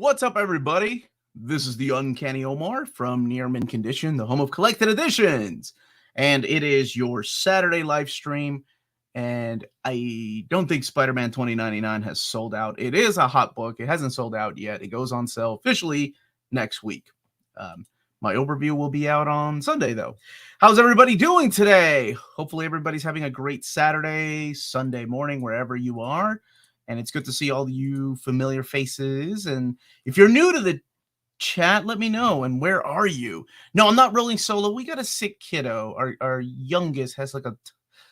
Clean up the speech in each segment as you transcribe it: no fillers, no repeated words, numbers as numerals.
What's up, everybody? This is the Uncanny Omar from Near Mint Condition, the home of collected editions. And it is your Saturday live stream. And I don't think Spider-Man 2099 has sold out. It is a hot book. It hasn't sold out yet. It goes on sale officially next week. My overview will be out on Sunday, though. How's everybody doing today? Hopefully everybody's having a great Saturday, Sunday morning, wherever you are. And it's good to see all you familiar faces. And if you're new to the chat, let me know. And where are you? No, I'm not rolling solo. We got a sick kiddo. Our youngest has like a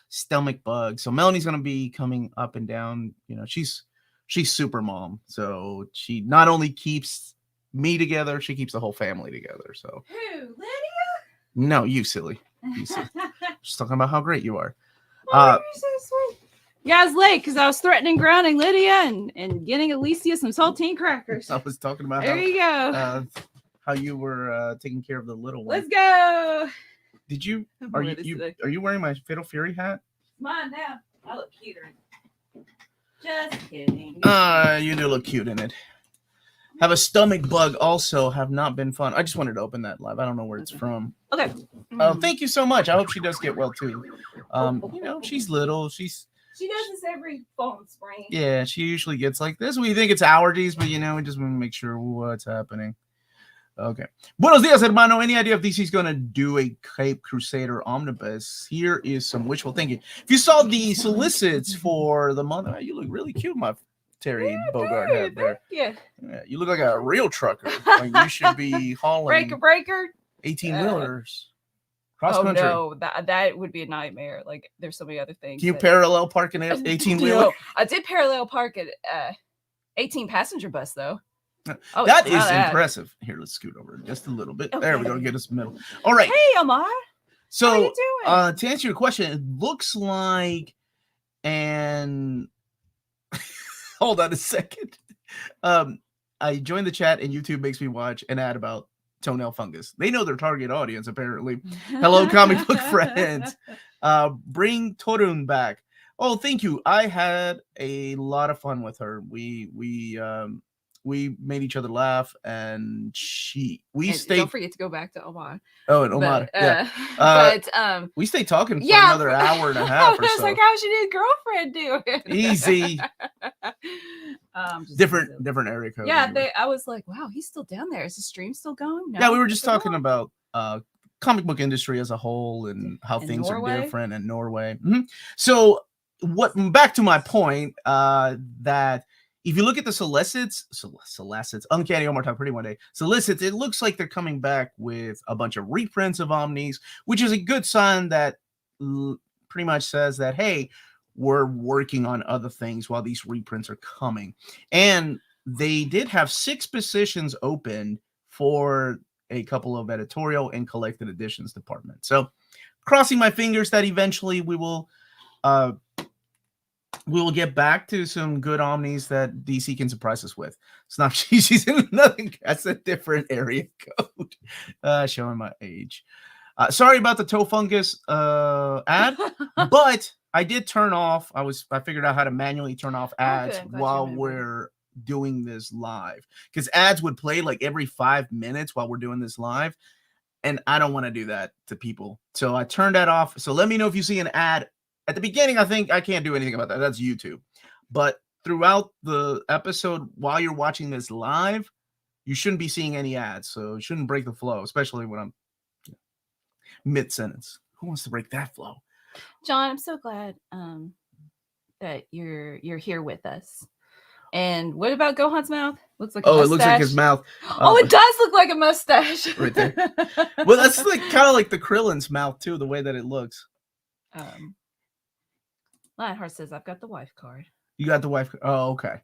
stomach bug. So Melanie's going to be coming up and down. You know, she's super mom. So she not only keeps me together, she keeps the whole family together. So Who, Lydia? No, you silly. You silly. Just talking about how great you are. Oh, you're so sweet. Yeah, I was late because I was threatening grounding Lydia and getting Alicia some saltine crackers. I was talking about there you go. How you were taking care of the little one. Let's go. Did you? Are you wearing my Fatal Fury hat? Mine now. I look cuter. Just kidding. You do look cute in it. Have a stomach bug. Also, have not been fun. I just wanted to open that live. I don't know where it's from. Okay. Thank you so much. I hope she does get well too. You know, she's little. She does this every fall and spring. Yeah, she usually gets like this. We think it's allergies, but you know, we just want to make sure what's happening. Okay. Buenos dias, hermano. Any idea if DC's going to do a Cape Crusader omnibus? Here is some wishful thinking. If you saw the solicits for the month, you look really cute, my Terry Bogard hat there. Yeah. You look like a real trucker. Like you should be hauling breaker 18-wheelers. Cross country. No, that would be a nightmare. Like, there's so many other things. Can you parallel park an 18-wheeler? No, I did parallel park an 18-passenger bus, though. Oh, that is impressive. Here, let's scoot over just a little bit. Okay. There we go. Get us middle. All right. Hey, Omar. So, how are you doing? To answer your question, it looks like hold on a second. I joined the chat, and YouTube makes me watch an ad about toenail fungus. They know their target audience, apparently. Hello, comic book friends. Bring Torun back. Oh, thank you. I had a lot of fun with her. We made each other laugh, and stayed. Don't forget to go back to Omar. Oh, and Omar. We stayed talking for another hour and a half. I was like, how's your new girlfriend doing? Easy. Different area code. Yeah, anyway. I was like, wow, he's still down there. Is the stream still going? No, yeah, we were just talking about comic book industry as a whole and how things are different in Norway. Mm-hmm. So back to my point, that if you look at the solicits, Uncanny Omar talked pretty one day. Solicits, it looks like they're coming back with a bunch of reprints of Omnis, which is a good sign that pretty much says that, hey, we're working on other things while these reprints are coming. And they did have 6 positions open for a couple of editorial and collected editions departments. So crossing my fingers that eventually we will get back to some good omnis that DC can surprise us with. It's not she's in another, that's a different area code. Showing my age. Sorry about the toe fungus ad, but I did turn off. I figured out how to manually turn off ads while we're doing this live, because ads would play like every 5 minutes while we're doing this live, and I don't want to do that to people. So I turned that off. So let me know if you see an ad at the beginning. I think I can't do anything about that. That's YouTube. But throughout the episode, while you're watching this live, you shouldn't be seeing any ads. So it shouldn't break the flow, especially when I'm mid-sentence. Who wants to break that flow? John, I'm so glad that you're here with us. And what about Gohan's mouth? Looks like a mustache. It looks like his mouth. It does look like a mustache. Right there. Well, that's like kind of like the Krillin's mouth too, the way that it looks. Lionheart says, I've got the wife card. You got the wife. Oh, okay.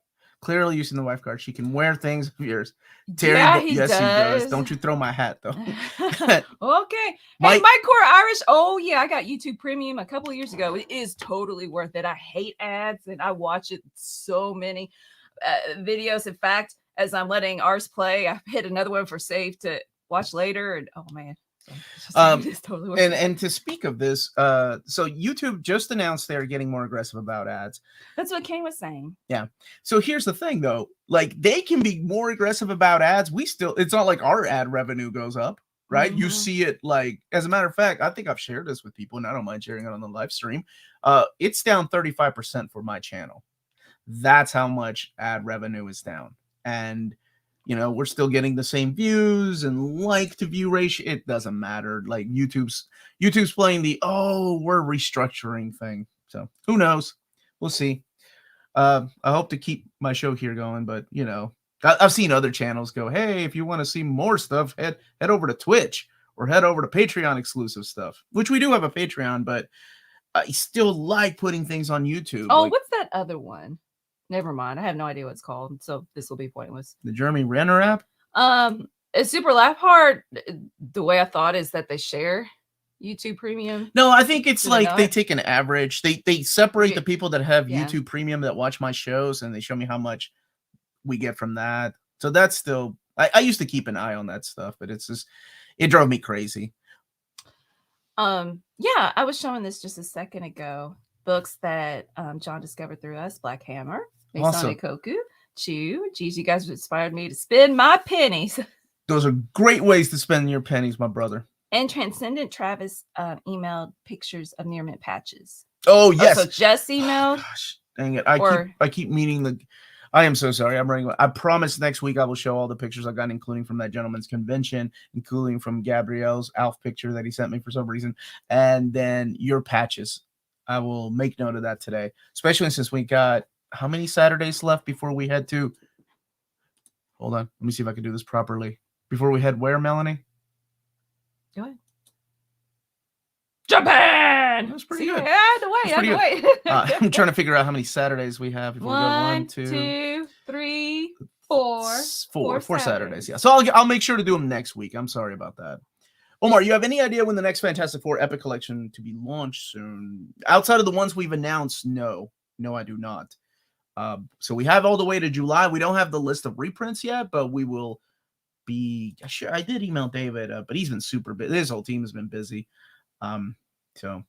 Clearly using the wife card. She can wear things of yours. Terry, he does. Don't you throw my hat, though. Okay. Hey, my core Irish. Oh, yeah. I got YouTube Premium a couple of years ago. It is totally worth it. I hate ads, and I watch it so many videos. In fact, as I'm letting ours play, I hit another one for save to watch later. And oh, man. It's totally worth it. And to speak of this, so YouTube just announced they're getting more aggressive about ads. That's what Kane was saying. Yeah. So here's the thing, though. Like, they can be more aggressive about ads. It's not like our ad revenue goes up, right? You see it, like, as a matter of fact, I think I've shared this with people, and I don't mind sharing it on the live stream. It's down 35% for my channel. That's how much ad revenue is down. And we're still getting the same views and like to view ratio. It doesn't matter. Like, YouTube's playing the we're restructuring thing. So who knows? We'll see. I hope to keep my show here going, but I've seen other channels go, hey, if you want to see more stuff, head over to Twitch or head over to Patreon exclusive stuff, which we do have a Patreon, but I still like putting things on YouTube. Oh, what's that other one? Never mind. I have no idea what it's called, so this will be pointless. The Jeremy Renner app? It's super laugh hard. The way I thought is that they share YouTube Premium. No, I think it's like they take an average. They separate the people that have Yeah. YouTube Premium that watch my shows, and they show me how much we get from that. So that's still, I used to keep an eye on that stuff, but it drove me crazy. Yeah, I was showing this just a second ago. Books that John discovered through us: Black Hammer, Awesome. Masane Koku, Chew. Geez, you guys inspired me to spend my pennies. Those are great ways to spend your pennies, my brother. And Transcendent Travis emailed pictures of near mint patches. Oh, yes. So Jess emailed. Oh, gosh, dang it. I keep meaning I am so sorry. I'm running. I promise next week I will show all the pictures I got, including from that gentleman's convention, including from Gabrielle's Alf picture that he sent me for some reason, and then your patches. I will make note of that today, especially since we got how many Saturdays left before we head to. Hold on. Let me see if I can do this properly. Before we head where, Melanie? Go ahead. Japan. That's pretty good. Yeah, wait. I'm trying to figure out how many Saturdays we have. Before we go. 1, 2, 3, 4. Four Saturdays. Yeah. So I'll make sure to do them next week. I'm sorry about that. Omar, you have any idea when the next Fantastic Four Epic Collection to be launched soon? Outside of the ones we've announced, no, I do not. So we have all the way to July. We don't have the list of reprints yet, but we will be sure. I did email David, but he's been super busy. His whole team has been busy. So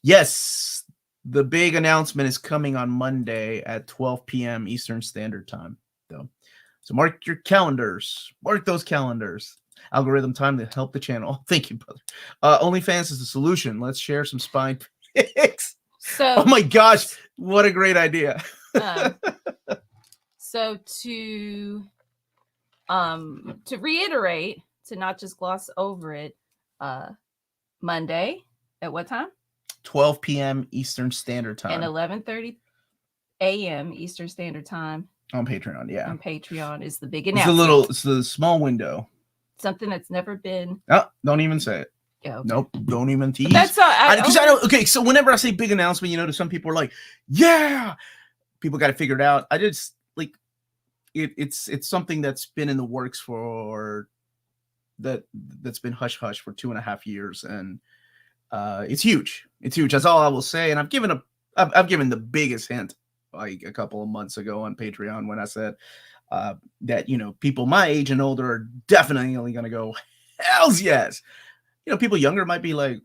yes, the big announcement is coming on Monday at 12 p.m. Eastern Standard Time. So mark your calendars. Mark those calendars. Algorithm time to help the channel. Thank you, brother. OnlyFans is the solution. Let's share some spine pics. Oh my gosh, what a great idea. So to reiterate, to not just gloss over it, Monday at what time? 12 p.m. Eastern Standard Time. And 11:30 a.m. Eastern Standard Time. On Patreon, yeah. On Patreon is the big announcement. It's the small window. Something that's never been. Oh, don't even say it. Yeah, okay. Nope, don't even tease. That's all. Because I know. Okay, so whenever I say big announcement, to some people are like, "Yeah," people got to figure it out. I just like it's something that's been in the works for that's been hush hush for 2.5 years, and it's huge. It's huge. That's all I will say. And I've given the biggest hint like a couple of months ago on Patreon when I said that people my age and older are definitely only going to go hells yes. People younger might be like,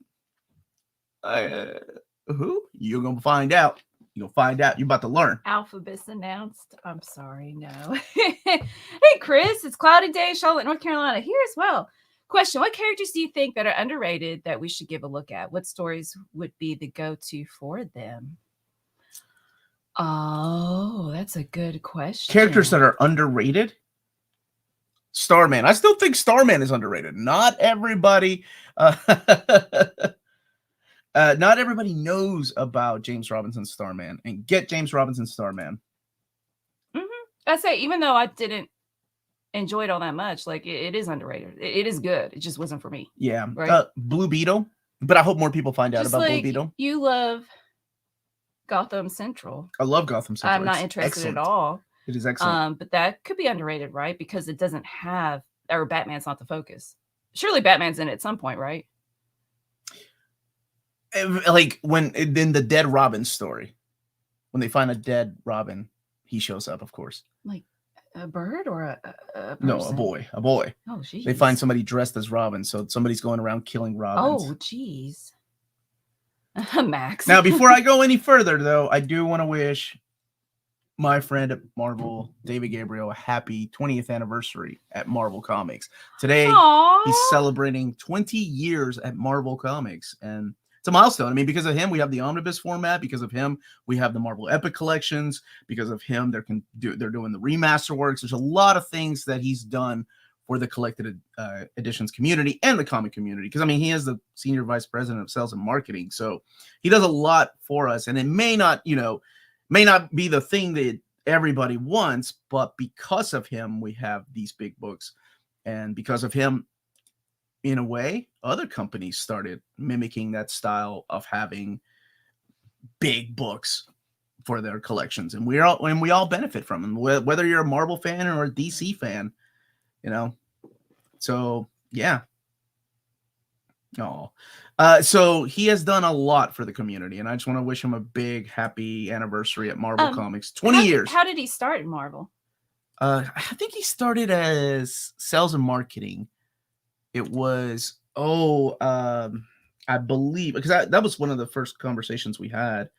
who? You're gonna find out. You're about to learn. Alphabet's announced. I'm sorry, no. Hey Chris, it's cloudy day, Charlotte, North Carolina here as well. Question: what characters do you think that are underrated that we should give a look at? What stories would be the go-to for them? Oh, that's a good question. Characters that are underrated? Starman. I still think Starman is underrated. Not everybody not everybody knows about James Robinson's Starman, and get James Robinson's Starman. I say, even though I didn't enjoy it all that much, like it is underrated. It is good. It just wasn't for me. Yeah. Right? Blue Beetle. But I hope more people find out about Blue Beetle. You love Gotham Central. I love Gotham Central. I'm not interested at all. It is excellent. But that could be underrated, right? Because it doesn't have, or Batman's not the focus. Surely Batman's in it at some point, right? Like in the dead Robin story, when they find a dead Robin, he shows up, of course. Like, A bird or a person? No, a boy. A boy. Oh, jeez. They find somebody dressed as Robin, so somebody's going around killing robins. Oh, jeez. Max. Now, before I go any further, though, I do want to wish my friend at Marvel, David Gabriel, a happy 20th anniversary at Marvel Comics. Today, Aww. he's celebrating 20 years at Marvel Comics, and it's a milestone. I mean, because of him, we have the Omnibus format. Because of him, we have the Marvel Epic collections. Because of him, they're doing the remaster works. There's a lot of things that he's done for the collected editions community and the comic community. Because, I mean, he is the senior vice president of sales and marketing. So he does a lot for us. And it may not be the thing that everybody wants, but because of him, we have these big books. And because of him, in a way, other companies started mimicking that style of having big books for their collections, and we all benefit from them, whether you're a Marvel fan or a DC fan, So yeah. So he has done a lot for the community, and I just want to wish him a big happy anniversary at Marvel Comics. 20 years. How did he start in Marvel? I think he started as sales and marketing. It was, I believe, because that was one of the first conversations we had,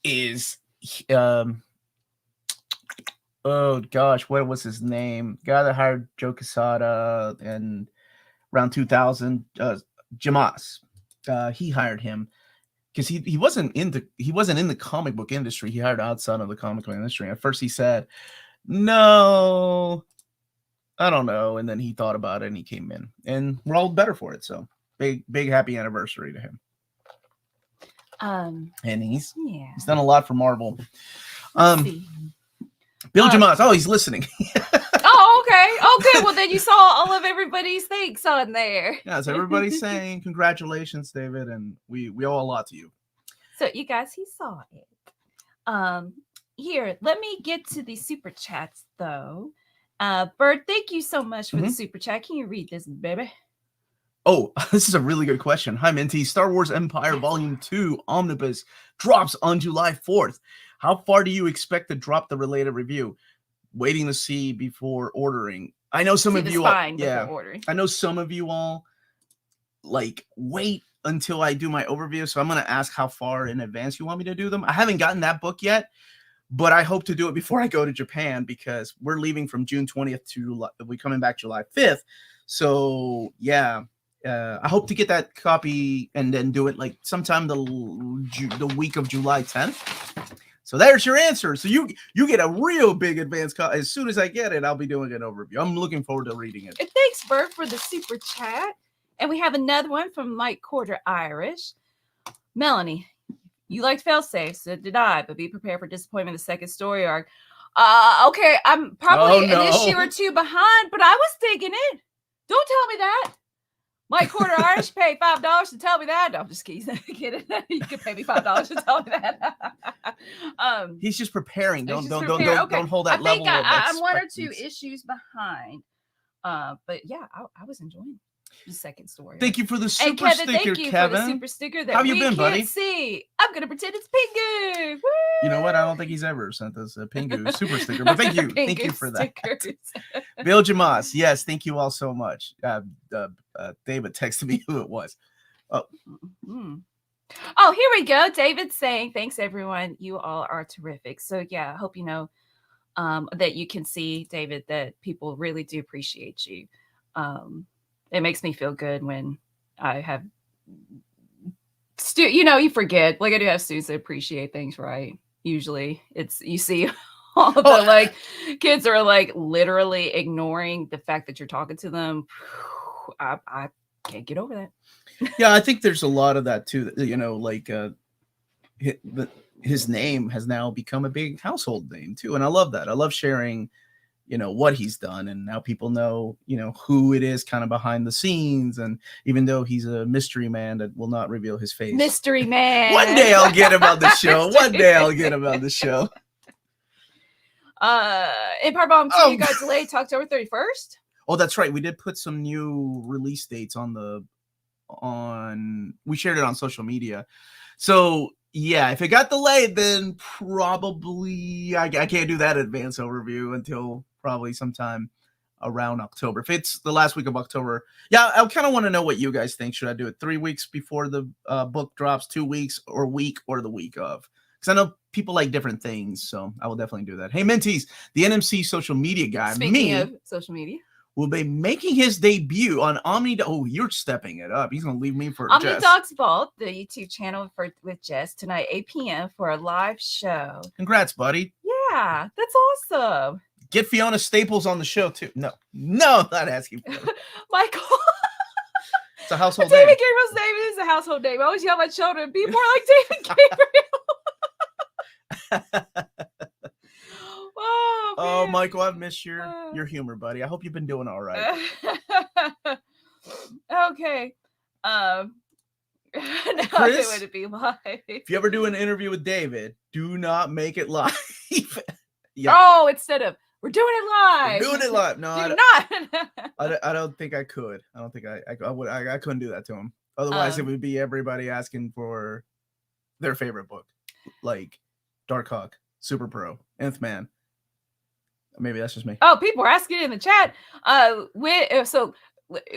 is, oh gosh, what was his name? The guy that hired Joe Quesada and around 2000, Jamas. He hired him because he wasn't in the comic book industry. He hired outside of the comic book industry. At first he said, no, I don't know. And then he thought about it and he came in, and we're all better for it. So big happy anniversary to him. And he's done a lot for Marvel. Bill Jamas. Oh, he's listening. Oh, okay. Oh, good. Well, then you saw all of everybody's things on there. Yeah, so everybody's saying congratulations, David, and we owe a lot to you. So you guys, he saw it. Here, let me get to the super chats though. Bird, thank you so much for the super chat. Can you read this, baby? Oh, this is a really good question. Hi, Minty. Star Wars Empire Volume 2 Omnibus drops on July 4th. How far do you expect to drop the related review? Waiting to see before ordering. I know some of you all, I know some of you all like wait until I do my overview. So I'm going to ask how far in advance you want me to do them. I haven't gotten that book yet, but I hope to do it before I go to Japan, because we're leaving from June 20th to we're coming back July 5th. So yeah, I hope to get that copy and then do it like sometime the week of July 10th. So there's your answer. So you get a real big advance copy. As soon as I get it, I'll be doing an overview. I'm looking forward to reading it. Thanks, Bert, for the super chat. And we have another one from Mike Quarter Irish. Melanie, you liked Failsafe, so did I, but be prepared for disappointment in the second story arc. Okay, I'm probably an issue or two behind, but I was digging it. Don't tell me that. Mike Quarter Irish paid $5 to tell me that. No, I'm just kidding. You can pay me $5 to tell me that. He's just preparing. Don't hold that I level. think I'm one or two issues behind. But yeah, I was enjoying the second story. Thank you for the super Kevin, sticker, thank you Kevin. for the super sticker that How you we been, can't buddy? see. I'm gonna pretend it's Pingu. Woo! You know what? I don't think he's ever sent us a Pingu super sticker, but thank you. Thank you for that. Bill Jamas. Yes, thank you all so much. David texted me who it was. Oh, here we go. David saying, thanks everyone. You all are terrific. So yeah, I hope you know that you can see, David, that people really do appreciate you. It makes me feel good when I have you forget, like I do have students that appreciate things, right? Usually it's, you see all the like kids are like literally ignoring the fact that you're talking to them. I can't get over that. Yeah, I think there's a lot of that too. Like his name has now become a big household name too, and I love that. I love sharing, what he's done, and now people know, who it is kind of behind the scenes. And even though he's a mystery man that will not reveal his face, mystery man. One day I'll get him on the show. One day I'll get him on the show. Empire Bomb 2, you got delayed to October 31st. Oh, that's right. We did put some new release dates on we shared it on social media. So yeah, if it got delayed, then probably I can't do that advance overview until probably sometime around October. If it's the last week of October, yeah, I kind of want to know what you guys think. Should I do it 3 weeks before the book drops, 2 weeks, or week, or the week of? Because I know people like different things, so I will definitely do that. Hey, Mentees, the NMC social media guy, Speaking of social media, will be making his debut on Omni. Oh, you're stepping it up. He's going to leave me for Omni Jess. Dogs Vault, the YouTube channel with Jess tonight, 8 p.m. for a live show. Congrats, buddy. Yeah, that's awesome. Get Fiona Staples on the show too. No, not asking for it. Michael. It's a household David name. Gabriel's name is a household name. I always yell at my children, be more like David Gabriel. Oh, Michael, I've missed your humor, buddy. I hope you've been doing all right. Okay. Now Chris, it would be live. If you ever do an interview with David, do not make it live. Yeah. Oh, instead of we're doing it live. We're doing it live. No, I don't think I could. I don't think I couldn't do that to him. Otherwise, it would be everybody asking for their favorite book, like Dark Hawk, Super Pro, Nth Man. Maybe that's just me. Oh, people are asking in the chat. So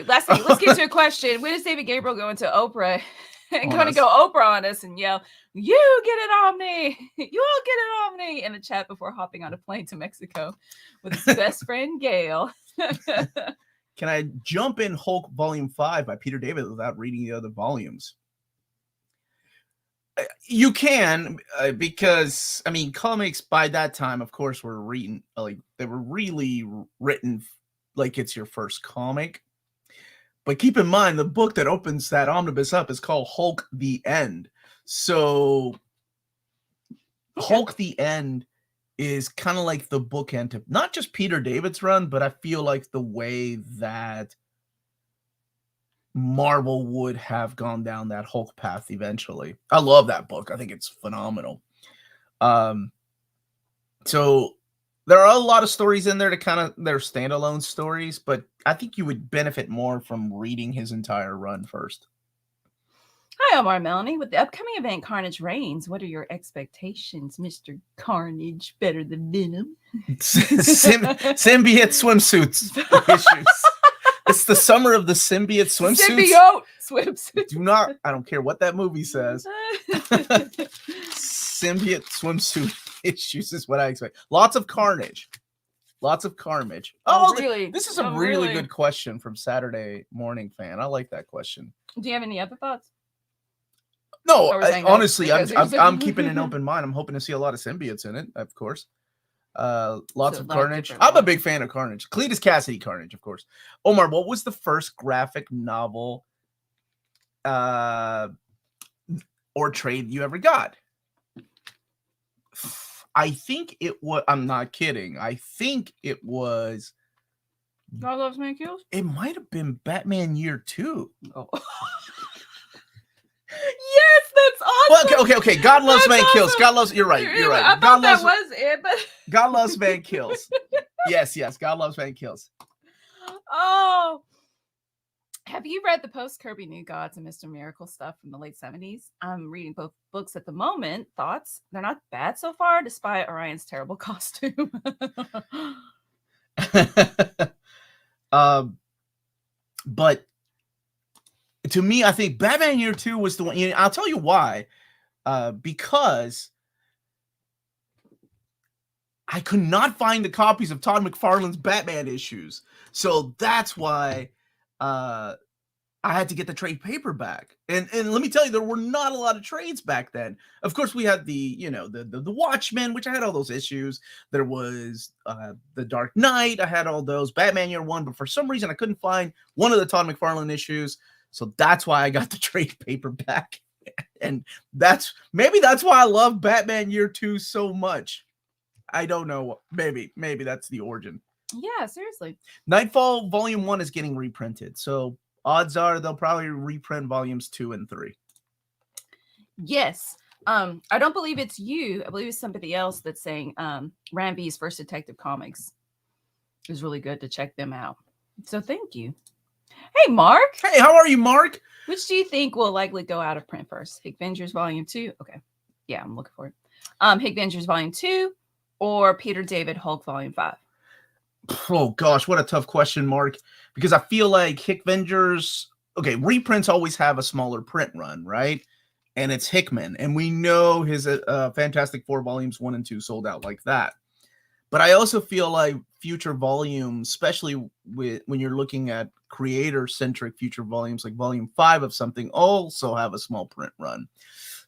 last thing, let's get to a question. When is David Gabriel going to Oprah and going to go Oprah on us and yell, "You get it, Omni! You all get it, Omni!" in the chat before hopping on a plane to Mexico with his best friend Gail. Can I jump in Hulk Volume 5 by Peter David without reading the other volumes? You can, because I mean, comics by that time, of course, were written like they were really written like it's your first comic. But keep in mind, the book that opens that omnibus up is called Hulk the End. So Hulk the End is kind of like the bookend to not just Peter David's run, but I feel like the way that Marvel would have gone down that Hulk path eventually. I love that book. I think it's phenomenal. So there are a lot of stories in there they're standalone stories, but I think you would benefit more from reading his entire run first. Hi, Omar, Melanie. With the upcoming event Carnage Reigns, what are your expectations, Mr. Carnage? Better than Venom? Symbiote swimsuits issues. It's the summer of the symbiote swimsuits. Symbiote swimsuit. I don't care what that movie says. Symbiote swimsuit issues is what I expect. Lots of carnage. Lots of carnage. Oh, really? This is a really good question from Saturday Morning Fan. I like that question. Do you have any other thoughts? No, honestly, I'm keeping an open mind. I'm hoping to see a lot of symbiotes in it, of course. Lots of carnage. I'm a big fan of carnage. Cletus Cassidy carnage, of course. Omar, what was the first graphic novel or trade you ever got? I think it was, I'm not kidding, I think it was God Loves Man Kills? It might have been Batman Year 2. Oh. Yes, that's awesome. Well, okay. God Loves Man Kills. God Loves. You're right. You're right. I thought that was it, but God Loves Man Kills. Yes. God Loves Man Kills. Oh, have you read the post Kirby New Gods and Mr. Miracle stuff from the late 70s? I'm reading both books at the moment. Thoughts? They're not bad so far, despite Orion's terrible costume. But to me, I think Batman Year 2 was the one. I'll tell you why. Because I could not find the copies of Todd McFarlane's Batman issues. So that's why I had to get the trade paperback. And let me tell you, there were not a lot of trades back then. Of course, we had the Watchmen, which I had all those issues. There was the Dark Knight. I had all those. Batman Year 1. But for some reason, I couldn't find one of the Todd McFarlane issues. So that's why I got the trade paperback. And maybe that's why I love Batman Year 2 so much. I don't know. Maybe that's the origin. Yeah, seriously. Nightfall Volume 1 is getting reprinted. So odds are they'll probably reprint volumes 2 and 3. Yes. I don't believe it's you. I believe it's somebody else that's saying Ramby's First Detective Comics is really good to check them out. So thank you. Hey, Mark. Hey, how are you, Mark? Which do you think will likely go out of print first? Hickvengers Volume 2? Okay. Yeah, I'm looking for it. Hickvengers Volume 2 or Peter David Hulk Volume 5? Oh gosh, what a tough question, Mark. Because I feel like Hickvengers, okay, reprints always have a smaller print run, right? And it's Hickman, and we know his Fantastic Four volumes 1 and 2 sold out like that. But I also feel like future volumes, especially when you're looking at creator-centric future volumes, like Volume 5 of something, also have a small print run.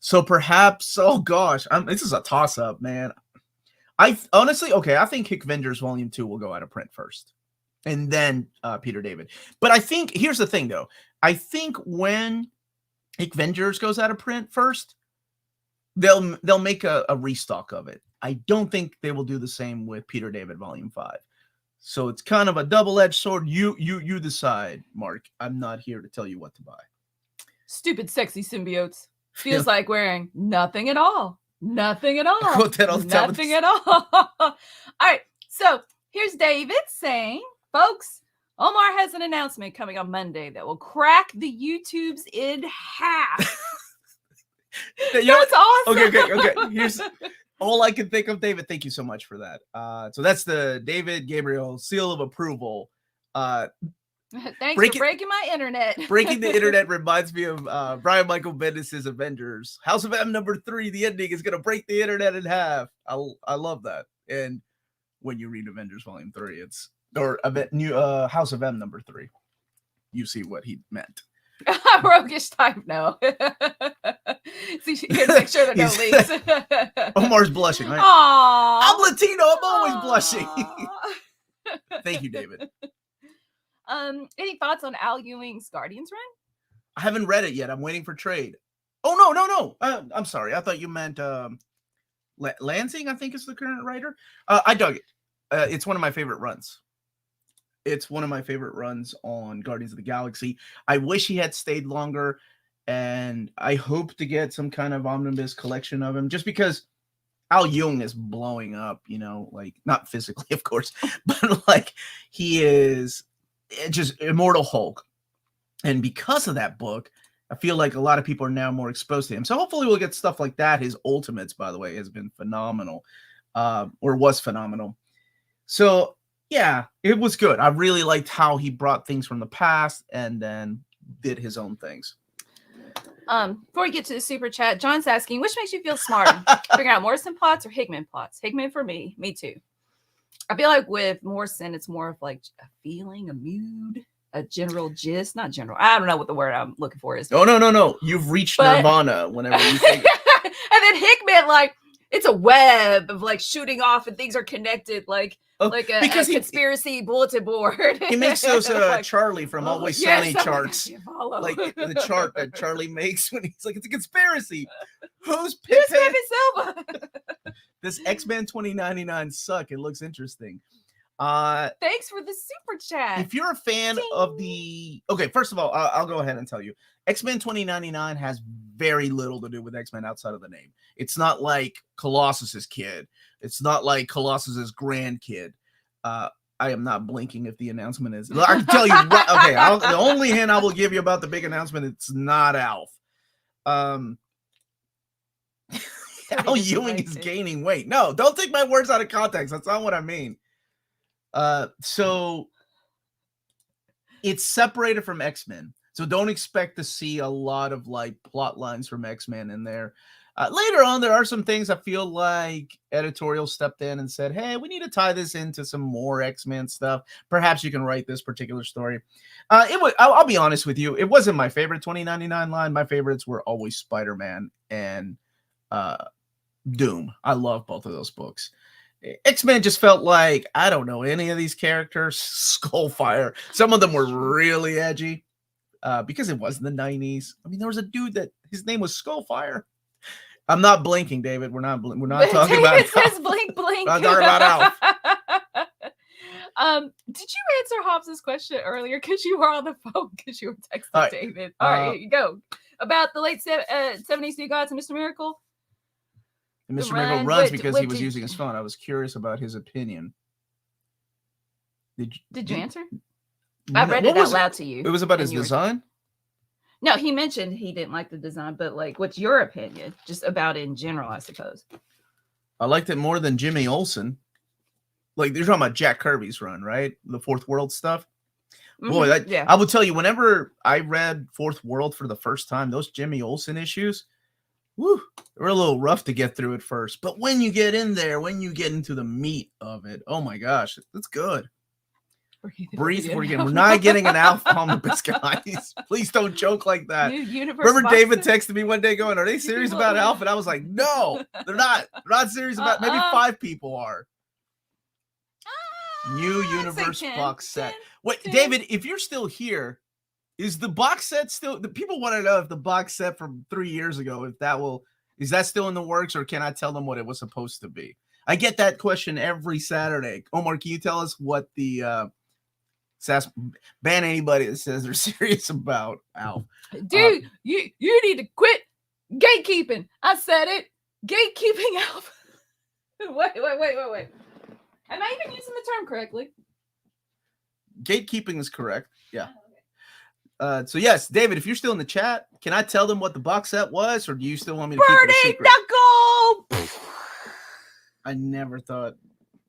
So perhaps, oh gosh, this is a toss-up, man. I honestly, okay, I think Hickvengers Volume 2 will go out of print first, and then Peter David. But I think, here's the thing, though. I think when Hickvengers goes out of print first, they'll make a restock of it. I don't think they will do the same with Peter David Volume 5. So it's kind of a double-edged sword. You decide, Mark. I'm not here to tell you what to buy. Stupid sexy symbiotes. Feels like wearing nothing at all. Nothing at all. Nothing at all. All right. So here's David saying, folks, Omar has an announcement coming on Monday that will crack the YouTubes in half. That's awesome. Okay. Here's all I can think of, David. Thank you so much for that. So that's the David Gabriel seal of approval. Thanks for breaking my internet. Breaking the internet reminds me of Brian Michael Bendis' Avengers. House of M #3, the ending is going to break the internet in half. I love that. And when you read Avengers Volume 3, House of M #3, you see what he meant. Roguish type, no. See, you can make sure that no leaks. Omar's blushing. Right? Aww. I'm Latino. I'm always blushing. Thank you, David. Any thoughts on Al Ewing's Guardians run? I haven't read it yet. I'm waiting for trade. Oh, no. I'm sorry. I thought you meant Lansing, I think is the current writer. I dug it. It's one of my favorite runs. It's one of my favorite runs on Guardians of the Galaxy. I wish he had stayed longer, and I hope to get some kind of omnibus collection of him, just because Al Ewing is blowing up, like not physically, of course, but like he is just Immortal Hulk. And because of that book, I feel like a lot of people are now more exposed to him. So hopefully we'll get stuff like that. His Ultimates, by the way, has been phenomenal, or was phenomenal. So yeah, it was good. I really liked how he brought things from the past and then did his own things. Before we get to the super chat, John's asking, which makes you feel smarter? Figuring out Morrison plots or Hickman plots? Hickman for me too. I feel like with Morrison, it's more of like a feeling, a mood, a general gist, not general. I don't know what the word I'm looking for is. No. You've reached Nirvana whenever you think. And then Hickman, like, it's a web of like shooting off and things are connected, like a conspiracy bulletin board. He makes those Charlie from Always Sunny charts, like the chart that Charlie makes when he's like, it's a conspiracy. Who's Pepe Silva? This X-Men 2099 suck. It looks interesting. Thanks for the super chat. If you're a fan of first of all, I'll go ahead and tell you, X-Men 2099 has very little to do with X-Men outside of the name. It's not like Colossus's kid. It's not like Colossus's grandkid. I am not blinking if the announcement is. I can tell you. The only hint I will give you about the big announcement, it's not Alf. Al Ewing is gaining weight. No, don't take my words out of context. That's not what I mean. So it's separated from X-Men. So don't expect to see a lot of like plot lines from X-Men in there. Later on, there are some things I feel like editorial stepped in and said, hey, we need to tie this into some more X-Men stuff. Perhaps you can write this particular story. I'll be honest with you. It wasn't my favorite 2099 line. My favorites were always Spider-Man and Doom. I love both of those books. X-Men just felt like, I don't know any of these characters. Skullfire. Some of them were really edgy because it was in the 90s. I mean, there was a dude that his name was Skullfire. I'm not blinking, David. We're not talking about. It says blink. We're not talking about Alf. Did you answer Hobbs's question earlier? Because you were on the phone because you were texting David. All right, here you go. About the late 70s New Gods and Mr. Miracle. And Mr. Miracle runs because he was using his phone. I was curious about his opinion. Did you answer? I read it out loud to you. It was about his design? No, he mentioned he didn't like the design, but like, what's your opinion just about it in general, I suppose? I liked it more than Jimmy Olsen. Like, you're talking about Jack Kirby's run, right? The Fourth World stuff. Boy, yeah. I will tell you, whenever I read Fourth World for the first time, those Jimmy Olsen issues, woo, they were a little rough to get through at first. But when you get in there, when you get into the meat of it, oh my gosh, that's good. Breathe before you get. We're not getting an Alf Omnibus, guys. Please don't joke like that. Remember David texted me one day going, are they serious about Alf? And I was like, no, they're not. They're not serious about maybe 5 people are. New Universe box set. Wait, 10. David, if you're still here, is the box set still? The people want to know if the box set from 3 years ago, is that still in the works, or can I tell them what it was supposed to be? I get that question every Saturday. Omar, can you tell us what the ban anybody that says they're serious about Alf? Dude, you need to quit gatekeeping. I said it. Gatekeeping Alf. Wait. Am I even using the term correctly? Gatekeeping is correct. Yeah. So yes, David, if you're still in the chat, can I tell them what the box set was, or do you still want me to keep it a secret? Knuckle! I never thought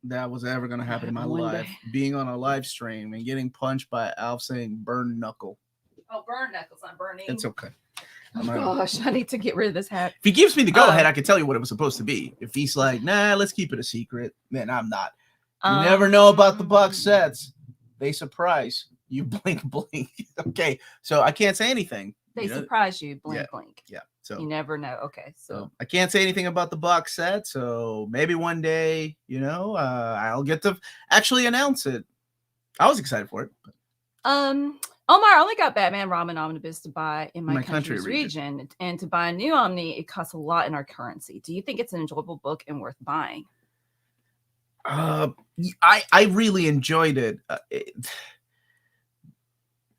that was ever going to happen in my life. Being on a live stream and getting punched by Alf saying "burn knuckle." Oh, burn knuckles, not burning. It's okay. Oh gosh, I need to get rid of this hat. If he gives me the go ahead, I can tell you what it was supposed to be. If he's like, nah, let's keep it a secret, then I'm not. You never know about the box sets. They surprise you. Blink. Okay, so I can't say anything. They surprise you. Blink. Yeah. So you never know. Okay, so I can't say anything about the box set. So maybe one day, I'll get to actually announce it. I was excited for it. Omar only got Batman Ramen Omnibus to buy in my country's region, and to buy a new Omni, it costs a lot in our currency. Do you think it's an enjoyable book and worth buying? I really enjoyed it,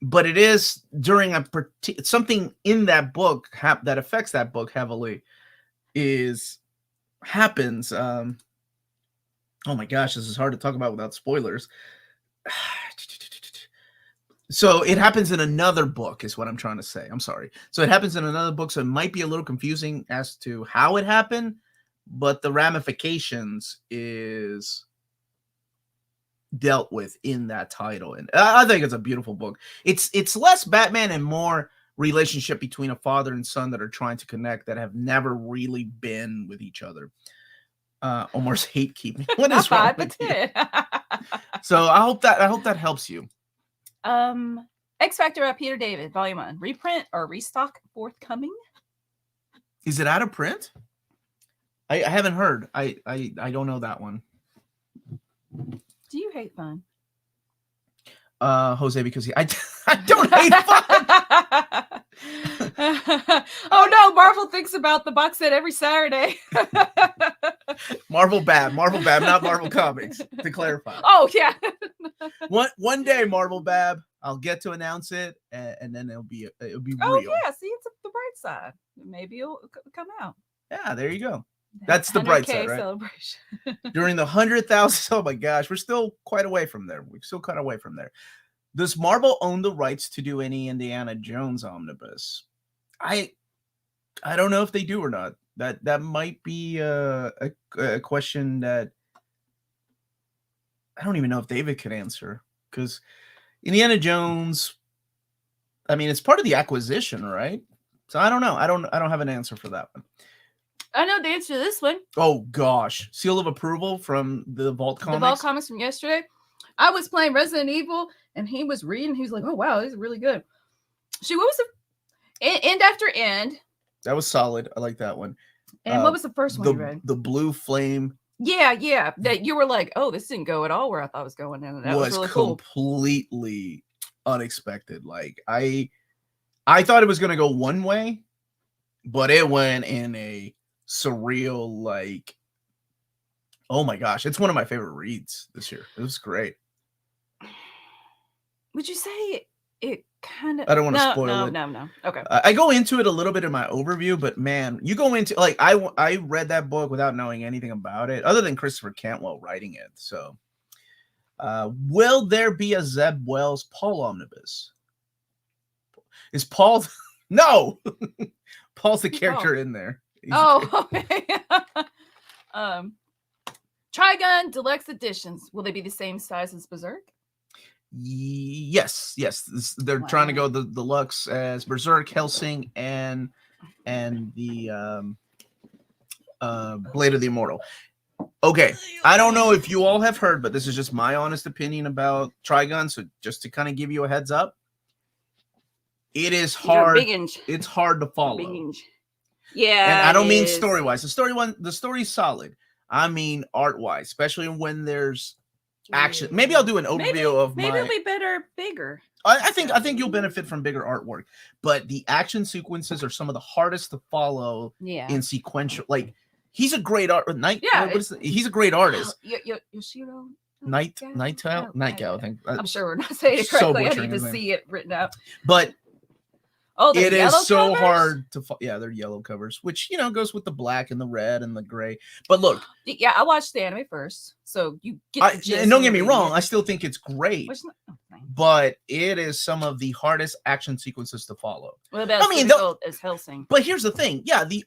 but it is during something in that book that affects that book heavily happens. Oh my gosh, this is hard to talk about without spoilers. So it happens in another book is what I'm trying to say. I'm sorry. So it happens in another book, so it might be a little confusing as to how it happened, but the ramifications is dealt with in that title. And I think it's a beautiful book. It's less Batman and more relationship between a father and son that are trying to connect, that have never really been with each other. Omar's hate keeping. What is wrong with you? So I hope that helps you. X Factor Peter David, Volume 1. Reprint or restock forthcoming? Is it out of print? I haven't heard. I don't know that one. Do you hate fun? Jose, because I don't hate fun. Oh no, Marvel thinks about the box set every Saturday. Marvel Bab, not Marvel Comics, to clarify. Oh yeah. One day, Marvel Bab, I'll get to announce it, and then it'll be real. Oh yeah, see, it's the bright side. Maybe it'll come out. Yeah, there you go. That's the bright side, right? Celebration. During the 100,000, oh my gosh, we're still quite away from there. We've still cut away from there. Does Marvel own the rights to do any Indiana Jones omnibus? I don't know if they do or not. That might be a question that I don't even know if David could answer, because Indiana Jones, I mean, it's part of the acquisition, right? So I don't know. I don't have an answer for that one. I know the answer to this one. Oh gosh, seal of approval from the Vault Comics. The Vault Comics from yesterday. I was playing Resident Evil, and he was reading. He was like, "Oh wow, this is really good." What was the end after end? That was solid. I like that one. And what was the first one you read? The Blue Flame. Yeah. That you were like, "Oh, this didn't go at all where I thought it was going," and that was really completely unexpected. Like I thought it was gonna go one way, but it went in a surreal, like, oh my gosh, it's one of my favorite reads this year. It was great. Would you say it kind of? I don't want to spoil it. No. Okay. I go into it a little bit in my overview, but man, you go into, like, I read that book without knowing anything about it other than Christopher Cantwell writing it. So will there be a Zeb Wells Paul omnibus? Is Paul No, Paul's the character in there. Okay. Trigun Deluxe Editions. Will they be the same size as Berserk? Yes. They're trying to go the deluxe as Berserk, Hellsing, and the Blade of the Immortal. Okay, I don't know if you all have heard, but this is just my honest opinion about Trigun. So just to kind of give you a heads up, it is hard. It's hard to follow. Yeah, and I don't mean story wise. The story's solid. I mean art wise, especially when there's action. Maybe I'll do an overview of maybe it'll be bigger. I think you'll benefit from bigger artwork, but the action sequences are some of the hardest to follow in sequential. Like he's a great he's a great artist. Yoshiro Nightgow, I think. I'm sure we're not saying it correctly. I need to see it written out. But it is so covers? hard to they're yellow covers, which goes with the black and the red and the gray. But look, I watched the anime first, so you get the gist. And don't get me wrong, I still think it's great. But it is some of the hardest action sequences to follow. Well, that's difficult as Hellsing. But here's the thing: the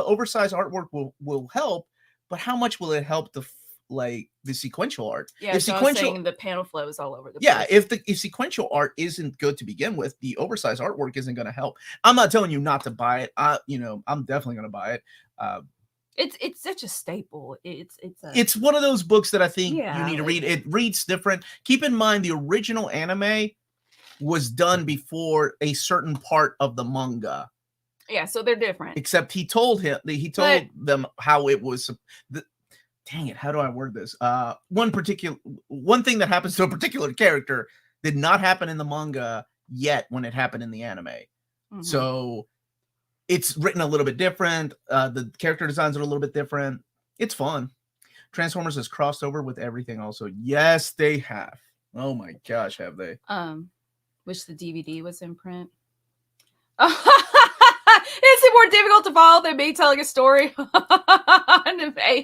oversized artwork will help, but how much will it help the sequential art? Yeah, so I'm saying the panel flow is all over the place. If sequential art isn't good to begin with, the oversized artwork isn't going to help. I'm not telling you not to buy it. I'm definitely going to buy it. It's such a staple. It's one of those books that I think you need to read. It reads different. Keep in mind the original anime was done before a certain part of the manga. Yeah, so they're different. Except he told them how it was. Dang it! How do I word this? One thing that happens to a particular character did not happen in the manga yet when it happened in the anime. Mm-hmm. So it's written a little bit different. The character designs are a little bit different. It's fun. Transformers has crossed over with everything also. Yes, they have. Oh my gosh, have they? Wish the DVD was in print. Is it more difficult to follow than me telling a story?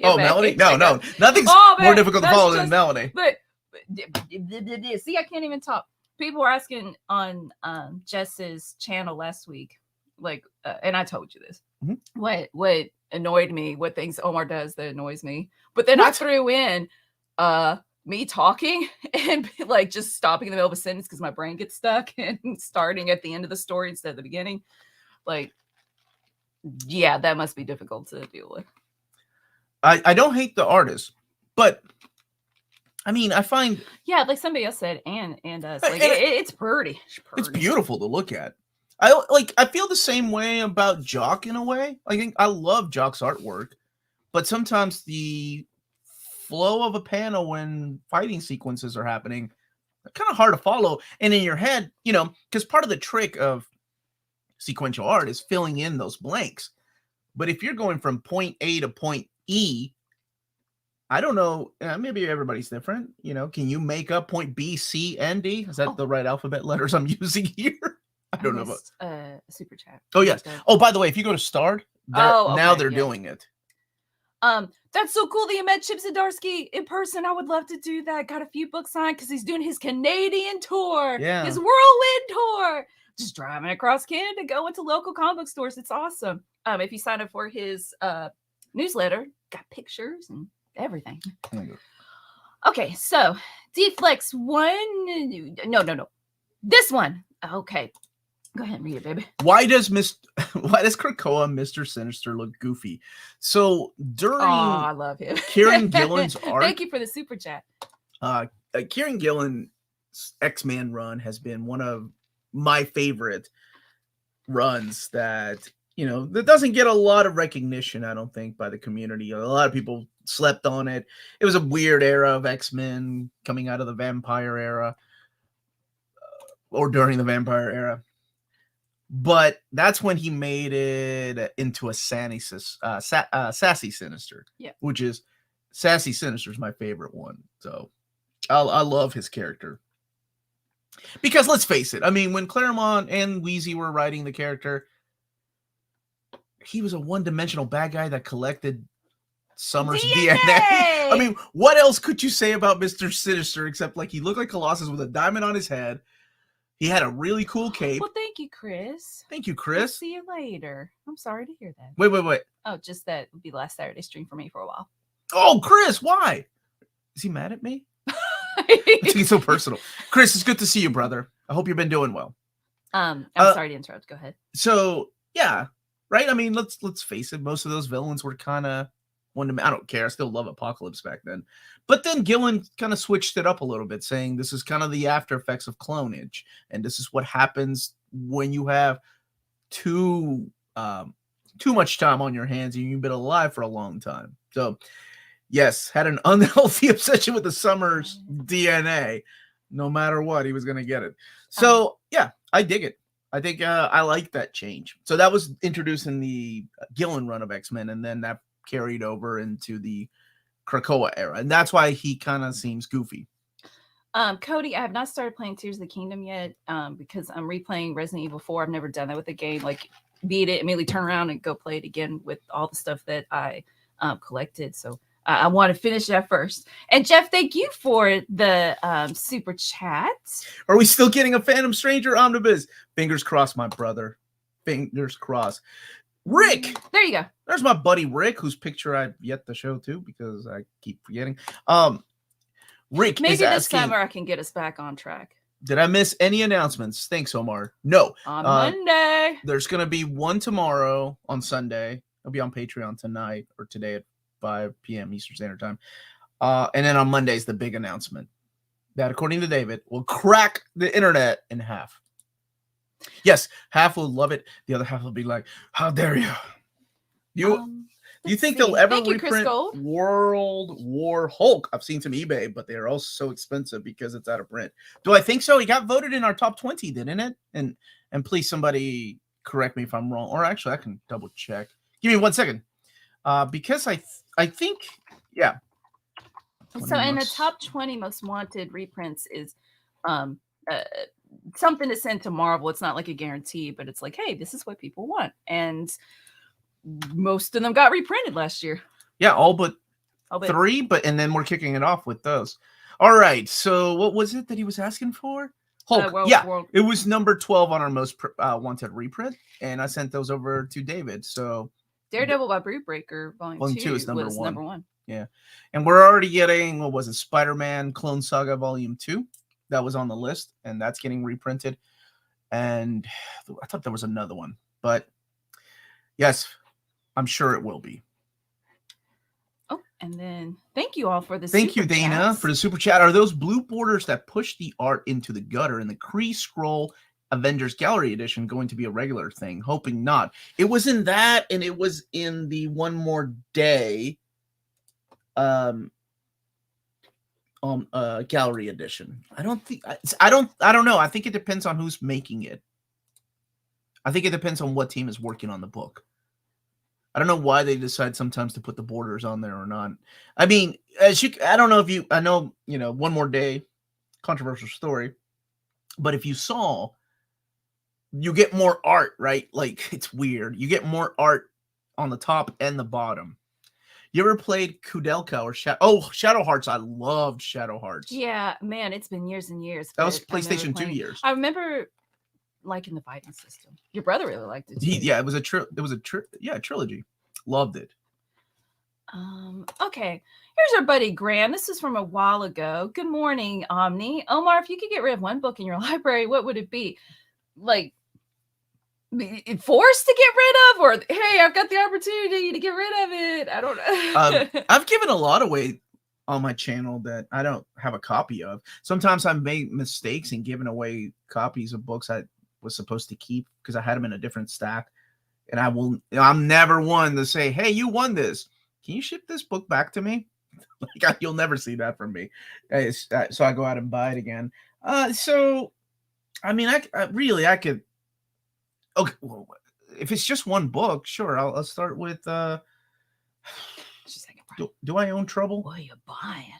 Melanie? No. Nothing's more difficult to follow than Melanie. But see, I can't even talk. People were asking on Jess's channel last week, and I told you this. Mm-hmm. What annoyed me, what things Omar does that annoys me. But then I threw in me talking and just stopping in the middle of a sentence because my brain gets stuck and starting at the end of the story instead of the beginning. That must be difficult to deal with. I don't hate the artist, but I mean, I find like somebody else said, and us, it's pretty. It's beautiful to look at. I feel the same way about Jock in a way. I think I love Jock's artwork, but sometimes the flow of a panel when fighting sequences are happening, kind of hard to follow. And in your head, because part of the trick of sequential art is filling in those blanks. But if you're going from point A to point E, I don't know, maybe everybody's different. Can you make up point B, C, and D? Is that the right alphabet letters I'm using here? I don't know about super chat. Oh yes. Oh, by the way, if you go to Starred, they're doing it. That's so cool that you met Chip Zdarsky in person. I would love to do that. Got a few books signed because he's doing his Canadian tour, his whirlwind tour. Just driving across Canada, going to local comic book stores. It's awesome. If you sign up for his newsletter, got pictures and everything. Okay, so Deflex 1. No. This one. Okay. Go ahead and read it, baby. Why does Krakoa Mr. Sinister look goofy? So during I love him. Kieran Gillen's arc. Thank you for the super chat. Kieran Gillen's X-Man run has been one of my favorite runs that doesn't get a lot of recognition, I don't think, by the community. A lot of people slept on it. It was a weird era of X-Men coming out of the vampire era or during the vampire era. But that's when he made it into a sassy Sinister. Yeah. Which is Sassy Sinister is my favorite one. So I love his character. Because let's face it, I mean, when Claremont and Weezy were writing the character, he was a one-dimensional bad guy that collected Summer's DNA. I mean, what else could you say about Mr. Sinister except he looked like Colossus with a diamond on his head? He had a really cool cape. Well, thank you, Chris. Thank you, We'll Chris. see you later. I'm sorry to hear that. Wait. Oh, just that would be last Saturday stream for me for a while. Oh, Chris, why? Is he mad at me? It's getting so personal. Chris, it's good to see you, brother. I hope you've been doing well. I'm sorry to interrupt. Go ahead. So yeah, right. I mean, let's face it. Most of those villains were kind of one. I don't care. I still love Apocalypse back then, but then Gillen kind of switched it up a little bit, saying this is kind of the after effects of clonage, and this is what happens when you have too much time on your hands and you've been alive for a long time. So yes, had an unhealthy obsession with the Summers DNA. No matter what, he was going to get it. So yeah, I dig it. I think I like that change. So that was introduced in the Gillen run of X-Men, and then that carried over into the Krakoa era, and that's why he kind of seems goofy. Cody, I have not started playing Tears of the Kingdom yet because I'm replaying Resident Evil 4. I've never done that with the game. Like, beat it, immediately turn around and go play it again with all the stuff that I collected. So I want to finish that first. And Jeff, thank you for the super chat. Are we still getting a Phantom Stranger omnibus? Fingers crossed, my brother. Fingers crossed. Rick! There you go. There's my buddy Rick, whose picture I've yet to show too because I keep forgetting. Rick, maybe is this asking, summer I can get us back on track. Did I miss any announcements? Thanks, Omar. No. On Monday. There's going to be one tomorrow on Sunday. It'll be on Patreon tonight or today at 5 p.m. Eastern Standard Time. And then on Monday is the big announcement that, according to David, will crack the internet in half. Yes, half will love it. The other half will be like, how dare you? Do you think they'll ever reprint World War Hulk? I've seen some eBay, but they're also so expensive because it's out of print. Do I think so? He got voted in our top 20, didn't it? And please, somebody correct me if I'm wrong. Or actually, I can double check. Give me 1 second. Because I think, yeah. So in the top 20 most wanted reprints is something to send to Marvel. It's not like a guarantee, but it's like, hey, this is what people want. And most of them got reprinted last year. Yeah, all but 3, and then we're kicking it off with those. All right, so what was it that he was asking for? Hulk. It was number 12 on our most wanted reprint, and I sent those over to David. So Daredevil by Broodbreaker Volume 2 is number 1. Number 1. Yeah, and we're already getting, what was it, Spider-Man Clone Saga Volume 2. That was on the list, and that's getting reprinted. And I thought there was another one, but yes, I'm sure it will be. Oh, and then thank you all for the Thank you, Dana, chats. for the super chat. Are those blue borders that push the art into the gutter in the Kree Scroll Avengers Gallery Edition going to be a regular thing? Hoping not. It was in that, and it was in the One More Day Gallery Edition. I don't know. I think it depends on who's making it. I think it depends on what team is working on the book. I don't know why they decide sometimes to put the borders on there or not. I mean, I don't know if you, I know, One More Day, controversial story, but if you saw, you get more art, right? Like, it's weird. You get more art on the top and the bottom. You ever played Kudelka or Shadow Hearts? I loved Shadow Hearts. Yeah, man, it's been years and years. That was PlayStation 2 years. I remember liking the fighting system. Your brother really liked it too. It was a trilogy. Loved it. Okay, here's our buddy Graham. This is from a while ago. Good morning, Omni. Omar, if you could get rid of one book in your library, what would it be? Like, forced to get rid of, or hey, I've got the opportunity to get rid of it. I don't know. I've given a lot away on my channel that I don't have a copy of. Sometimes I've made mistakes in giving away copies of books I was supposed to keep because I had them in a different stack. And I'm never one to say, hey, you won this. Can you ship this book back to me? Like, you'll never see that from me. So I go out and buy it again. So, I mean, I could. Okay, well, if it's just one book, sure. I'll start with. Do I own Trouble? What are you buying?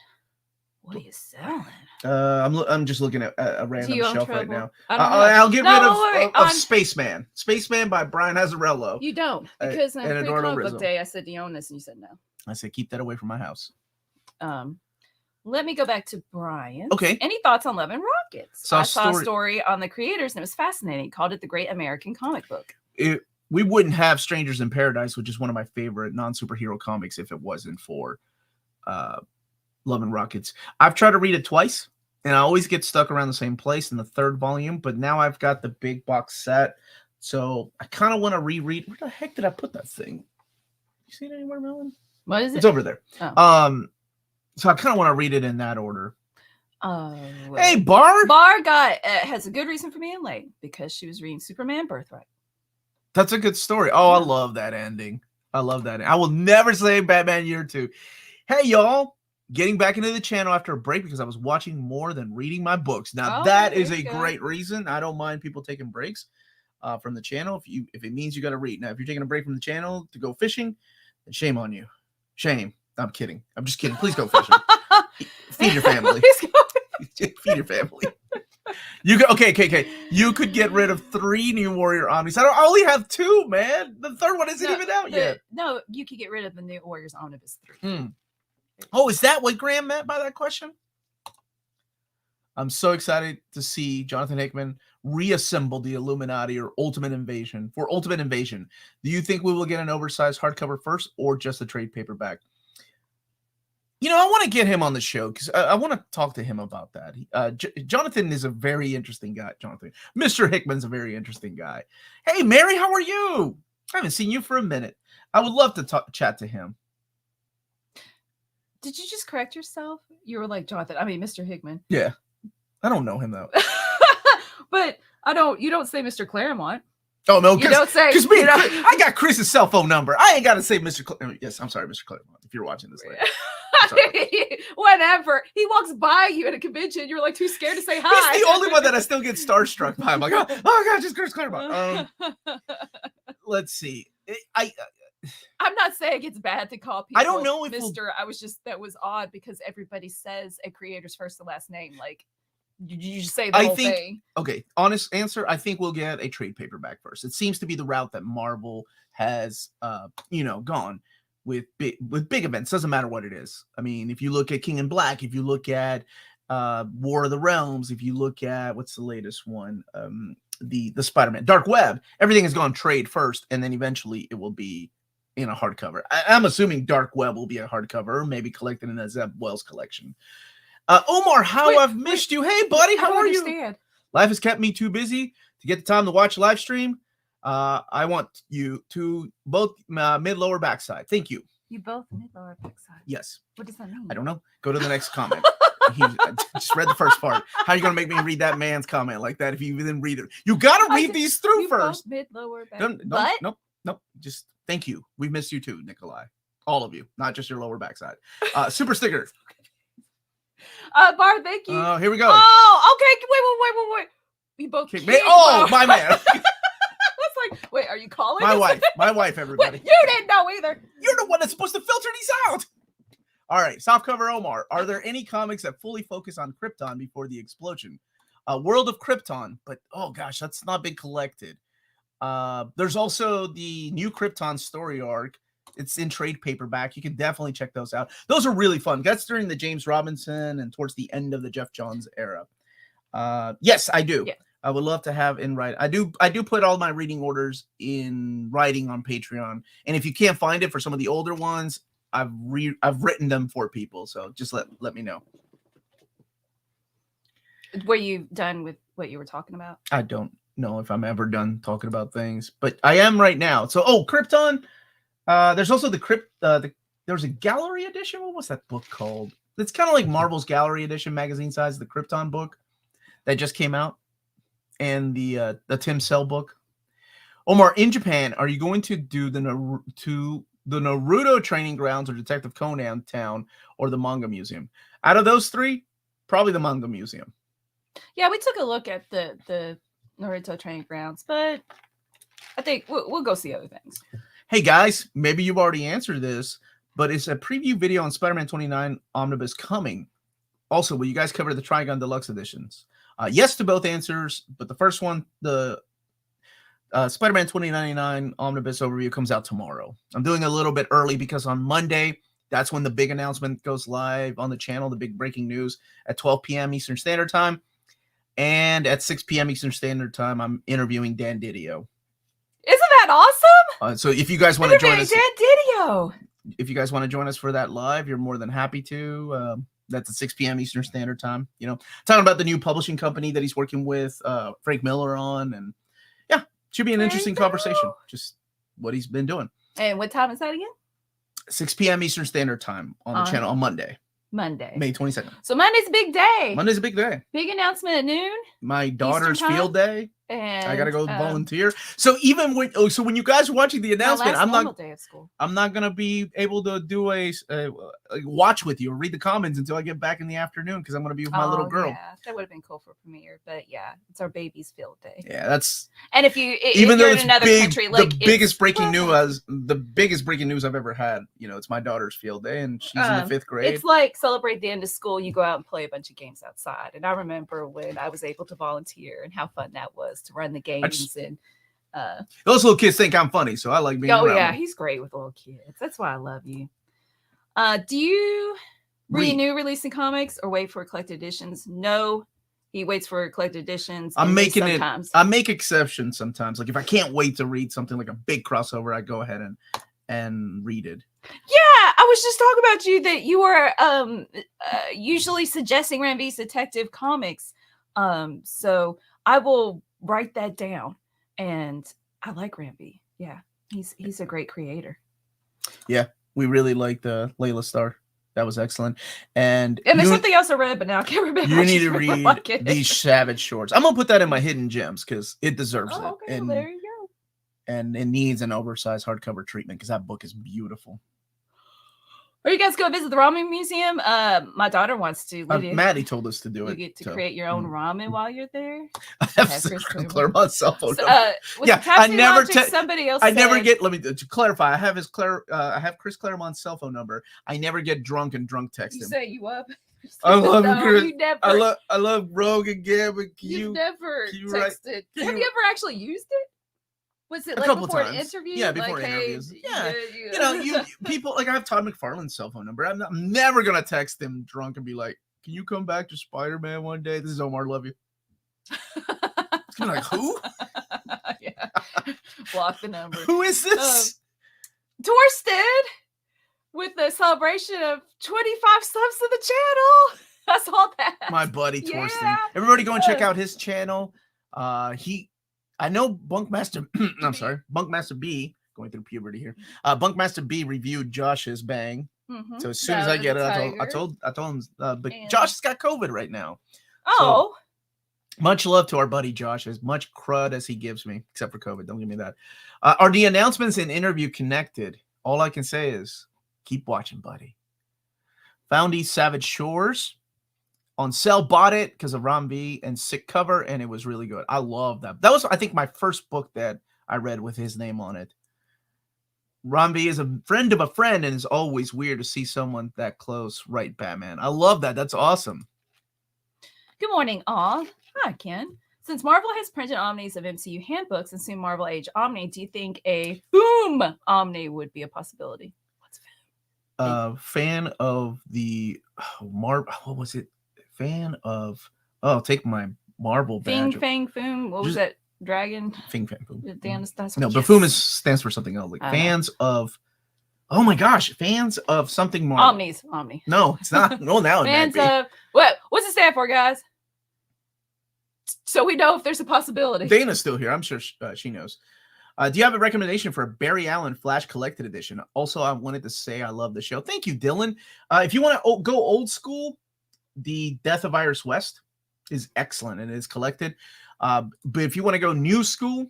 What are you selling? I'm just looking at a random shelf right now. I'll get rid of Spaceman. Spaceman by Brian Azzarello. You don't, because on pre-comic book day, I said, do you own this? And you said no. I said, keep that away from my house. Let me go back to Brian. Okay. Any thoughts on Love and Rock? Rockets. I saw a story. story on the creators and it was fascinating. Called it the Great American Comic Book. We wouldn't have Strangers in Paradise, which is one of my favorite non-superhero comics, if it wasn't for Love and Rockets. I've tried to read it twice, and I always get stuck around the same place in the third volume, but now I've got the big box set, so I kind of want to reread. Where the heck did I put that thing? You see it anywhere, Melanie? What is it? It's over there. Oh. So I kind of want to read it in that order. Hey, Bar! Bar has a good reason for being late, because she was reading Superman Birthright. That's a good story. Oh, I love that ending. I love that. I will never say Batman Year 2. Hey, y'all. Getting back into the channel after a break because I was watching more than reading my books. Now, that is a great reason. I don't mind people taking breaks from the channel if it means you got to read. Now, if you're taking a break from the channel to go fishing, then shame on you. Shame. I'm kidding. I'm just kidding. Please go fishing. Feed your family. Feed your family. You go, okay. You could get rid of 3 New Warrior Omnis. I only have 2, man. The third one isn't even out yet. No, you could get rid of the New Warriors Omnibus 3. Oh, is that what Graham meant by that question? I'm so excited to see Jonathan Hickman reassemble the Illuminati or Ultimate Invasion. For Ultimate Invasion, do you think we will get an oversized hardcover first or just a trade paperback? You know, I want to get him on the show because I want to talk to him about that. Jonathan is a very interesting guy. Mr. Hickman's a very interesting guy. Hey, Mary, how are you? I haven't seen you for a minute. I would love to chat to him. Did you just correct yourself? You were like Jonathan. I mean, Mr. Hickman. Yeah, I don't know him though. But you don't say Mr. Claremont. Oh no, you don't say because I got Chris's cell phone number. I ain't got to say Mr. Yes, I'm sorry, Mr. Claremont. If you're watching this later. Whenever he walks by you at a convention, you're like too scared to say hi. He's the only one that I still get starstruck by. I'm like, oh god, just Chris Claremont. Let's see. I'm not saying it's bad to call people. I don't know if Mr. That was odd because everybody says a creator's first and last name. Like you just say the whole thing. Okay, honest answer. I think we'll get a trade paperback first. It seems to be the route that Marvel has, gone with big events. Doesn't matter what it is. I mean, if you look at King in Black, if you look at War of the Realms, if you look at what's the latest one, the Spider-Man Dark Web, everything has gone trade first, and then eventually it will be in a hardcover. I'm assuming Dark Web will be a hardcover, or maybe collected in a Zeb Wells collection. Omar, I've missed you. Hey, buddy, how are you? Life has kept me too busy to get the time to watch live stream. I want you to both mid-lower backside. Thank you. You both mid-lower backside? Yes. What does that mean? I don't know. Go to the next comment. I just read the first part. How are you going to make me read that man's comment like that if you didn't read it? You got to read these through first. Mid-lower backside. Nope. Just thank you. We missed you too, Nikolai. All of you, not just your lower backside. Super sticker. Bar, thank you. Here we go. Oh, okay. Wait. We both kicked me. Oh, my man. I was like, wait, are you calling? My wife, everybody. Wait, you didn't know either. You're the one that's supposed to filter these out. All right, softcover Omar. Are there any comics that fully focus on Krypton before the explosion? World of Krypton, but oh gosh, that's not been collected. There's also the new Krypton story arc. It's in trade paperback. You can definitely check those out. Those are really fun. That's during the James Robinson and towards the end of the Jeff Johns era. Yes, I do. Yeah. I would love to have in writing. I do put all my reading orders in writing on Patreon. And if you can't find it for some of the older ones, I've written them for people. So just let me know. Were you done with what you were talking about? I don't know if I'm ever done talking about things, but I am right now. So, Krypton. There's also there's a gallery edition. What was that book called? It's kind of like Marvel's Gallery Edition magazine size, the Krypton book that just came out, and the Tim Sell book. Omar, in Japan, are you going to do the Naruto training grounds or Detective Conan town or the Manga Museum? Out of those 3, probably the Manga Museum. Yeah, we took a look at the Naruto training grounds, but I think we'll go see other things. Hey guys, maybe you've already answered this, but is a preview video on Spider-Man 29 Omnibus coming? Also, will you guys cover the Trigon Deluxe editions? Yes to both answers, but the first one, the Spider-Man 2099 Omnibus overview comes out tomorrow. I'm doing a little bit early because on Monday, that's when the big announcement goes live on the channel, the big breaking news at 12 p.m. Eastern Standard Time. And at 6 p.m. Eastern Standard Time, I'm interviewing Dan Didio. Isn't that awesome? So if you guys want to join us, Dan Didio. If you guys want to join us for that live, you're more than happy to. That's at 6 p.m. Eastern Standard Time. You know, talking about the new publishing company that he's working with Frank Miller on, and yeah, should be an interesting conversation. Just what he's been doing. And what time is that again? 6 p.m. Eastern Standard Time on the channel on Monday, May 22nd. So Monday's a big day. Monday's a big day. Big announcement at noon. My daughter's field day. And I gotta go volunteer. So even when when you guys are watching the announcement, day of school. I'm not gonna be able to do a watch with you or read the comments until I get back in the afternoon because I'm gonna be with my little girl. Yeah, that would have been cool for premiere, but yeah, it's our baby's field day. Yeah, that's. And if you're in another country, like the biggest breaking news I've ever had. You know, it's my daughter's field day, and she's in the 5th grade. It's like celebrate the end of school. You go out and play a bunch of games outside, and I remember when I was able to volunteer and how fun that was to run the games. And those little kids think I'm funny, so I like being around them. He's great with little kids. That's why I love you. Do you read new releasing comics or wait for collected editions? No, he waits for collected editions. I make exceptions sometimes. Like if I can't wait to read something like a big crossover, I go ahead and read it. Yeah, I was just talking about you that you were usually suggesting Ranvi's Detective Comics. So I will write that down. And I like Ranvi. Yeah, he's a great creator. Yeah, we really liked Layla Starr. That was excellent. And there's something else I read, but now I can't remember. You need to read these Savage Shorts. I'm gonna put that in my hidden gems because it deserves it. Okay, well, there you go. And it needs an oversized hardcover treatment because that book is beautiful. Or you guys go visit the ramen museum. My daughter wants to. Maddie told us to do it. You get to create your own ramen while you're there. I have Claremont's cell phone number. I never somebody else. Let me to clarify. I have Chris Claremont's cell phone number. I never get drunk and drunk text him. You say you up. I love Chris. You never. I love Rogue and Gab. You've never texted. Have you ever actually used it? Was it like couple before times. an interview? Yeah, before interviews. Yeah. You know, you people like I have Todd McFarlane's cell phone number. I'm never gonna text him drunk and be like, "Can you come back to Spider-Man one day?" This is Omar. Love you. I'm like, who? Yeah. Block the number. Who is this? Torsten with the celebration of 25 subs to the channel. I saw that. My buddy Torsten. Everybody go and check out his channel. I know Bunkmaster. I'm sorry, Bunkmaster B. Going through puberty here. Bunkmaster B reviewed Josh's Bang. Mm-hmm. So as soon as I get it, I told him. But Josh has got COVID right now. Oh. So, much love to our buddy Josh. As much crud as he gives me, except for COVID. Don't give me that. Are the announcements and interview connected? All I can say is keep watching, buddy. Found these Savage Shores. On sale, bought it because of Ranvi and sick cover, and it was really good. I love that. That was, I think, my first book that I read with his name on it. Ranvi is a friend of a friend, and it's always weird to see someone that close write Batman. I love that. That's awesome. Good morning, all. Hi, Ken. Since Marvel has printed omnis of MCU handbooks and soon Marvel Age Omni, do you think a Boom Omni would be a possibility? What's Boom? Fan of the Marvel. What was it? Fan of take my Marvel badge. Fing Fang Foom. What was that? Dragon. Fing Fang Foom. No, but Foom stands for something else. Like fans of. Oh my gosh, fans of something Marvel. Omni. No, it's not. No, now fans of what? What's it stand for, guys? So we know if there's a possibility. Dana's still here. I'm sure she knows. Do you have a recommendation for a Barry Allen Flash Collected Edition? Also, I wanted to say I love the show. Thank you, Dylan. If you want to go old school. The Death of Iris West is excellent and is collected. But if you want to go new school,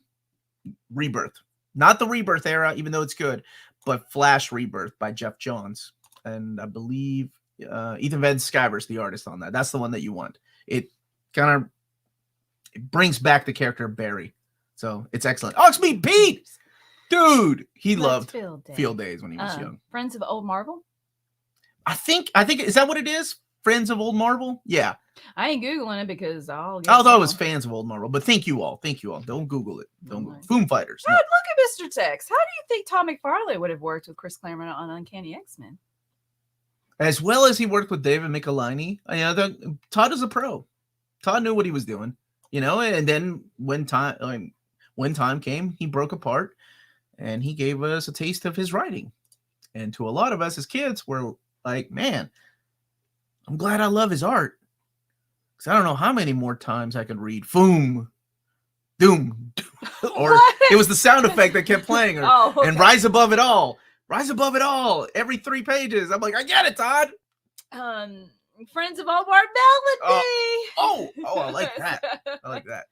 Rebirth. Not the Rebirth era, even though it's good, but Flash Rebirth by Jeff Johns. And I believe Ethan Van Sciver's the artist on that. That's the one that you want. It kind of brings back the character of Barry. So it's excellent. Oh, it's me, Pete! Dude! He loved Field Days when he was young. Friends of Old Marvel? I think, is that what it is? Friends of Old Marvel? Yeah. I ain't Googling it because I thought it was fans of Old Marvel, but thank you all. Don't Google it. Don't Google it. Foom Fighters. No. Look at Mr. Tex. How do you think Tom McFarlane would have worked with Chris Claremont on Uncanny X-Men? As well as he worked with David Michelinie. Todd is a pro. Todd knew what he was doing, you know. And then when time came, he broke apart, and he gave us a taste of his writing. And to a lot of us as kids, we're like, man, I'm glad I love his art. Because I don't know how many more times I could read Foom, Doom, or it was the sound effect that kept playing, or, and Rise Above It All. Rise Above It All, every 3 pages. I'm like, I get it, Todd. Friends of Omar, Melanie. I like that. I like that.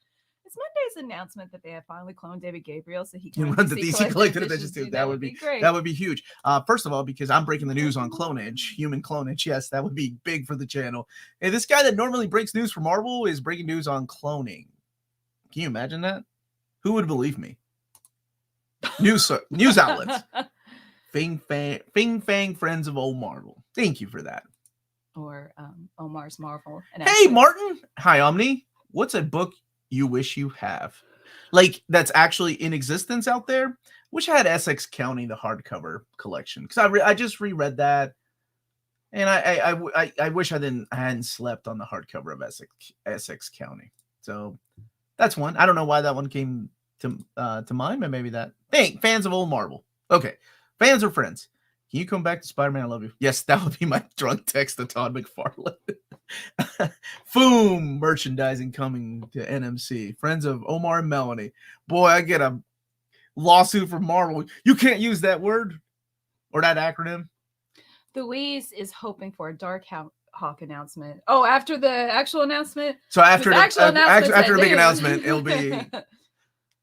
It's Monday's announcement that they have finally cloned David Gabriel, so he can run the DC Collected Editions too. That would be great. That would be huge. First of all, because I'm breaking the news on clonage, human clonage. Yes, that would be big for the channel. And this guy that normally breaks news for Marvel is breaking news on cloning. Can you imagine that? Who would believe me? News outlets. Fing Fang, friends of old Marvel. Thank you for that. Or Omar's Marvel. Hey, Martin. Hi, Omni. What's a book you wish you have? Like, that's actually in existence out there? Wish I had Essex County, the hardcover collection. Because I just reread that. And I wish I hadn't slept on the hardcover of Essex County. So that's one. I don't know why that one came to mind, but maybe that. Hey, fans of old Marvel. Okay. Fans or friends? Can you come back to Spider-Man? I love you. Yes, that would be my drunk text to Todd McFarlane. Foom merchandising coming to NMC. Friends of Omar and Melanie. Boy, I get a lawsuit from Marvel. You can't use that word or that acronym. Louise is hoping for a Dark Hawk announcement. Oh, after the actual announcement? So after the big announcement, it'll be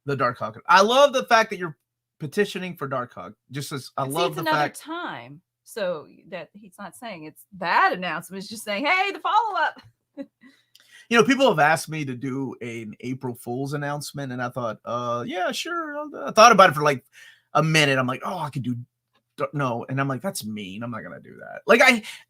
the Dark Hawk. I love the fact that you're petitioning for Dark Hawk. Just as I love the fact time. So that he's not saying it's that announcement. It's just saying, hey, the follow-up. You know, people have asked me to do an April Fool's announcement, and I thought, yeah, sure. I thought about it for like a minute. I'm like, oh, I could do no, and I'm like, that's mean. I'm not gonna do that.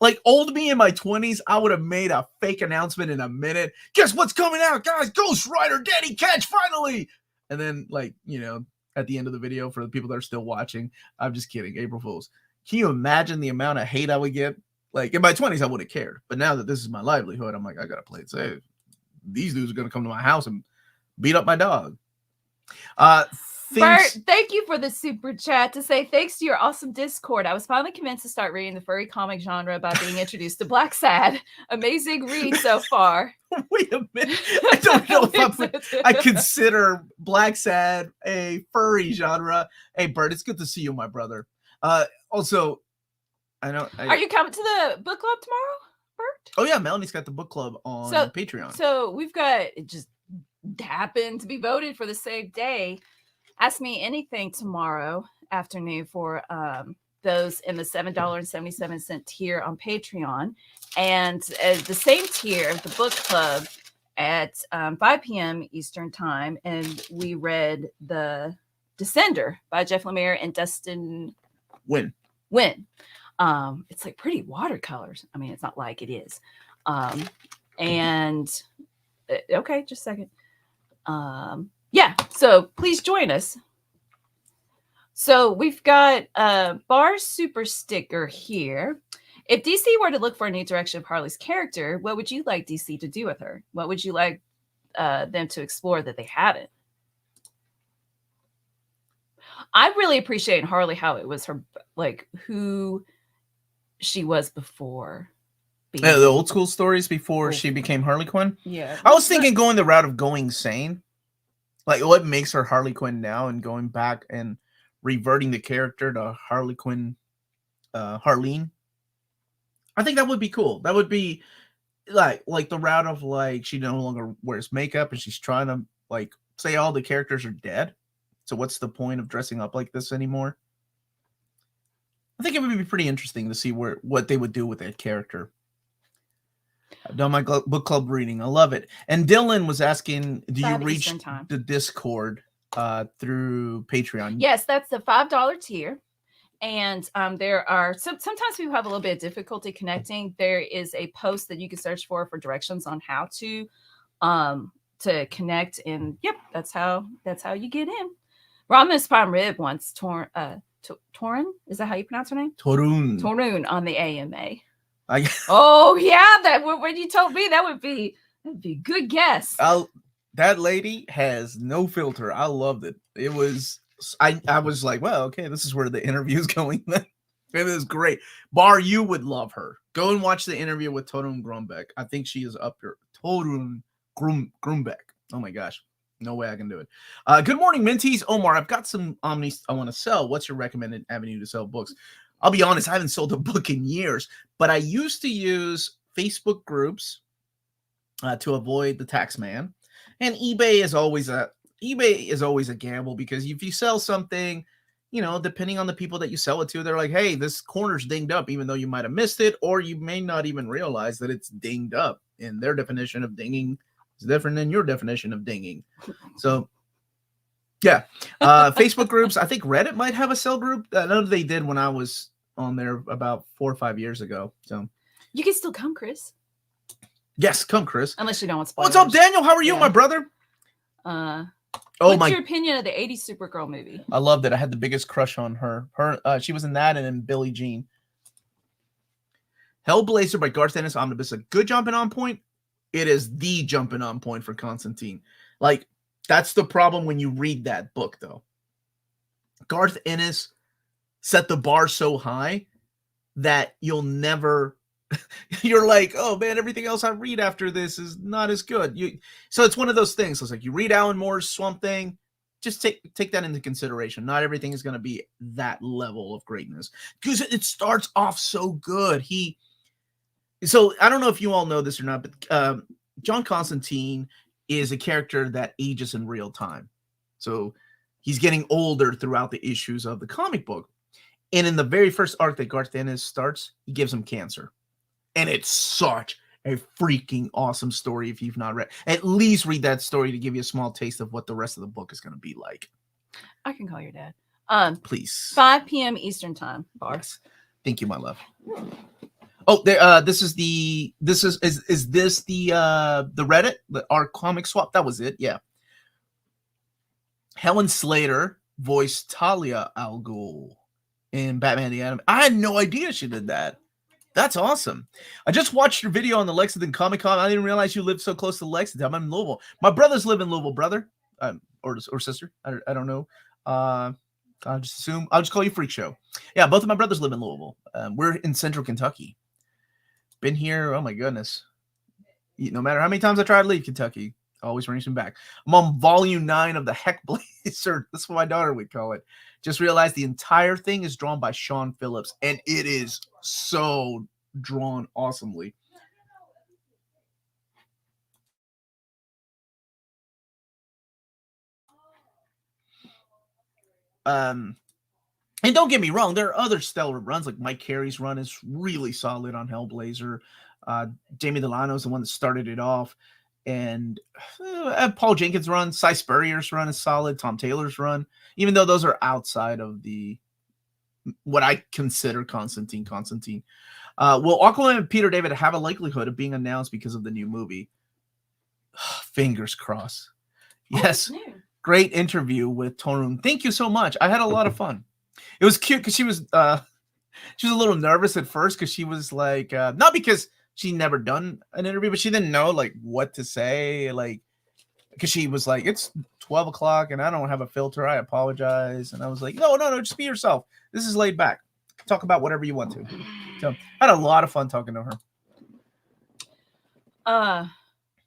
Like old me in my 20s, I would have made a fake announcement in a minute. Guess what's coming out, guys? Ghost Rider, Daddy Catch, finally. And then, like, you know, at the end of the video, for the people that are still watching, I'm just kidding. April Fool's. Can you imagine the amount of hate I would get? Like, in my 20s, I would have cared. But now that this is my livelihood, I'm like, I gotta play it safe. These dudes are gonna come to my house and beat up my dog. Bert, thank you for the super chat to say thanks to your awesome Discord. I was finally convinced to start reading the furry comic genre by being introduced to Black Sad. Amazing read so far. Wait a minute. I don't know if I consider Black Sad a furry genre. Hey, Bert, it's good to see you, my brother. Also, I know. Are you coming to the book club tomorrow, Bert? Oh, yeah. Melanie's got the book club on Patreon. So we've got, it just happened to be voted for the same day. Ask Me Anything tomorrow afternoon for those in the $7.77 tier on Patreon. And the same tier, the book club, at 5 p.m. Eastern time. And we read The Descender by Jeff Lemire and Dustin Wynn. It's like pretty watercolors. I mean, it's not like it is. And okay, just a second. Yeah, so please join us. So we've got a Bar Super Sticker here. If DC were to look for a new direction of Harley's character, what would you like DC to do with her? What would you like them to explore that they haven't? I really appreciate in Harley how it was her, like, who she was before. The old school stories before she became Harley Quinn? Yeah. I was thinking going the route of going sane. Like, what makes her Harley Quinn now, and going back and reverting the character to Harley Quinn, Harleen. I think that would be cool. That would be like the route of, like, she no longer wears makeup and she's trying to, like, say all the characters are dead. So what's the point of dressing up like this anymore? I think it would be pretty interesting to see what they would do with that character. I've done my book club reading. I love it. And Dylan was asking, do you reach the Discord through Patreon? Yes, that's the $5 tier. And there are sometimes people have a little bit of difficulty connecting. There is a post that you can search for directions on how to connect. And yep, that's how you get in. Rama's Prime Rib wants Torun. Is that how you pronounce her name? Torun on the AMA. Oh yeah, that when you told me that would be That'd be a good guess. That lady has no filter. I loved it. It was, I was like, well, okay, this is where the interview is going. It was great. Bar, you would love her. Go and watch the interview with Torun Grumbeck. I think she is up here. Torun Grumbeck. Oh my gosh. No way I can do it. Good morning, Minties. Omar, I've got some Omnis I want to sell. What's your recommended avenue to sell books? I'll be honest, I haven't sold a book in years, but I used to use Facebook groups to avoid the tax man. And eBay is always a gamble, because if you sell something, you know, depending on the people that you sell it to, they're like, hey, this corner's dinged up, even though you might have missed it, or you may not even realize that it's dinged up. And their definition of dinging is different than your definition of dinging. So, yeah. Facebook groups. I think Reddit might have a sell group. I know they did when I was on there about 4 or 5 years ago. So you can still come, Chris. Yes, come, Chris. Unless you don't want spoilers. What's up, Daniel? How are you, my brother? What's your opinion of the 80s Supergirl movie? I loved it. I had the biggest crush on her. She was in that and in Billie Jean. Hellblazer by Garth Ennis Omnibus, a good jumping on point. It is the jumping on point for Constantine. Like, that's the problem when you read that book, though. Garth Ennis set the bar so high that you'll never... You're like, oh man, everything else I read after this is not as good. So it's one of those things. It's like you read Alan Moore's Swamp Thing, just take that into consideration. Not everything is going to be that level of greatness, because it starts off so good. So I don't know if you all know this or not, but John Constantine is a character that ages in real time. So he's getting older throughout the issues of the comic book. And in the very first arc that Garth Ennis starts, he gives him cancer. And it's such a freaking awesome story. If you've not read, at least read that story to give you a small taste of what the rest of the book is going to be like. I can call your dad. Please. 5 p.m. Eastern time. Yes. Thank you, my love. Oh, is this the Reddit, our comic swap? That was it. Yeah. Helen Slater voiced Talia al Ghul in Batman the Animated. I had no idea she did that. That's awesome. I just watched your video on the Lexington Comic Con. I didn't realize you lived so close to Lexington. I'm in Louisville. My brothers live in Louisville, brother, or sister. I don't know. I'll just call you Freak Show. Yeah, both of my brothers live in Louisville. We're in Central Kentucky. Been here. Oh my goodness. No matter how many times I try to leave Kentucky, always racing back. I'm on volume 9 of the Heck Blazer. That's what my daughter would call it. Just realized the entire thing is drawn by Sean Phillips, and it is so drawn awesomely. And don't get me wrong, there are other stellar runs, like Mike Carey's run is really solid on Hellblazer. Jamie Delano is the one that started it off. And Paul Jenkins' run, Cy Spurrier's run is solid. Tom Taylor's run, even though those are outside of what I consider Constantine. Will Aquaman and Peter David have a likelihood of being announced because of the new movie? Fingers crossed. Yes. Great interview with Torun. Thank you so much. I had a lot of fun. It was cute because she was a little nervous at first, because she was like, not because she never done an interview, but she didn't know like what to say, like, because she was like, it's 12 o'clock and I don't have a filter. I apologize. And I was like, no, just be yourself. This is laid back. Talk about whatever you want to. So I had a lot of fun talking to her.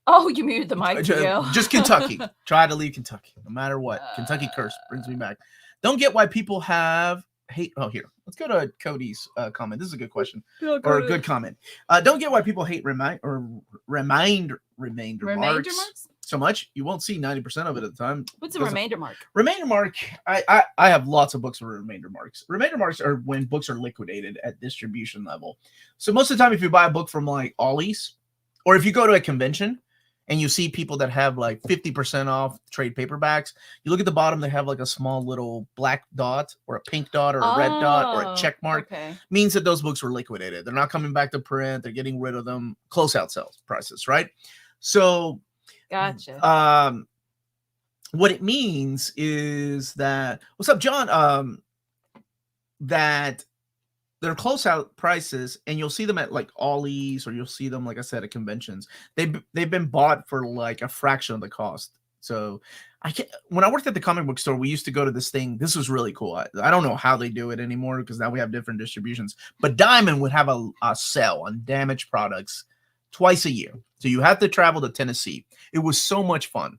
Oh, you muted the mic. Just Kentucky. Try to leave Kentucky, no matter what. Kentucky curse brings me back. Don't get why people have hate. Oh, here. Let's go to Cody's comment. This is a good question, or a good comment. Don't get why people hate remainder marks so much. You won't see 90% of it at the time. What's a remainder mark? Remainder mark. I have lots of books with remainder marks. Remainder marks are when books are liquidated at distribution level. So most of the time, if you buy a book from like Ollie's, or if you go to a convention and you see people that have like 50% off trade paperbacks, you look at the bottom, they have like a small little black dot or a pink dot or a red dot or a check mark. Okay. Means that those books were liquidated. They're not coming back to print. They're getting rid of them. Closeout sales prices, right? So gotcha. What it means is that, what's up, John? That they're closeout prices, and you'll see them at like Ollie's, or you'll see them, like I said, at conventions. They've been bought for like a fraction of the cost. So when I worked at the comic book store, we used to go to this thing. This was really cool. I don't know how they do it anymore because now we have different distributions. But Diamond would have a sale on damaged products twice a year. So you have to travel to Tennessee. It was so much fun.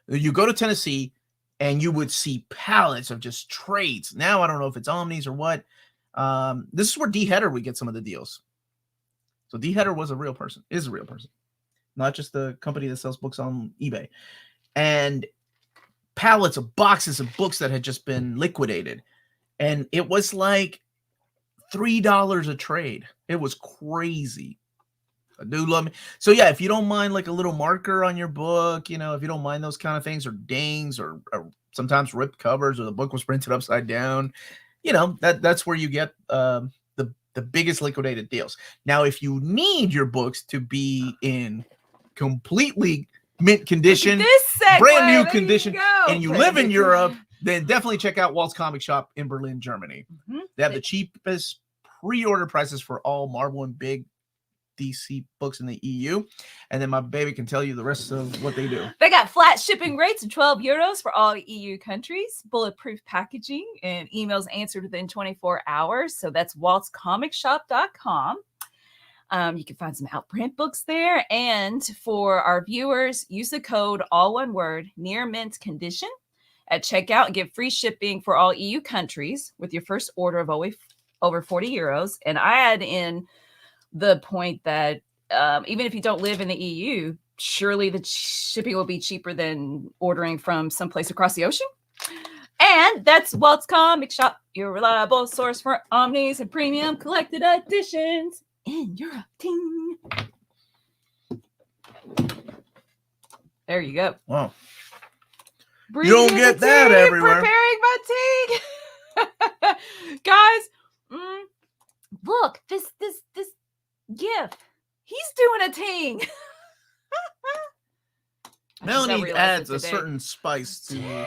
You go to Tennessee and you would see pallets of just trades. Now I don't know if it's Omnis or what. This is where D Header would get some of the deals. So D Header is a real person, not just the company that sells books on eBay. And pallets of boxes of books that had just been liquidated. And it was like $3 a trade. It was crazy. I do love me. So yeah, if you don't mind like a little marker on your book, if you don't mind those kind of things, or dings, or sometimes ripped covers, or the book was printed upside down, that's where you get the biggest liquidated deals. Now, if you need your books to be in completely mint condition, brand new condition, and you live in Europe, then definitely check out Walt's Comic Shop in Berlin, Germany. They have the cheapest pre-order prices for all Marvel and big DC books in the EU. And then my baby can tell you the rest of what they do. They got flat shipping rates of €12 for all EU countries, bulletproof packaging, and emails answered within 24 hours. So that's waltzcomicshop.com. You can find some outprint books there. And for our viewers, use the code, all one word, near mint condition at checkout and get free shipping for all EU countries with your first order of over €40. And I add in the point that even if you don't live in the EU, surely the shipping will be cheaper than ordering from someplace across the ocean. And that's Walt's Comic Shop, your reliable source for omnis and premium collected editions in Europe. Ting. There you go. Wow. Breathing You don't get that tea, everywhere. Preparing my tea. Guys, look, this gift. He's doing a ting. Melanie adds a certain spice to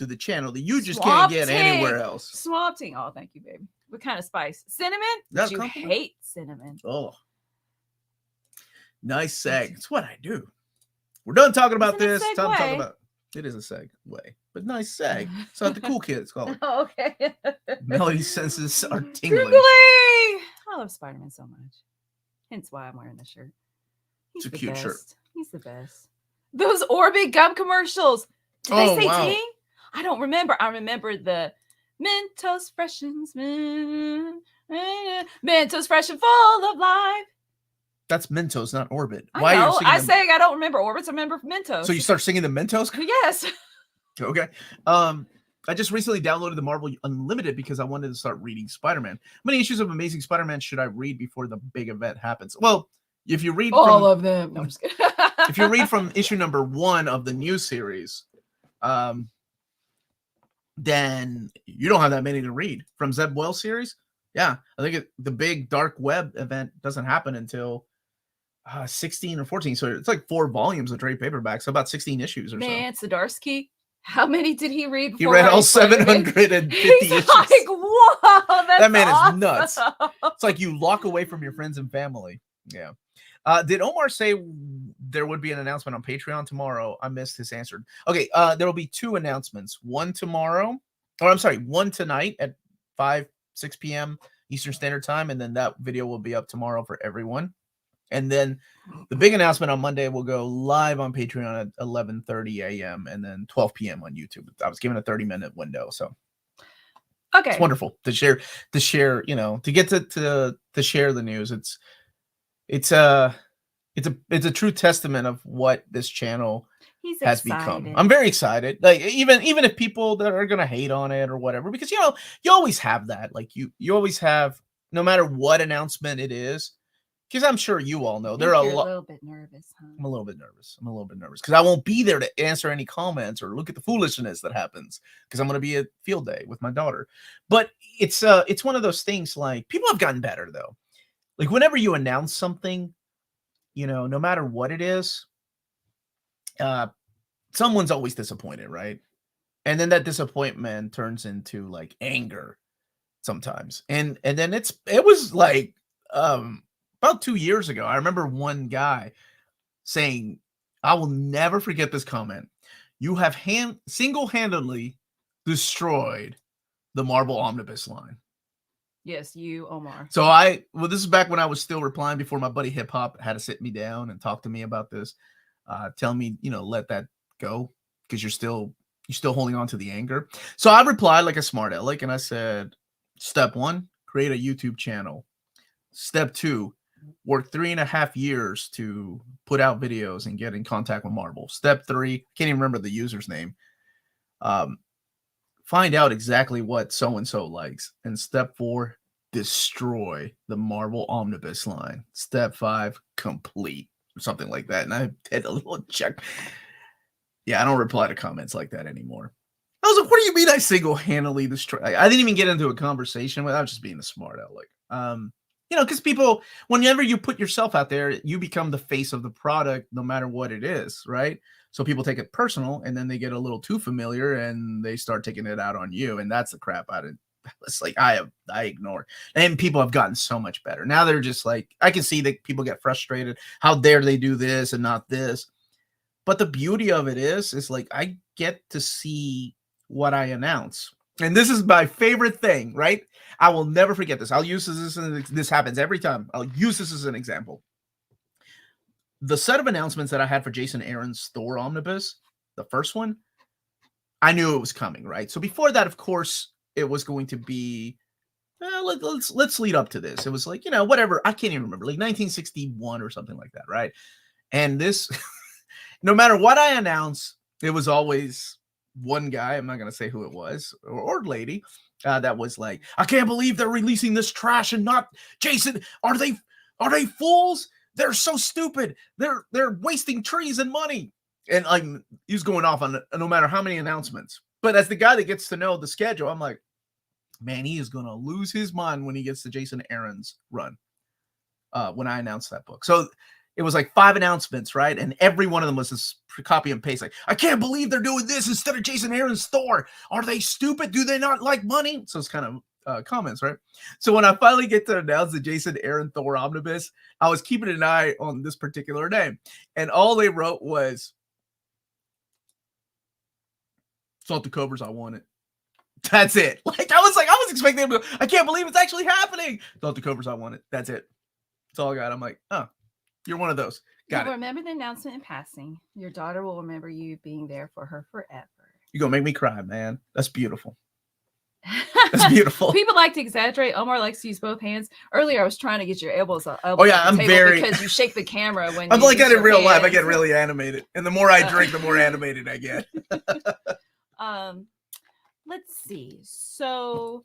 the channel that you just can't get anywhere else. Swamp ting. Oh, thank you, baby. What kind of spice? Cinnamon? That's you hate cinnamon. Oh, nice seg. That's what I do. We're done talking about this. Time to talk about it. Is a segue, but nice seg. So the cool kids call it. Oh, okay. Melody's senses are tingling. I love Spider-Man so much. Hence why I'm wearing this shirt. It's a cute shirt. He's the best. Those Orbit gum commercials. Did they say ting? I don't remember. I remember the Mentos freshens, Mentos fresh and full of life. That's Mentos, not Orbit. Why are you singing? I don't remember Orbits. I remember Mentos. So you start singing the Mentos? Yes. Okay. I just recently downloaded the Marvel Unlimited because I wanted to start reading Spider-Man. How many issues of Amazing Spider-Man should I read before the big event happens? Well, if you read all of them. No, I'm just kidding. If you read from issue number 1 of the new series, then you don't have that many to read. From Zeb Wells series, yeah, I think the big Dark Web event doesn't happen until 16 or 14. So it's like 4 volumes of trade paperback, so about 16 issues or so. Man, Zdarsky, how many did he read? He read all 750 He's issues. Like, whoa, that man awesome. Is nuts. It's like you lock away from your friends and family. Yeah. Did Omar say there would be an announcement on Patreon tomorrow? I missed his answer. Okay, there will be 2 announcements. One tonight at 6 p.m. Eastern Standard Time, and then that video will be up tomorrow for everyone. And then the big announcement on Monday will go live on Patreon at 11:30 a.m. and then 12 p.m. on YouTube. I was given a 30-minute window, so okay, it's wonderful to share. To get to share the news. It's a true testament of what this channel has become. I'm very excited. Like even if people that are gonna hate on it or whatever, because you always have that. Like you always have, no matter what announcement it is. Because I'm sure you all know there are a little bit nervous. Huh? I'm a little bit nervous because I won't be there to answer any comments or look at the foolishness that happens because I'm going to be at field day with my daughter. But it's one of those things. Like, people have gotten better though. Like, whenever you announce something, no matter what it is, someone's always disappointed, right? And then that disappointment turns into like anger, sometimes. And then it was like about 2 years ago. I remember one guy saying, I will never forget this comment. You have single-handedly destroyed the Marvel Omnibus line. Yes, you, Omar. So this is back when I was still replying before my buddy Hip Hop had to sit me down and talk to me about this, tell me, let that go because you're still holding on to the anger. So I replied like a smart aleck, and I said, step 1, create a YouTube channel. Step 2, work 3.5 years to put out videos and get in contact with Marvel. Step 3, can't even remember the user's name. Find out exactly what so-and-so likes. And step 4, destroy the Marvel Omnibus line. Step 5, complete, or something like that. And I did a little check. Yeah, I don't reply to comments like that anymore. I was like, what do you mean I single-handedly destroy? I didn't even get into a conversation with, I was just being a smart aleck. Because people, whenever you put yourself out there, you become the face of the product, no matter what it is, right? So people take it personal, and then they get a little too familiar, and they start taking it out on you, and that's the crap out of it. It's like I ignore, and people have gotten so much better. Now they're just like, I can see that people get frustrated. How dare they do this and not this? But the beauty of it is like I get to see what I announce. And this is my favorite thing, right? I will never forget this. I'll use this happens every time. I'll use this as an example. The set of announcements that I had for Jason Aaron's Thor Omnibus, the first one, I knew it was coming, right? So before that, of course, it was going to be, let's lead up to this. It was like, whatever. I can't even remember, like 1961 or something like that, right? And this, no matter what I announce, it was always one guy, I'm not going to say who it was, or lady, that was like, I can't believe they're releasing this trash and not Jason. Are they fools? They're so stupid. They're wasting trees and money. And like, he was going off on no matter how many announcements. But as the guy that gets to know the schedule, I'm like, man, he is going to lose his mind when he gets to Jason Aaron's run, when I announced that book. So it was like 5 announcements, right? And every one of them was this copy and paste. Like, I can't believe they're doing this instead of Jason Aaron's Thor. Are they stupid? Do they not like money? So it's kind of comments, right? So when I finally get to announce the Jason Aaron Thor Omnibus, I was keeping an eye on this particular name. And all they wrote was, it's not the covers I wanted. That's it. Like, I was expecting them to go, I can't believe it's actually happening. It's not the covers I wanted. That's it. That's all I got. I'm like, oh, you're one of those. Got it. Remember the announcement in passing. Your daughter will remember you being there for her forever. You're going to make me cry, man. That's beautiful. That's beautiful. People like to exaggerate. Omar likes to use both hands. Earlier, I was trying to get your elbows up. Oh, yeah, I'm very... Because you shake the camera when I'm like that in real life. I get really animated. And the more I drink, the more animated I get. Let's see. So,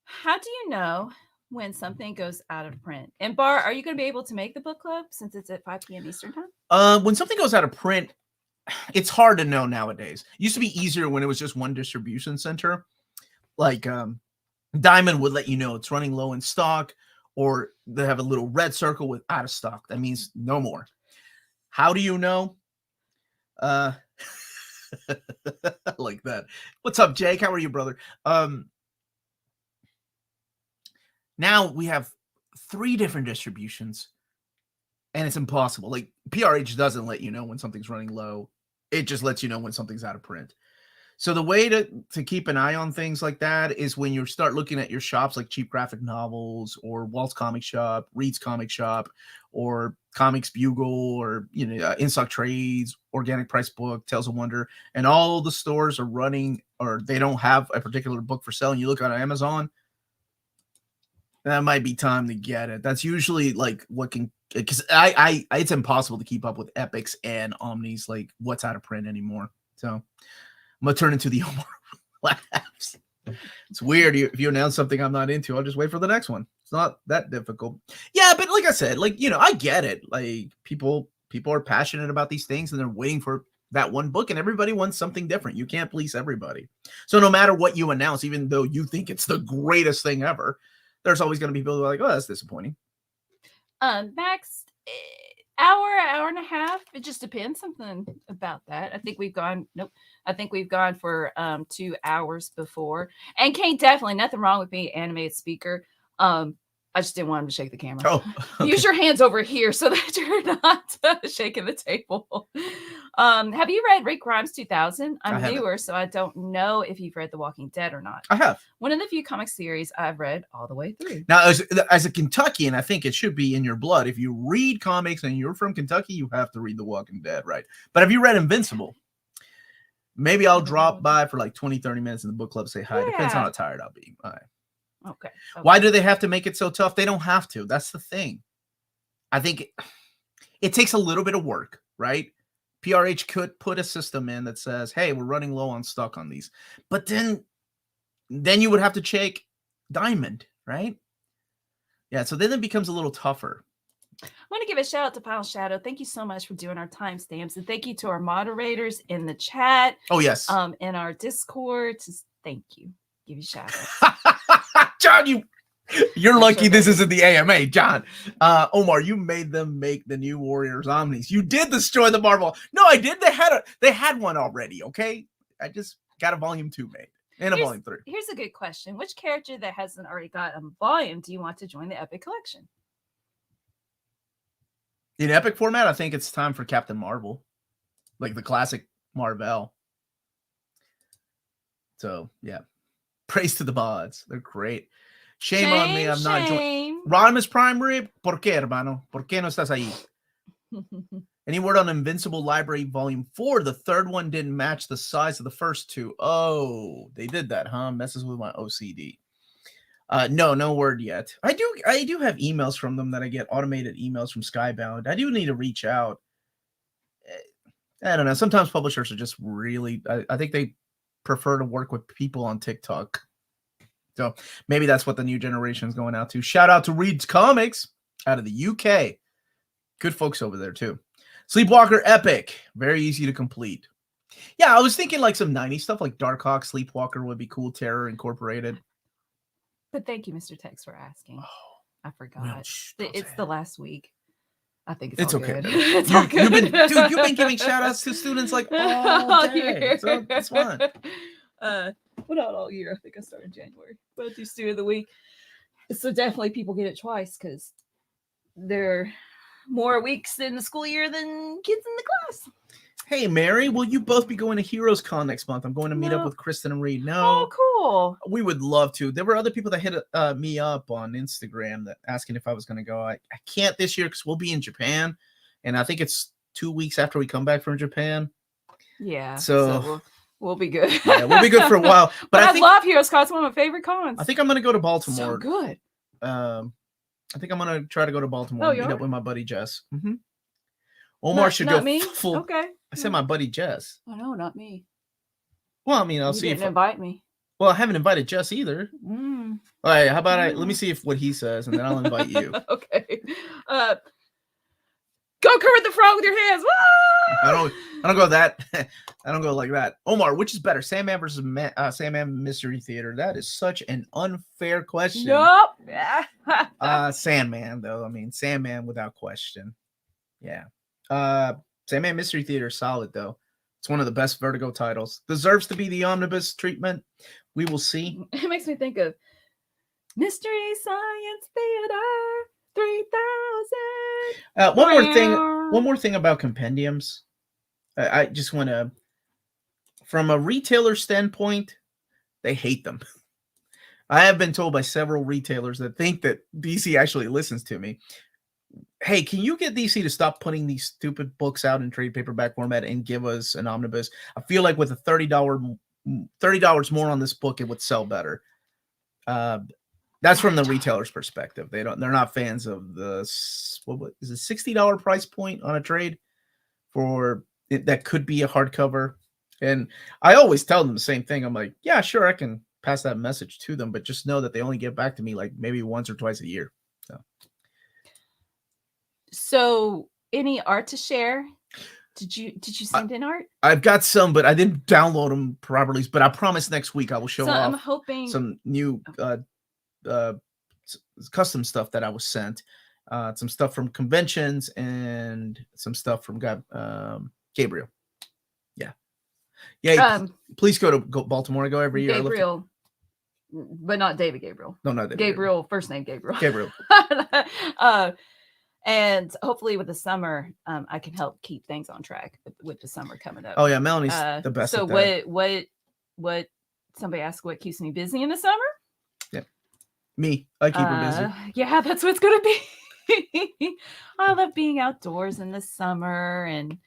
how do you know when something goes out of print? And Bar, are you going to be able to make the book club since it's at 5 p.m. Eastern time? When something goes out of print, it's hard to know nowadays. It used to be easier when it was just one distribution center. Like Diamond would let you know it's running low in stock, or they have a little red circle with out of stock. That means no more. How do you know? Like that. What's up, Jake? How are you, brother? Now we have 3 different distributions, and it's impossible. Like, PRH doesn't let you know when something's running low. It just lets you know when something's out of print. So the way to keep an eye on things like that is when you start looking at your shops like Cheap Graphic Novels or Walt's Comic Shop, Reed's Comic Shop, or Comics Bugle, or In Stock Trades, Organic Price Book, Tales of Wonder, and all the stores are running, or they don't have a particular book for sale, and you look on Amazon, that might be time to get it. That's usually like what can, because it's impossible to keep up with Epics and Omnis, like what's out of print anymore. So I'm gonna turn into the Omar laughs. It's weird. If you announce something I'm not into, I'll just wait for the next one. It's not that difficult. Yeah, but like I said, like, I get it. Like, people are passionate about these things, and they're waiting for that one book, and everybody wants something different. You can't please everybody. So no matter what you announce, even though you think it's the greatest thing ever, there's always going to be people who are like, oh, that's disappointing. Max, hour and a half. It just depends. Something about that. I think we've gone. Nope. I think we've gone for 2 hours before. And Kane, definitely nothing wrong with being animated speaker. I just didn't want him to shake the camera. Oh, okay. Use your hands over here so that you're not shaking the table. Have you read Rick Grimes 2000? I'm newer, so I don't know if you've read The Walking Dead or not. I have. One of the few comic series I've read all the way through. Now, as a Kentuckian, I think it should be in your blood. If you read comics and you're from Kentucky, you have to read The Walking Dead, right? But have you read Invincible? Maybe I'll drop by for like 20, 30 minutes in the book club and say hi. Yeah. Depends on how tired I'll be. All right. Okay. Why do they have to make it so tough? They don't have to. That's the thing. I think it takes a little bit of work, right? PRH could put a system in that says, hey, we're running low on stock on these. But then you would have to check Diamond, right? Yeah, so then it becomes a little tougher. I want to give a shout out to Pile Shadow. Thank you so much for doing our timestamps. And thank you to our moderators in the chat. Oh, yes. In our Discord. Just thank you. Give you shout outs. John, you're lucky this isn't the AMA, John. Omar, you made them make the new Warriors Omnis. You did destroy the Marvel. No, I did. They had one already, okay? I just got a volume 2 made and a volume 3. Here's a good question. Which character that hasn't already got a volume do you want to join the Epic Collection? In Epic format, I think it's time for Captain Marvel. Like the classic Marvel. So, yeah. Praise to the mods. They're great. Shame on me. I'm not joining. Rodimus Prime Rib. ¿Por qué, hermano? ¿Por qué no estás ahí? Any word on Invincible Library Volume 4? The third one didn't match the size of the first 2. Oh, they did that, huh? Messes with my OCD. No word yet. I do have emails from them that I get, automated emails from Skybound. I do need to reach out. I don't know. Sometimes publishers are just really, I think they prefer to work with people on TikTok. So maybe that's what the new generation is going out to. Shout out to Reed's Comics out of the UK. Good folks over there too. Sleepwalker Epic. Very easy to complete. Yeah, I was thinking like some 90s stuff like Darkhawk, Sleepwalker would be cool. Terror Incorporated. But thank you, Mr. Tex, for asking. Oh, I forgot. Well, it's the last week. I think it's all okay. Good. It's all good. You've been giving shout outs to students like all day. So it's fun. Well, not all year. I think I started in January. But I do student of the week. So definitely people get it twice because there are more weeks in the school year than kids in the class. Hey, Mary, will you both be going to Heroes Con next month? I'm going to meet up with Kristen and Reed. No. Oh, cool. We would love to. There were other people that hit me up on Instagram that asking if I was going to go. I can't this year because we'll be in Japan. And I think it's 2 weeks after we come back from Japan. Yeah. So we'll be good. Yeah, we'll be good for a while. But I love Heroes Con. It's one of my favorite cons. I think I'm going to go to Baltimore. So good. I think I'm going to try to go to Baltimore and meet up with my buddy Jess. Mm-hmm. Omar should not go me? full. Okay. I said my buddy Jess. Oh, no, not me. Well, I mean, I'll you see didn't if invite me. Well, I haven't invited Jess either. All right, how about let me see what he says, and then I'll invite you. Okay. Go Kermit the Frog with your hands. I don't go that. I don't go like that. Omar, which is better, Sandman versus Sandman Mystery Theater? That is such an unfair question. Nope. Sandman, though. I mean, Sandman without question. Yeah. Sandman Mystery Theater is solid, though. It's one of the best Vertigo titles. Deserves to be the omnibus treatment. We will see. It makes me think of Mystery Science Theater 3000. One more thing about compendiums. I just want to, from a retailer standpoint, they hate them. I have been told by several retailers that think that DC actually listens to me. Hey, can you get DC to stop putting these stupid books out in trade paperback format and give us an omnibus? I feel like with a $30 more on this book, it would sell better. That's from the retailer's perspective. They're not fans of the what is it, $60 price point on a trade for it, that could be a hardcover. And I always tell them the same thing. I'm like, yeah, sure, I can pass that message to them, but just know that they only get back to me like maybe once or twice a year. So any art to share? Did you send in art? I've got some, but I didn't download them properly. But I promise next week I will show off. I'm hoping some new custom stuff that I was sent. Some stuff from conventions and some stuff from Gabriel. Yeah. Yeah, please go to Baltimore. I go every year. Gabriel, but not David Gabriel. No, not David Gabriel. First name Gabriel. Gabriel. And hopefully with the summer, I can help keep things on track with the summer coming up. Oh yeah, Melanie's the best. So what? Somebody asked what keeps me busy in the summer. Yeah, me. I keep her busy. Yeah, that's what it's gonna be. I love being outdoors in the summer, and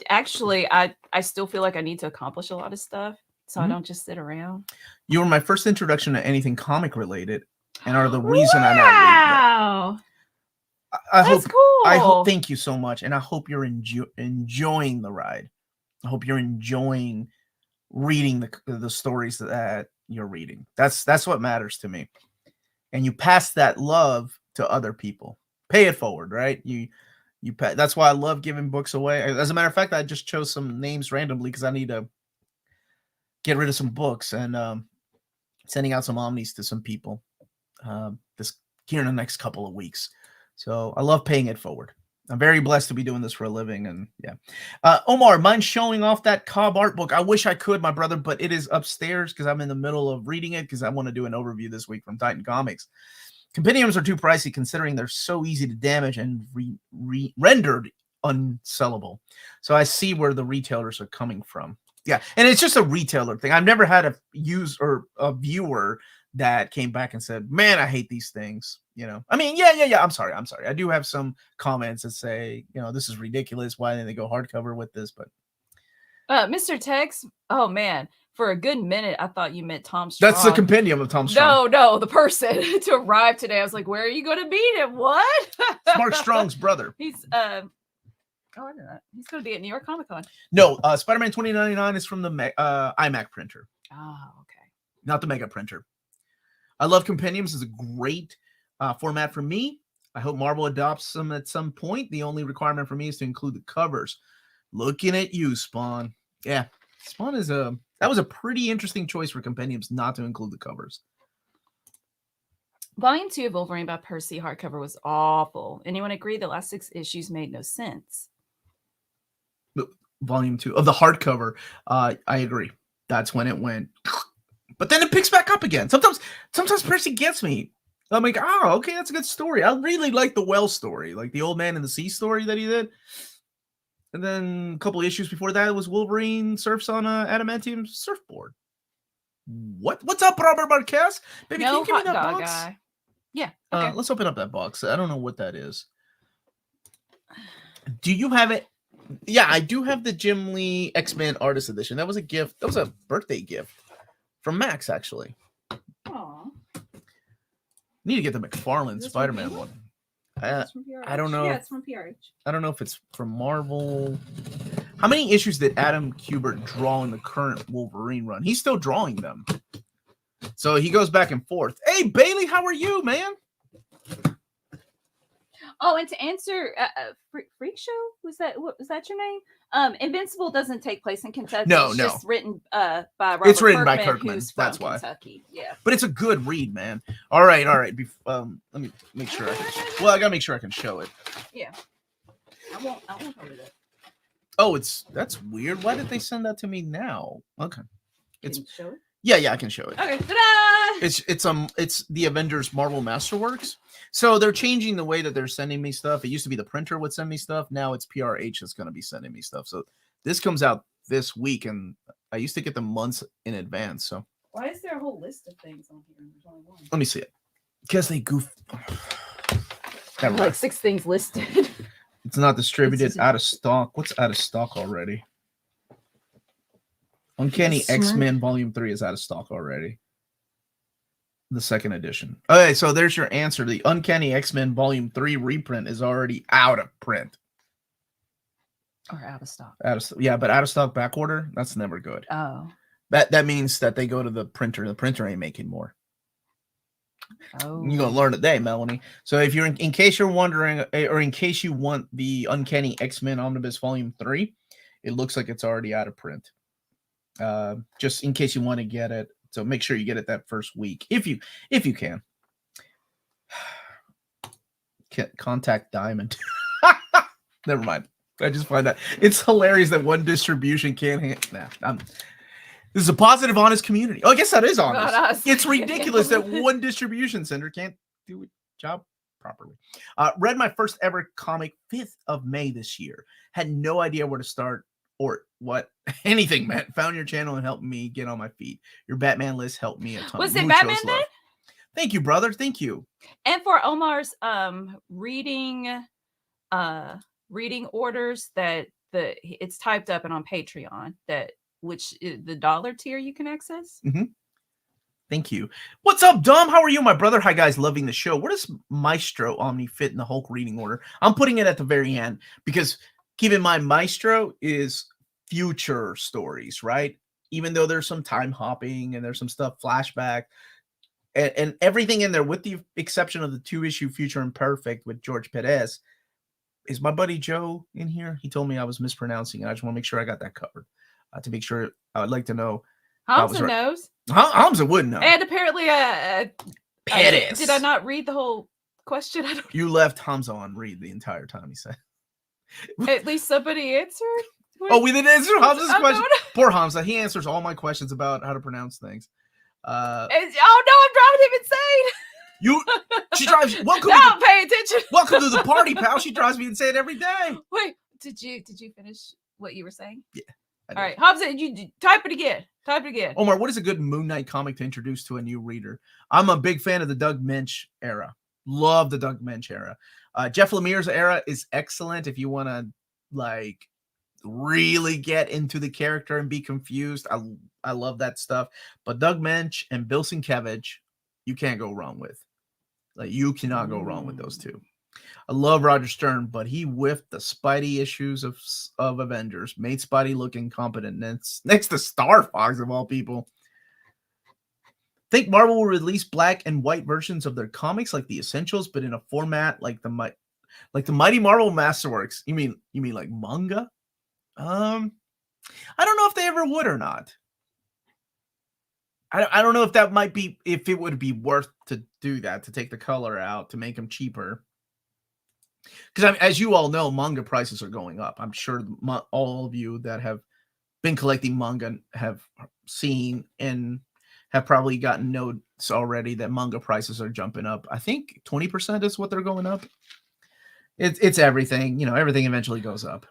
actually, I still feel like I need to accomplish a lot of stuff, so I don't just sit around. You were my first introduction to anything comic related, and are the reason I now read that. That's cool. I hope. Thank you so much, and I hope you're enjoying the ride. I hope you're enjoying reading the stories that you're reading. That's what matters to me. And you pass that love to other people. Pay it forward, right? That's why I love giving books away. As a matter of fact, I just chose some names randomly because I need to get rid of some books, and sending out some omnis to some people this here in the next couple of weeks. So I love paying it forward. I'm very blessed to be doing this for a living, and yeah. Omar, mind showing off that Cobb art book? I wish I could, my brother, but it is upstairs because I'm in the middle of reading it because I want to do an overview this week from Titan Comics. Compendiums are too pricey considering they're so easy to damage and rendered unsellable. So I see where the retailers are coming from. Yeah, and it's just a retailer thing. I've never had a viewer that came back and said, "Man, I hate these things." You know, I mean, yeah. I'm sorry. I do have some comments that say, you know, this is ridiculous. Why didn't they go hardcover with this? But Mr. Tex, oh man, for a good minute, I thought you meant Tom Strong. That's the compendium of Tom Strong. No, the person to arrive today. I was like, where are you going to meet him? What? It's Mark Strong's brother. He's I don't know. He's going to be at New York Comic Con. No, Spider-Man 2099 is from the iMac printer. Oh, okay. Not the Mega printer. I love compendiums. It's a great format for me. I hope Marvel adopts them at some point. The only requirement for me is to include the covers. Looking at you, Spawn. Yeah, Spawn is that was a pretty interesting choice for compendiums not to include the covers. Volume 2 of Wolverine by Percy hardcover was awful. Anyone agree the last 6 issues made no sense? Volume 2 of the hardcover, I agree. That's when it went, but then it picks back up again. Sometimes Percy gets me. I'm like, oh, okay, that's a good story. I really like the Wells story, like the Old Man in the Sea story that he did. And then a couple of issues before that was Wolverine surfs on a adamantium surfboard. What's up, Robert Marquez? Baby, no, can you give me that dog box? Guy. Yeah. Okay. Let's open up that box. I don't know what that is. Do you have it? Yeah, I do have the Jim Lee X-Men Artist Edition. That was a gift. That was a birthday gift from Max, actually. Aw. Need to get the McFarlane Spider-Man one. I don't know. Yeah, it's from PRH. I don't know if it's from Marvel. How many issues did Adam Kubert draw in the current Wolverine run? He's still drawing them. So he goes back and forth. Hey, Bailey, how are you, man? Oh, and to answer, Freak Show, was that your name? Invincible doesn't take place in Kentucky. No. It's just written by Robert It's written Kirkman, by Kirkman. Who's That's from why. Kentucky. Yeah. But it's a good read, man. All right. Let me make sure I gotta make sure I can show it. Yeah. I won't cover that. Oh, that's weird. Why did they send that to me now? Okay. Can you show it? Yeah, I can show it. Okay. Ta-da! It's the Avengers Marvel Masterworks. So they're changing the way that they're sending me stuff. It used to be the printer would send me stuff. Now it's PRH that's going to be sending me stuff. So this comes out this week, and I used to get them months in advance. So why is there a whole list of things on here? There's only one. Let me see it. Because they goof. Like 6 things listed. It's not distributed. Out of stock. What's out of stock already? Uncanny X-Men Volume 3 is out of stock already. The second edition. Okay, so there's your answer. The Uncanny X-Men Volume 3 reprint is already out of print. Or out of stock. Yeah, but out of stock back order, that's never good. Oh. That means that they go to the printer. The printer ain't making more. Oh. You're gonna learn today, Melanie. So if you're in case you're wondering, or in case you want the Uncanny X-Men Omnibus Volume 3, it looks like it's already out of print. Just in case you want to get it. So make sure you get it that first week if you can. Contact Diamond. Never mind. I just find that it's hilarious that one distribution can't this is a positive, honest community. Oh, I guess that is honest. It's ridiculous that one distribution center can't do a job properly. Read my first ever comic 5th of May this year. Had no idea where to start or what anything meant. Found your channel and helped me get on my feet. Your Batman list helped me a ton. Was it Batman Day? Thank you, brother. Thank you. And for Omar's reading orders, that it's typed up and on Patreon, which is the $1 tier you can access. Mm-hmm. Thank you. What's up, Dom? How are you, my brother? Hi, guys. Loving the show. Where does Maestro Omni fit in the Hulk reading order? I'm putting it at the very end because keep in mind, Maestro is future stories, right? Even though there's some time hopping and there's some stuff flashback and everything in there, with the exception of the 2-issue Future Imperfect with George Perez. Is my buddy Joe in here? He told me I was mispronouncing it. I just want to make sure I got that covered. To make sure, I would like to know. Hamza knows. Hamza would know. And apparently, Perez. Did I not read the whole question? You left Hamza on read the entire time, he said. At least somebody answered. Oh, we didn't answer Hamza's question. Poor Hamza. He answers all my questions about how to pronounce things. Oh no, I'm driving him insane. She drives. Don't pay attention. Welcome to the party, pal. She drives me insane every day. Wait, did you finish what you were saying? Yeah. All right, Hamza, you type it again. Type it again. Omar, what is a good Moon Knight comic to introduce to a new reader? I'm a big fan of the Doug Moench era. Love the Doug Moench era. Jeff Lemire's era is excellent if you want to like really get into the character and be confused. I love that stuff. But Doug Moench and Bill Sienkiewicz, you can't go wrong with. Like, you cannot go wrong with those two. I love Roger Stern, but he whiffed the Spidey issues of Avengers, made Spidey look incompetent next to Star Fox of all people. Think Marvel will release black and white versions of their comics like the Essentials, but in a format like the Mighty Marvel Masterworks. You mean like manga? I don't know if they ever would or not. I don't know if it would be worth to do that, to take the color out, to make them cheaper. Because as you all know, manga prices are going up. I'm sure all of you that have been collecting manga have seen and have probably gotten notes already that manga prices are jumping up. I think 20% is what they're going up. It's everything. Everything eventually goes up.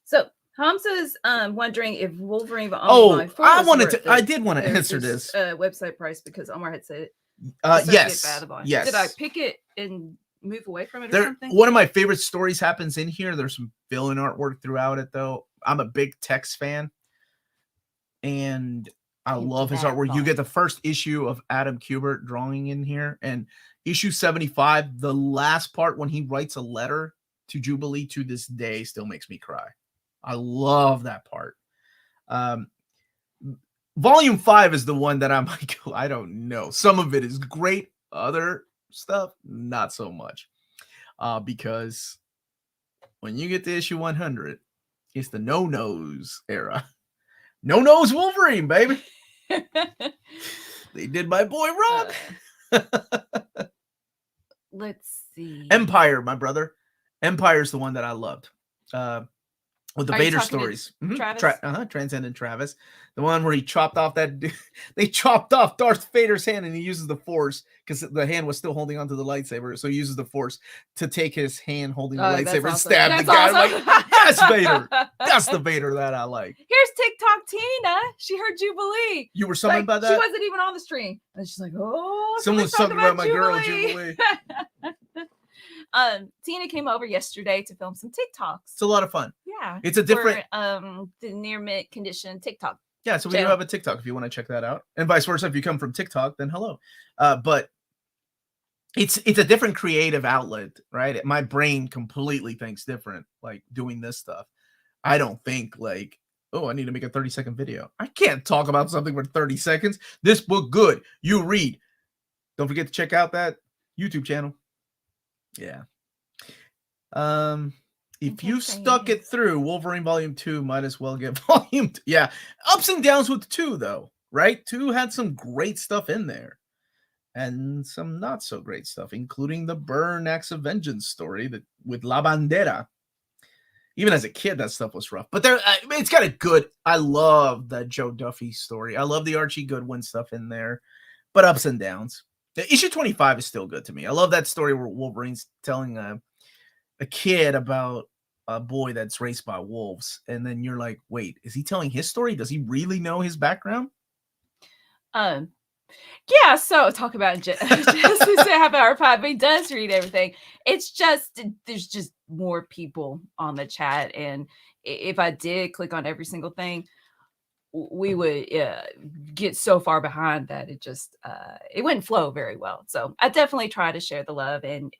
So Hamza's wondering if Wolverine. I did want to answer this website price because Omar had said it. Yes. Did I pick it and move away from it or something? One of my favorite stories happens in here. There's some fill-in artwork throughout it, though. I'm a big Tex fan, and I love his artwork. You get the first issue of Adam Kubert drawing in here, and issue 75, the last part when he writes a letter to Jubilee to this day still makes me cry. I love that part. Volume 5 is the one that I'm like, I don't know. Some of it is great. Other stuff, not so much. Because when you get to issue 100, it's the no-nose era. No-nose Wolverine, baby. They did my boy wrong. Let's see. Empire, my brother. Empire's the one that I loved. With the Vader stories. Transcendent Travis. The one where he chopped off they chopped off Darth Vader's hand and he uses the Force because the hand was still holding onto the lightsaber. So he uses the Force to take his hand holding the lightsaber and stab the guy. Awesome. Like, yes, Vader. That's the Vader that I like. Here's TikTok Tina. She heard Jubilee. You were something about that? She wasn't even on the stream. And she's like, oh, someone's talking about my girl, Jubilee. Tina came over yesterday to film some TikToks. It's a lot of fun. Yeah. It's a different the near mint condition TikTok. Yeah, so we do have a TikTok if you want to check that out. And vice versa, if you come from TikTok, then hello. But it's a different creative outlet, right? My brain completely thinks different, like doing this stuff. I don't think like, oh, I need to make a 30-second video. I can't talk about something for 30 seconds. This book good. You read. Don't forget to check out that YouTube channel. Yeah. If you stuck it through Wolverine Volume 2, might as well get Volume 2. Yeah. Ups and downs with 2, though, right? 2 had some great stuff in there. And some not so great stuff, including the Burn Axe of Vengeance story with La Bandera. Even as a kid, that stuff was rough. But it's got a good. I love that Joe Duffy story. I love the Archie Goodwin stuff in there, but ups and downs. The issue 25 is still good to me. I love that story where Wolverine's telling a kid about a boy that's raised by wolves, and then you're like, wait, is he telling his story? Does he really know his background? Yeah, so talk about just to have our pod, but he does read everything. It's just there's just more people on the chat, and if I did click on every single thing, we would get so far behind that it wouldn't flow very well. So I definitely try to share the love and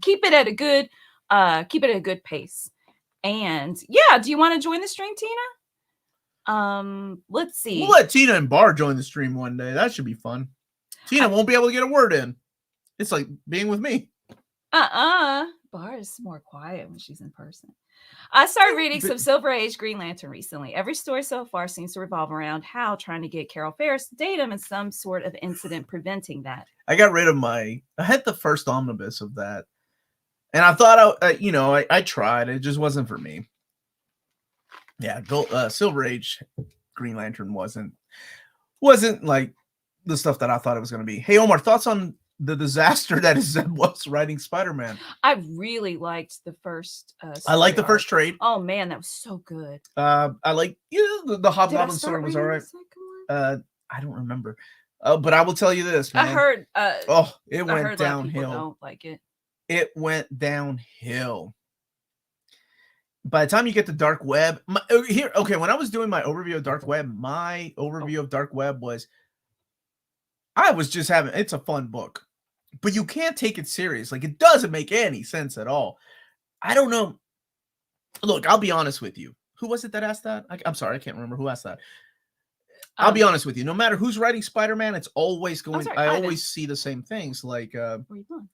keep it at a good pace. And yeah, do you want to join the stream, Tina? Let's see. We'll let Tina and Bar join the stream one day. That should be fun. Tina won't be able to get a word in. It's like being with me. Bar is more quiet when she's in person. I started reading some Silver Age Green Lantern recently. Every story so far seems to revolve around Hal trying to get Carol Ferris to date him and some sort of incident preventing that. I got rid of I had the first omnibus of that. And I thought, I tried. It just wasn't for me. Yeah, Silver Age Green Lantern wasn't like the stuff that I thought it was going to be. Hey, Omar, thoughts on the disaster that is Zeb Wells writing Spider-Man? I really liked the first I like the first trade. Oh, man, that was so good. I like the Hobgoblin story was all right. I don't remember. But I will tell you this, man. I heard it went downhill. Don't like it. It went downhill. By the time you get to Dark Web, when I was doing my overview of Dark Web, was I was just it's a fun book, but you can't take it serious. Like, it doesn't make any sense at all. I don't know. Look, I'll be honest with you. Who was it that asked that? I'm sorry, I can't remember who asked that. I'll be honest with you. No matter who's writing Spider-Man, it's always going. I always see the same things. Like, where are you going?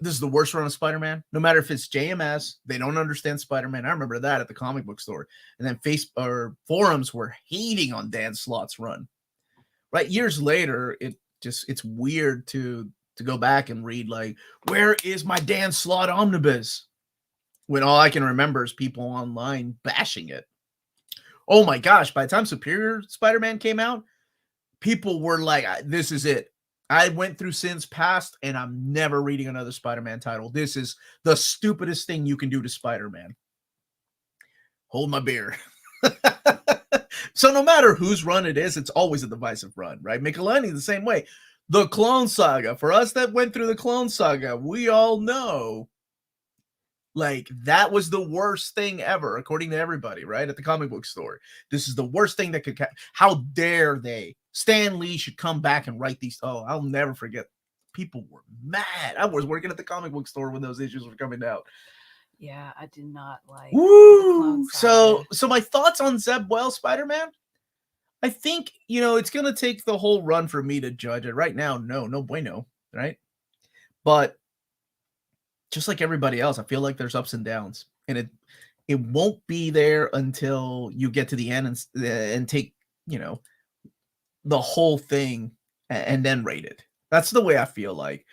This is the worst run of Spider-Man. No matter if it's JMS, they don't understand Spider-Man. I remember that at the comic book store. And then forums were hating on Dan Slott's run. Right? Years later, it's weird to go back and read, like, where is my Dan Slott omnibus? When all I can remember is people online bashing it. Oh my gosh, by the time Superior Spider-Man came out, people were like, this is it. I went through Sins Past, and I'm never reading another Spider-Man title. This is the stupidest thing you can do to Spider-Man. Hold my beer. So no matter whose run it is, it's always a divisive run, right? Melanie the same way. The Clone Saga. For us that went through the Clone Saga, we all know, like, that was the worst thing ever, according to everybody, right? At the comic book store. This is the worst thing that could... How dare they? Stan Lee should come back and write these. Oh, I'll never forget. People were mad. I was working at the comic book store when those issues were coming out. Yeah, I did not like. Woo! So my thoughts on Zeb Wells Spider-Man? I think, it's going to take the whole run for me to judge it. Right now, no bueno, right? But just like everybody else, I feel like there's ups and downs. And it won't be there until you get to the end and take, the whole thing and then rate it. That's the way I feel like.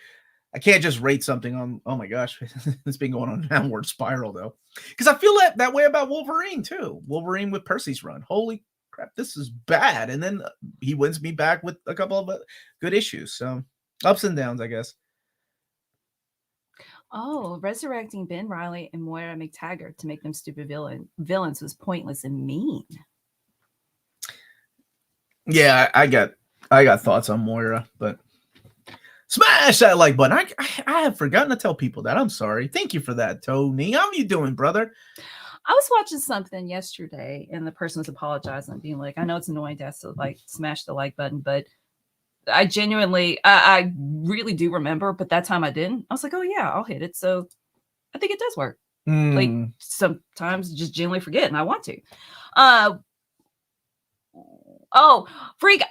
I can't just rate something on, oh my gosh, it's been going on an downward spiral though. Because I feel that way about Wolverine too. Wolverine with Percy's run. Holy crap, this is bad. And then he wins me back with a couple of good issues. So ups and downs, I guess. Oh, resurrecting Ben Reilly and Moira McTaggart to make them stupid villains was pointless and mean. Yeah, I got thoughts on Moira, but smash that like button. I have forgotten to tell people that. I'm sorry. Thank you for that, Tony. How you doing, brother? I was watching something yesterday, and the person was apologizing, being like, "I know it's annoying to have to like smash the like button, but I genuinely, I really do remember, but that time I didn't. I was like, oh yeah, I'll hit it. So I think it does work. Like sometimes just genuinely forget, and I want to. Freak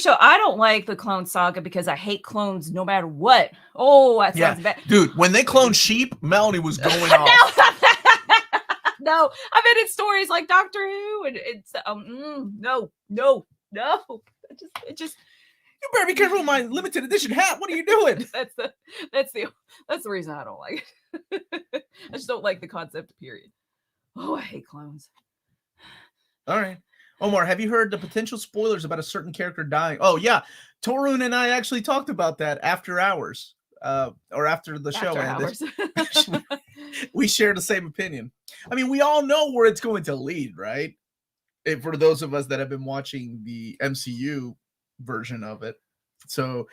show. I don't like the Clone Saga because I hate clones no matter what. Oh, that sounds bad. Dude, when they cloned sheep, Melanie was going off. No, I've been in stories like Doctor Who, and it's no. It just you better be careful with my limited edition hat. What are you doing? That's the reason I don't like it. I just don't like the concept, period. Oh, I hate clones. All right. Omar, have you heard the potential spoilers about a certain character dying? Oh, yeah. Torun and I actually talked about that after hours, or after the show ended. We share the same opinion. I mean, we all know where it's going to lead, right? For those of us that have been watching the MCU version of it. So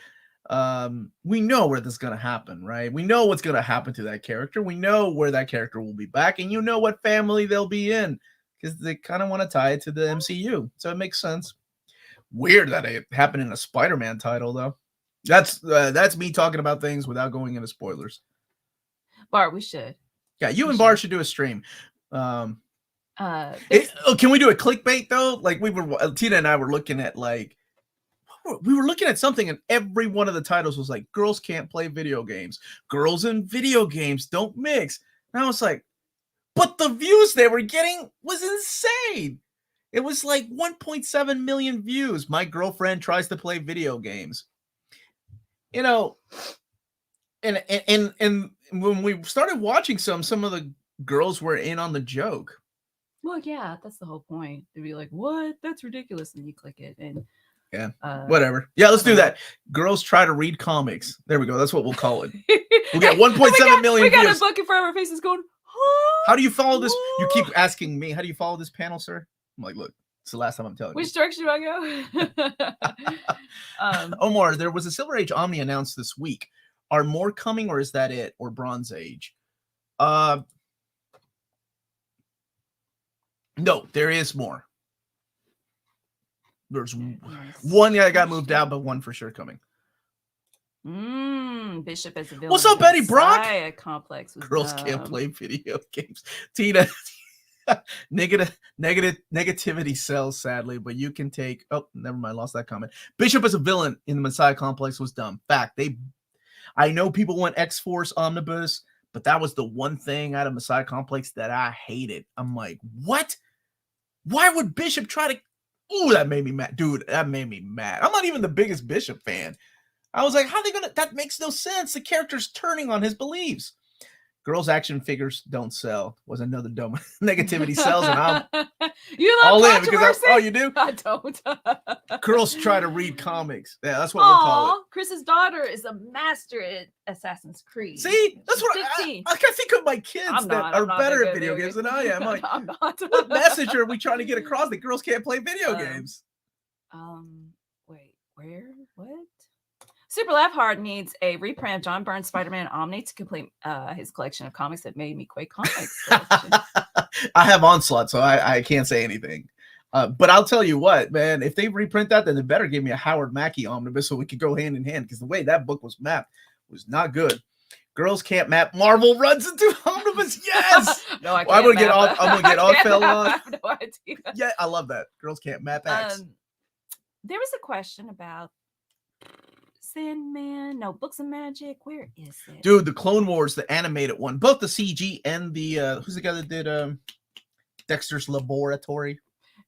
we know where this is going to happen, right? We know what's going to happen to that character. We know where that character will be back, and you know what family they'll be in, because they kind of want to tie it to the MCU. So it makes sense. Weird that it happened in a Spider-Man title, though. That's me talking about things without going into spoilers. Bart, we should. Yeah, you and Bart should do a stream. Can we do a clickbait though? Like Tina and I were looking at something, and every one of the titles was like, "Girls can't play video games. Girls and video games don't mix." And I was like, but the views they were getting was insane. It was like 1.7 million views. My girlfriend tries to play video games. You know, and when we started watching some of the girls were in on the joke. Well, yeah, that's the whole point. To be like, what? That's ridiculous. And you click it and yeah, whatever. Yeah, let's do that. Girls try to read comics. There we go. That's what we'll call it. We'll get 1.7 million views. We got a bucket for our faces going, huh? How do you follow this? You keep asking me, how do you follow this panel, sir? I'm like, look, it's the last time I'm telling you. Which direction do I go? Omar, there was a Silver Age Omni announced this week. Are more coming, or is that it? Or Bronze Age? No, there is more. There's one that got moved out, but one for sure coming. Bishop as a villain. What's up, Betty Brock? Complex. Girls can't play video games. Tina, negativity sells, sadly, but you can take. Oh, never mind. Lost that comment. Bishop as a villain in the Messiah Complex was dumb. Fact. I know people want X-Force Omnibus, but that was the one thing out of Messiah Complex that I hated. I'm like, what? Why would Bishop try to? Ooh, that made me mad. Dude, that made me mad. I'm not even the biggest Bishop fan. I was like, how are they gonna? That makes no sense. The character's turning on his beliefs. Girls' action figures don't sell was another dumb negativity sells, and I'm all in because you do. I don't. Girls try to read comics. Yeah, that's what we'll call it. Chris's daughter is a master at Assassin's Creed. See, that's what I think of my kids that are better at video games than I am. Like, I'm not. What message are we trying to get across that girls can't play video games? Wait, where? What? Super Laugh Hard needs a reprint of John Byrne's Spider-Man Omni to complete his collection of comics that made me quake comics. I have Onslaught, so I can't say anything. But I'll tell you what, man, if they reprint that, then they better give me a Howard Mackie omnibus so we could go hand in hand, because the way that book was mapped was not good. Girls can't map. Marvel runs into omnibus. Yes. No, I can't. I'm gonna get off. Fell off. I have no idea. Yeah, I love that. Girls can't map X. There was a question about Sandman, no, Books of Magic. Where is it? Dude, the Clone Wars, the animated one, both the CG and the who's the guy that did Dexter's Laboratory?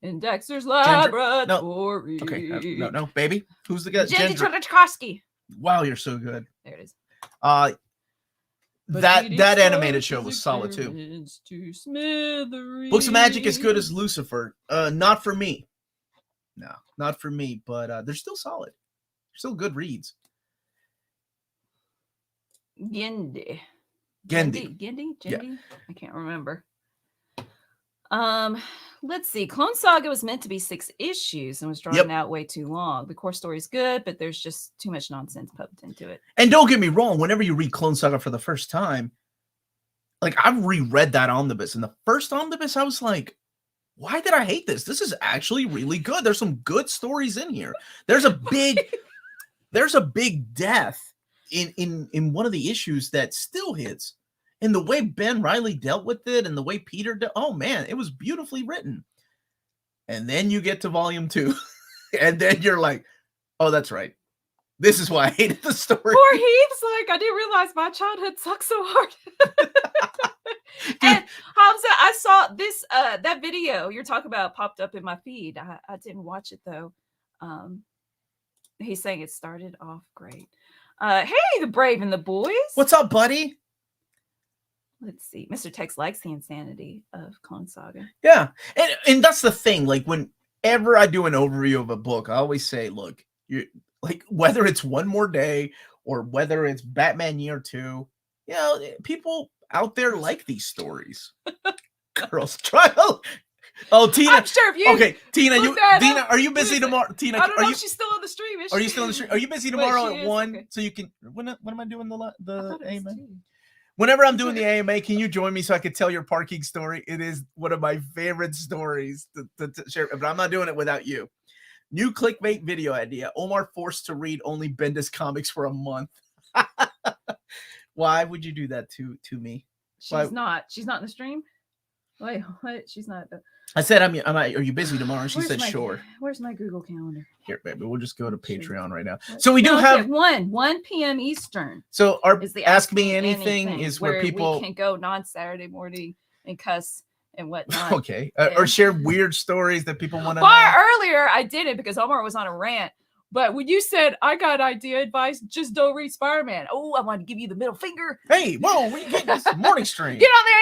In Dexter's Laboratory. No. Okay, no, baby. Who's the guy? Jenny Tartakovsky. Wow, you're so good. There it is. That animated show was solid too. Books of Magic is good as Lucifer. Not for me. No, not for me, but they're still solid. Still good reads. Gendy. Yeah. I can't remember. Let's see. Clone Saga was meant to be 6 issues and was drawn out way too long. The core story is good, but there's just too much nonsense pumped into it. And don't get me wrong, whenever you read Clone Saga for the first time, like I've reread that omnibus, and the first omnibus, I was like, why did I hate this? This is actually really good. There's some good stories in here. There's a big death in one of the issues that still hits. And the way Ben Reilly dealt with it and the way Peter oh man, it was beautifully written. And then you get to volume 2 and then you're like, oh, that's right. This is why I hated the story. Poor Heath's like, I didn't realize my childhood sucked so hard. And Hamza, I saw this that video you're talking about popped up in my feed. I didn't watch it though. He's saying it started off great. Hey, the Brave and the Boys. What's up, buddy? Let's see. Mr. Tex likes the insanity of Clone Saga. Yeah, and that's the thing. Like whenever I do an overview of a book, I always say, look, you like whether it's One More Day or whether it's Batman Year 2, you know, people out there like these stories. Girls try. Oh, Tina. I'm sure if you. Okay, Tina. Tina, are you busy tomorrow? Tina, I don't know if she's still on the stream. Are you still on the stream? Are you busy tomorrow Wait, at 1? Okay. So you can. When am I doing the AMA? Whenever I'm doing the AMA, can you join me so I could tell your parking story? It is one of my favorite stories to share, but I'm not doing it without you. New clickbait video idea. Omar forced to read only Bendis comics for a month. Why would you do that to me? She's not in the stream. Wait, what? She's not. I said, are you busy tomorrow? And she said, sure. Where's my Google Calendar? Here, baby. We'll just go to Patreon right now. So we do have 1 p.m. Eastern. So is the Ask Me Anything is where people we can go non-Saturday morning and cuss and whatnot. Okay. Or share weird stories that people want to know. Earlier, I did it because Omar was on a rant. But when you said, I got idea advice, just don't read Spider-Man. Oh, I want to give you the middle finger. Hey, whoa, we get this morning stream. Get on the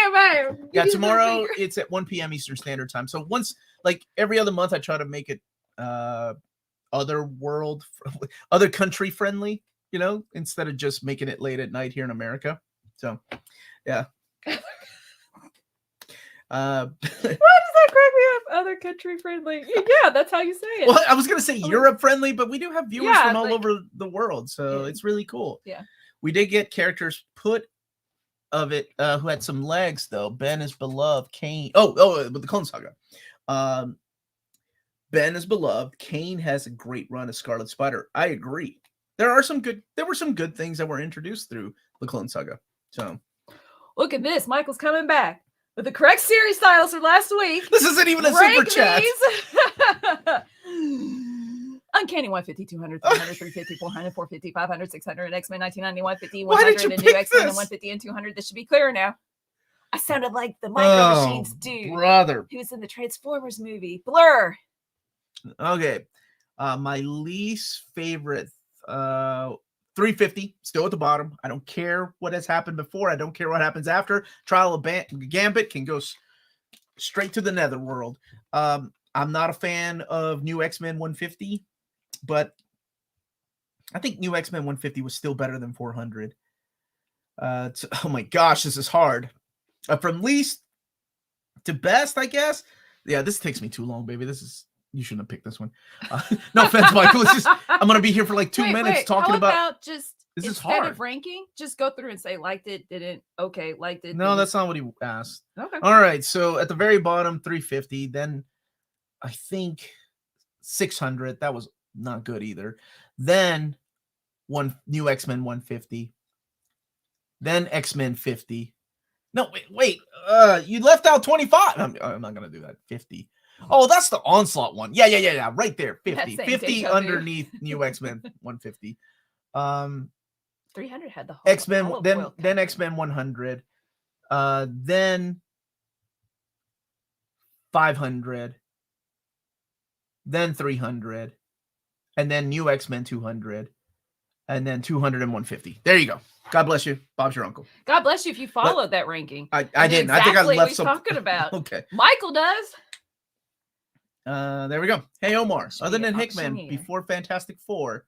AMA. Yeah, tomorrow it's at 1 p.m. Eastern Standard Time. So once, like every other month, I try to make it other country friendly, you know, instead of just making it late at night here in America. So, yeah. Why does that crack me up? Other country friendly. Yeah, that's how you say it. Well, I was gonna say Europe friendly, but we do have viewers from all over the world, so it's really cool. Yeah, we did get characters put of it who had some legs though. Ben is beloved. Kane. With the Clone Saga. Ben is beloved. Kane has a great run as Scarlet Spider. I agree. There were some good things that were introduced through the Clone Saga. So look at this. Michael's coming back with the correct series titles from last week. This isn't even a super chat. Uncanny 150, 200, 300, 350, 400, 450, 500, 600, X-Men 1990, 150, 100, and new X-Men and 150 and 200. This should be clearer now. I sounded like the Micro Machines dude. Brother. He was in the Transformers movie. Blur. Okay. My least favorite 350, still at the bottom. I don't care what has happened before. I don't care what happens after. Trial of Gambit can go straight to the netherworld. I'm not a fan of New X-Men 150, but I think New X-Men 150 was still better than 400. Oh my gosh, this is hard. From least to best, I guess. Yeah, this takes me too long, baby. You shouldn't have picked this one. No offense, Michael. I'm going to be here for like 2 minutes talking about just this is instead hard. Of ranking, just go through and say liked it, didn't, okay, liked it. No, that's not what he asked. Okay. All right. So at the very bottom, 350. Then I think 600. That was not good either. Then New X-Men 150. Then X-Men 50. No, wait. You left out 25. I'm not going to do that. 50. Oh, that's the Onslaught one. Yeah. Right there. 50. 50 underneath New X-Men 150. 300 had the whole X-Men, then X-Men 100. Then 500. Then 300. And then New X-Men 200. And then 200 and 150. There you go. God bless you. Bob's your uncle. God bless you if you followed that ranking. I didn't. Exactly I think I left some. Talking about. Okay. Michael does. There we go. Hey, Omar. Other than Hickman, before Fantastic Four.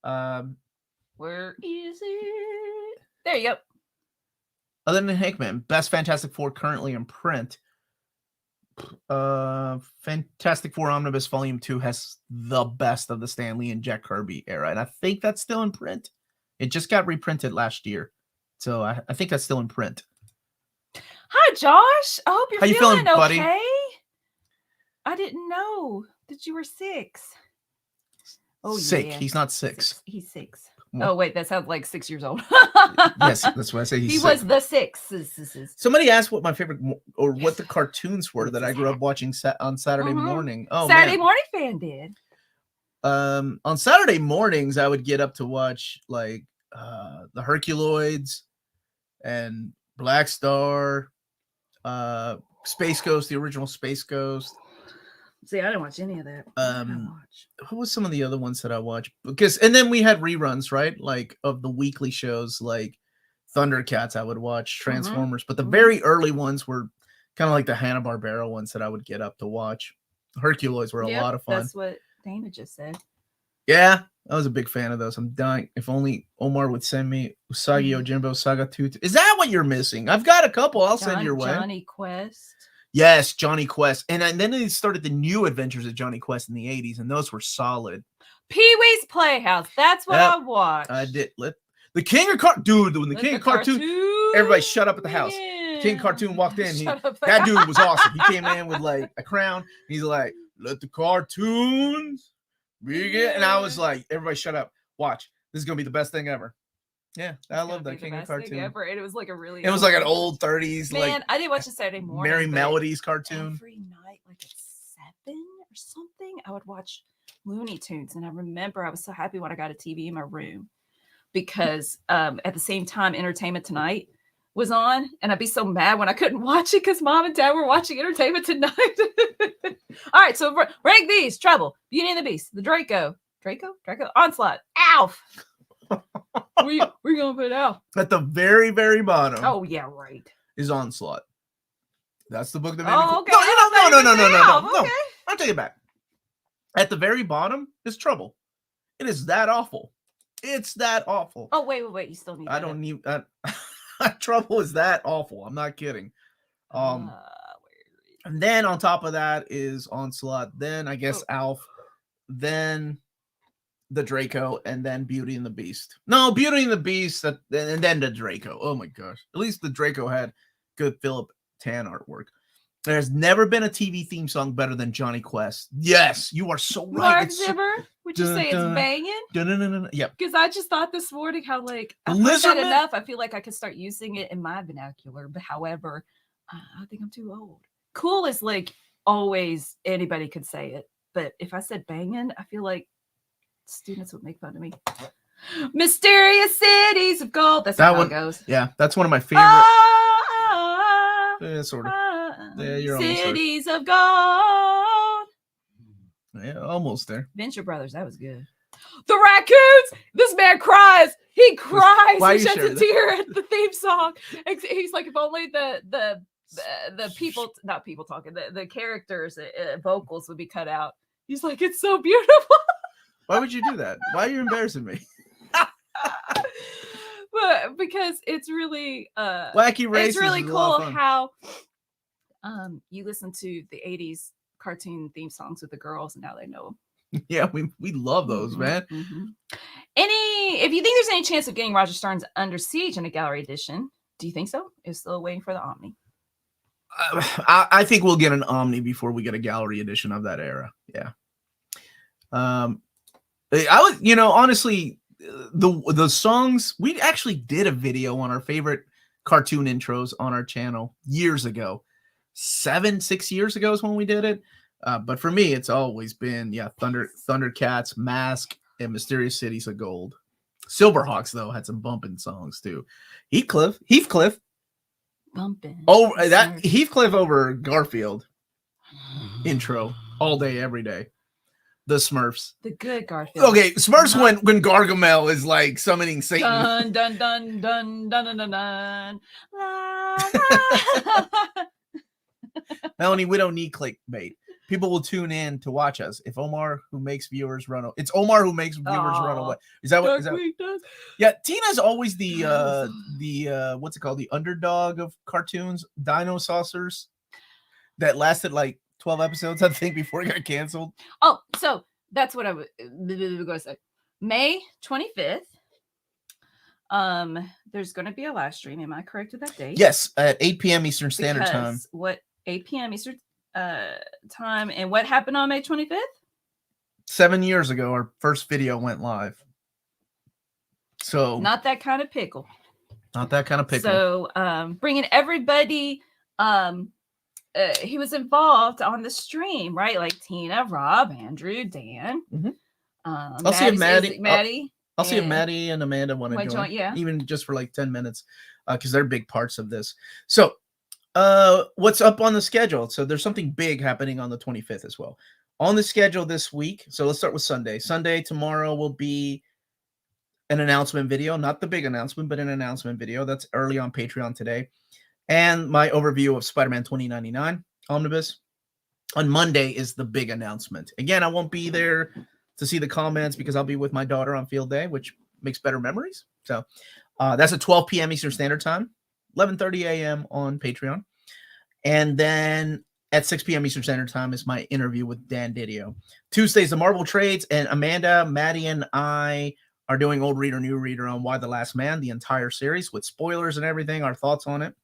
Where is it? There you go. Other than Hickman, best Fantastic Four currently in print. Fantastic Four Omnibus Volume 2 has the best of the Stan Lee and Jack Kirby era, and I think that's still in print. It just got reprinted last year, so I think that's still in print. Hi, Josh. I hope you're feeling okay. Buddy? I didn't know that you were 6. Oh, sick. Yeah. He's not 6. He's 6. Oh, wait, that sounds like 6 years old. Yes, that's why I say he was the 6. Somebody asked what my favorite or what the cartoons were that I grew up watching on Saturday morning. Oh, Saturday Morning Fan did. On Saturday mornings, I would get up to watch like the Herculoids and Black Star, Space Ghost, the original Space Ghost. See, I didn't watch any of that. What was some of the other ones that I watched? And then we had reruns, right? Like of the weekly shows, like Thundercats I would watch, Transformers, but the very early ones were kind of like the Hanna-Barbera ones that I would get up to watch. Herculoids were a lot of fun. That's what Dana just said. Yeah, I was a big fan of those. I'm dying. If only Omar would send me Usagi Yojimbo Saga 2. Is that what you're missing? I've got a couple. I'll send your way. Johnny Quest. Yes, Johnny Quest. And then they started the new adventures of Johnny Quest in the 80s, and those were solid. Pee-wee's Playhouse. That's what I watched. I did. The King of Cartoon. Dude, when the King of Cartoon, everybody shut up at the house. King of Cartoon walked in. That dude was awesome. He came in with like a crown. He's like, let the cartoons begin. And I was like, everybody shut up. Watch. This is going to be the best thing ever. Yeah, I love that King of Cartoon. Ever. And it was like a really. It was like an old 30s. Man, like, I didn't watch it Saturday morning. Merry Melodies cartoon. Every night, like at 7 or something, I would watch Looney Tunes. And I remember I was so happy when I got a TV in my room because at the same time, Entertainment Tonight was on, and I'd be so mad when I couldn't watch it because Mom and Dad were watching Entertainment Tonight. All right, so rank these: Trouble, Beauty and the Beast, the Draco, Onslaught, Alf. We're gonna put Alf at the very, very bottom. Oh yeah, right. Is Onslaught. That's the book that made me. Okay. No. I'll take it back. At the very bottom is Trouble. It is that awful. It's that awful. Oh wait. You still need. I don't need that. Trouble is that awful. I'm not kidding. And then on top of that is Onslaught. Then I guess Alf. Then the Draco, and then Beauty and the Beast. No, Beauty and the Beast, and then the Draco. Oh my gosh. At least the Draco had good Philip Tan artwork. There's never been a TV theme song better than Johnny Quest. Yes, you are so right. Mark Zimmer, would you say it's banging? Yep. Because I just thought this morning how like I've heard that enough. I feel like I could start using it in my vernacular. But however, I think I'm too old. Cool is like always anybody could say it. But if I said banging, I feel like students would make fun of me. Mysterious Cities of Gold. That's how it goes. Yeah, that's one of my favorite. Sort of. Yeah, you're Cities of Gold. Yeah, almost there. Venture Brothers, that was good. The Raccoons. This man cries. He cries. He sheds a tear at the theme song. He's like, if only the people, not people talking, the characters, vocals would be cut out. He's like, it's so beautiful. Why would you do that? Why are you embarrassing me? But because it's really wacky race. It's really cool how you listen to the 80s cartoon theme songs with the girls and now they know them. Yeah, we love those, man. Mm-hmm. If you think there's any chance of getting Roger Stern's Under Siege in a gallery edition, do you think so? It's still waiting for the Omni. I think we'll get an Omni before we get a gallery edition of that era. Yeah. I was, honestly, the songs, we actually did a video on our favorite cartoon intros on our channel years ago. 6 years ago is when we did it. But for me, it's always been, Thundercats, Mask, and Mysterious Cities of Gold. Silverhawks, though, had some bumping songs, too. Heathcliff. Bumping. Oh, that Heathcliff over Garfield intro all day, every day. The Smurfs. The good Garfield. Okay, Smurfs when Gargamel is like summoning Satan. Dun, dun, dun, dun, dun, dun, dun. Melanie, we don't need clickbait. People will tune in to watch us. If Omar who makes viewers run away. It's Omar who makes viewers run away. Is that what? Yeah, Tina's always the what's it called? The underdog of cartoons, Dino Saucers, that lasted like 12 episodes, I think, before it got canceled. Oh, so that's what I was going to say. May 25th. There's going to be a live stream. Am I correct with that date? Yes, at 8 p.m. Eastern Standard Time. What 8 p.m. Eastern time, and what happened on May 25th? 7 years ago, our first video went live. So not that kind of pickle. Not that kind of pickle. So bringing everybody. He was involved on the stream, right? Like Tina, Rob, Andrew, Dan. Mm-hmm. I'll see if Maddie. I'll see if Maddie and Amanda want to join. Yeah, even just for like 10 minutes, because they're big parts of this. So, what's up on the schedule? So there's something big happening on the 25th as well on the schedule this week. So let's start with Sunday. Tomorrow will be an announcement video, not the big announcement, but an announcement video that's early on Patreon today. And my overview of Spider-Man 2099 Omnibus. On Monday is the big announcement. Again, I won't be there to see the comments because I'll be with my daughter on field day, which makes better memories. So that's at 12 p.m. Eastern Standard Time, 11:30 a.m. on Patreon. And then at 6 p.m. Eastern Standard Time is my interview with Dan Didio. Tuesday's the Marvel Trades, and Amanda, Maddie, and I are doing Old Reader, New Reader on Why the Last Man, the entire series with spoilers and everything, our thoughts on it.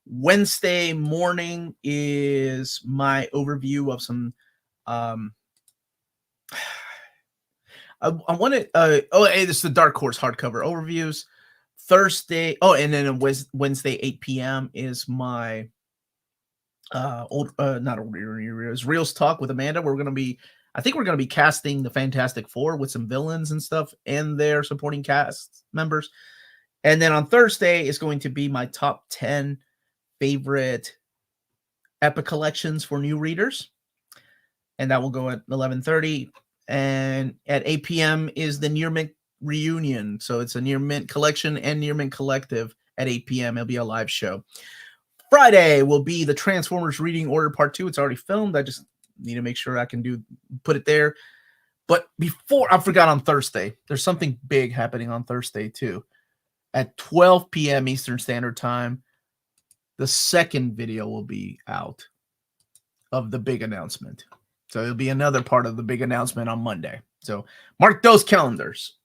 Wednesday morning is my overview of some I wanted this is the Dark Horse hardcover overviews. Thursday, and then Wednesday 8 p.m. is my Reels Talk with Amanda. I think we're gonna be casting the Fantastic Four with some villains and stuff and their supporting cast members. And then on Thursday is going to be my top 10 favorite epic collections for new readers, and that will go at 11:30. And at 8 p.m. is the Near Mint reunion, so it's a Near Mint collection and Near Mint collective at 8 p.m. It'll be a live show. Friday will be the Transformers Reading Order Part 2. It's already filmed. I just need to make sure I can put it there. But before I forgot, on Thursday, there's something big happening on Thursday too. At 12 p.m. Eastern Standard Time, the second video will be out of the big announcement. So it'll be another part of the big announcement on Monday. So mark those calendars.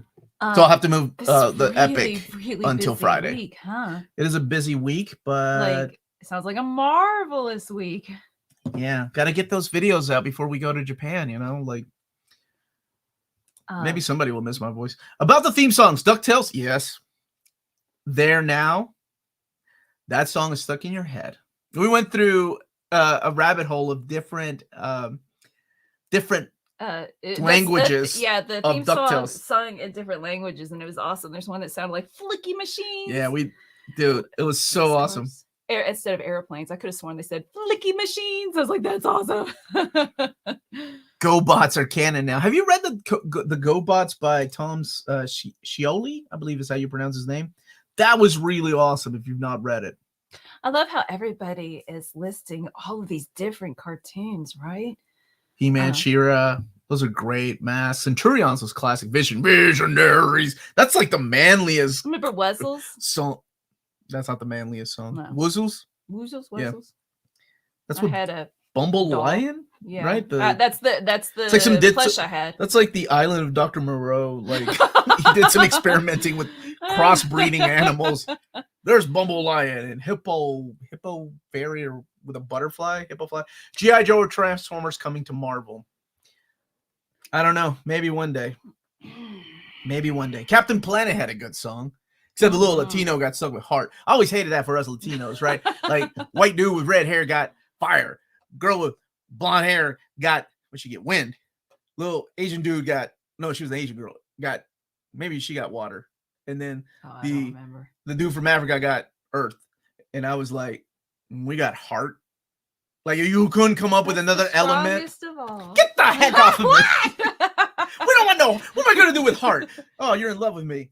So I'll have to move the epic until Friday. Week, huh? It is a busy week, but it sounds like a marvelous week. Yeah, got to get those videos out before we go to Japan, maybe somebody will miss my voice. About the theme songs, DuckTales, yes. There Now. That song is stuck in your head. We went through a rabbit hole of different languages. The theme song sung in different languages, and it was awesome. There's one that sounded like flicky machines. Yeah, it was so awesome. Instead of airplanes, I could have sworn they said flicky machines. I was like, that's awesome. GoBots are canon now. Have you read the GoBots by Tom Scioli? I believe is how you pronounce his name. That was really awesome if you've not read it. I love how everybody is listing all of these different cartoons, right? He-Man, She-Ra, those are great. Mass Centurions was classic. Visionaries. That's like the manliest. Remember Wuzzles? Song. That's not the manliest song. No. Wuzzles? Wuzzles? Yeah. That's what I had a Bumble Lion? Yeah. Right? That's the it's like some plush I had. That's like the island of Dr. Moreau. Like he did some experimenting with crossbreeding animals. There's Bumble Lion and Hippo Fairy with a butterfly, Hippo Fly. G.I. Joe or Transformers coming to Marvel. I don't know. Maybe one day. Captain Planet had a good song. Except the little Latino got stuck with Heart. I always hated that for us Latinos, right? Like white dude with red hair got fire. Girl with blonde hair got, what'd she get? Wind. Little Asian dude got, no, she was an Asian girl. Maybe she got water. And then I don't remember. The dude from Africa got Earth. And I was like, we got Heart. Like you couldn't come up with another element. Get the heck off of me. We don't want to know. What am I going to do with Heart? Oh, you're in love with me.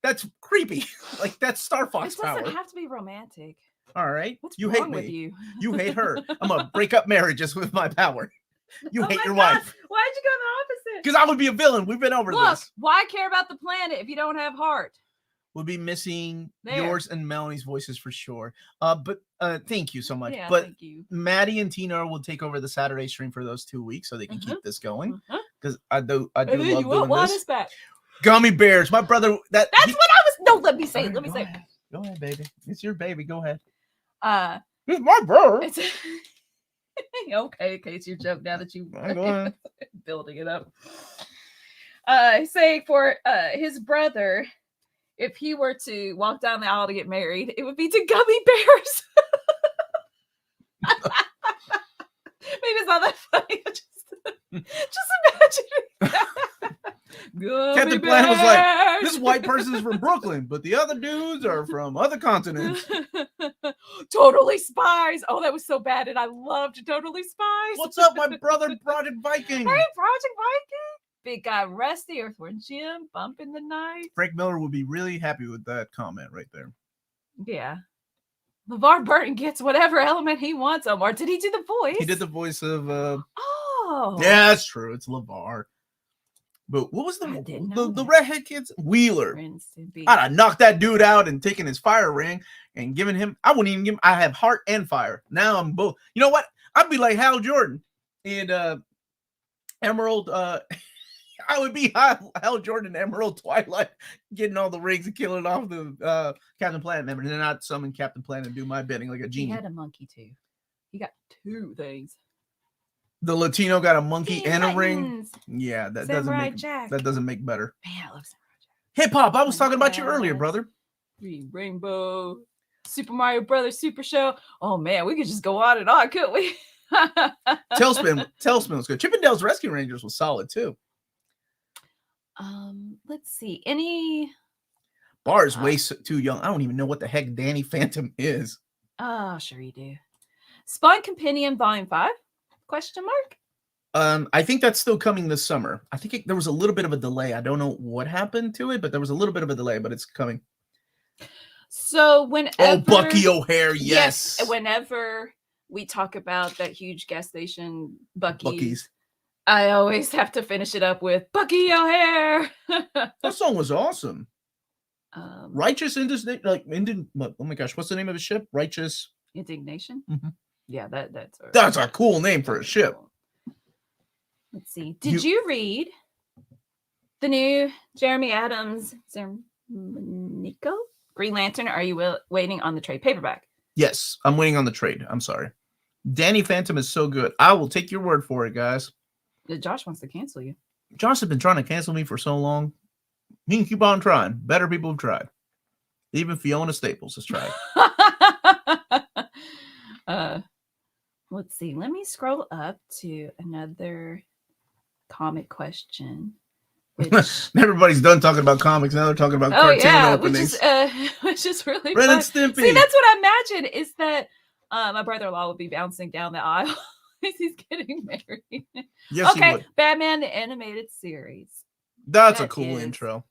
That's creepy. Like that's Star Fox power. It doesn't have to be romantic. All right. What's you wrong hate me. with you? You hate her. I'm gonna break up marriages with my power. You hate your God. wife. Why'd you go the opposite? Because I would be a villain. We've been over this. Why care about the planet if you don't have Heart? We'll be missing yours and Melanie's voices for sure. But thank you so much. Yeah, but thank you. Maddie and Tina will take over the Saturday stream for those 2 weeks so they can keep this going. Because I do love doing this. Back. Gummy bears. My brother. That's what I was. No, let me say it. Let me say it. Go ahead, baby. It's your baby. Go ahead. It's my brother. Okay, it's your joke now that you go building it up. Say for his brother, if he were to walk down the aisle to get married, it would be to gummy bears. Maybe it's not that funny. Just imagine. Captain Planet was like, this white person's from Brooklyn, but the other dudes are from other continents. Totally Spies. Oh, that was so bad, and I loved Totally Spies. What's up, my brother, Project Viking? Hey, Project Viking. Big Guy Rusty, Earthworm Jim, Bumping the Night. Frank Miller would be really happy with that comment right there. Yeah. LeVar Burton gets whatever element he wants, Omar. Did he do the voice? He did the voice of... Oh. Yeah, that's true. It's LeVar. But what was the redhead kid's Wheeler? I'd have knocked that dude out and taken his fire ring and given him... I wouldn't even give him... I have heart and fire. Now I'm both. You know what? I'd be like Hal Jordan in Emerald... I would be Hal Jordan in Emerald Twilight, getting all the rings and killing off the Captain Planet member, and then I'd summon Captain Planet and do my bidding like a genie. He had a monkey too. He got 2 things. The Latino got a monkey and a ring. Yeah, that doesn't make better. Man, I love Samurai Jack. Hip hop. I was talking about you earlier, brother. Rainbow, Super Mario Brothers Super Show. Oh man, we could just go on and on, couldn't we? Tailspin was good. Chippendale's Rescue Rangers was solid too. Let's see. Any Bar is way too young. I don't even know what the heck Danny Phantom is. Oh, sure you do. Spawn Compendium Volume 5? Question mark? I think that's still coming this summer. I think there was a little bit of a delay. I don't know what happened to it, but there was a little bit of a delay, but it's coming. So whenever... Oh, Bucky O'Hare, yes. Whenever we talk about that huge gas station, Bucky's. I always have to finish it up with Bucky O'Hare. That song was awesome. Righteous Indignation, oh my gosh, what's the name of the ship? Righteous Indignation? Mm-hmm. Yeah, that's a cool name for a ship. Let's see. Did you read the new Jeremy Adams Nico Green Lantern? Are you waiting on the trade paperback? Yes, I'm waiting on the trade. I'm sorry. Danny Phantom is so good. I will take your word for it, guys. Josh wants to cancel you. Josh has been trying to cancel me for so long. He can keep on trying. Better people have tried. Even Fiona Staples has tried. Let's see. Let me scroll up to another comic question. Which... Everybody's done talking about comics. Now they're talking about cartoon openings. Which is really Ren fun. and Stimpy. See, that's what I imagine is that my brother-in-law would be bouncing down the aisle as he's getting married. Yes, okay, he would. Batman the Animated Series. That's a cool intro.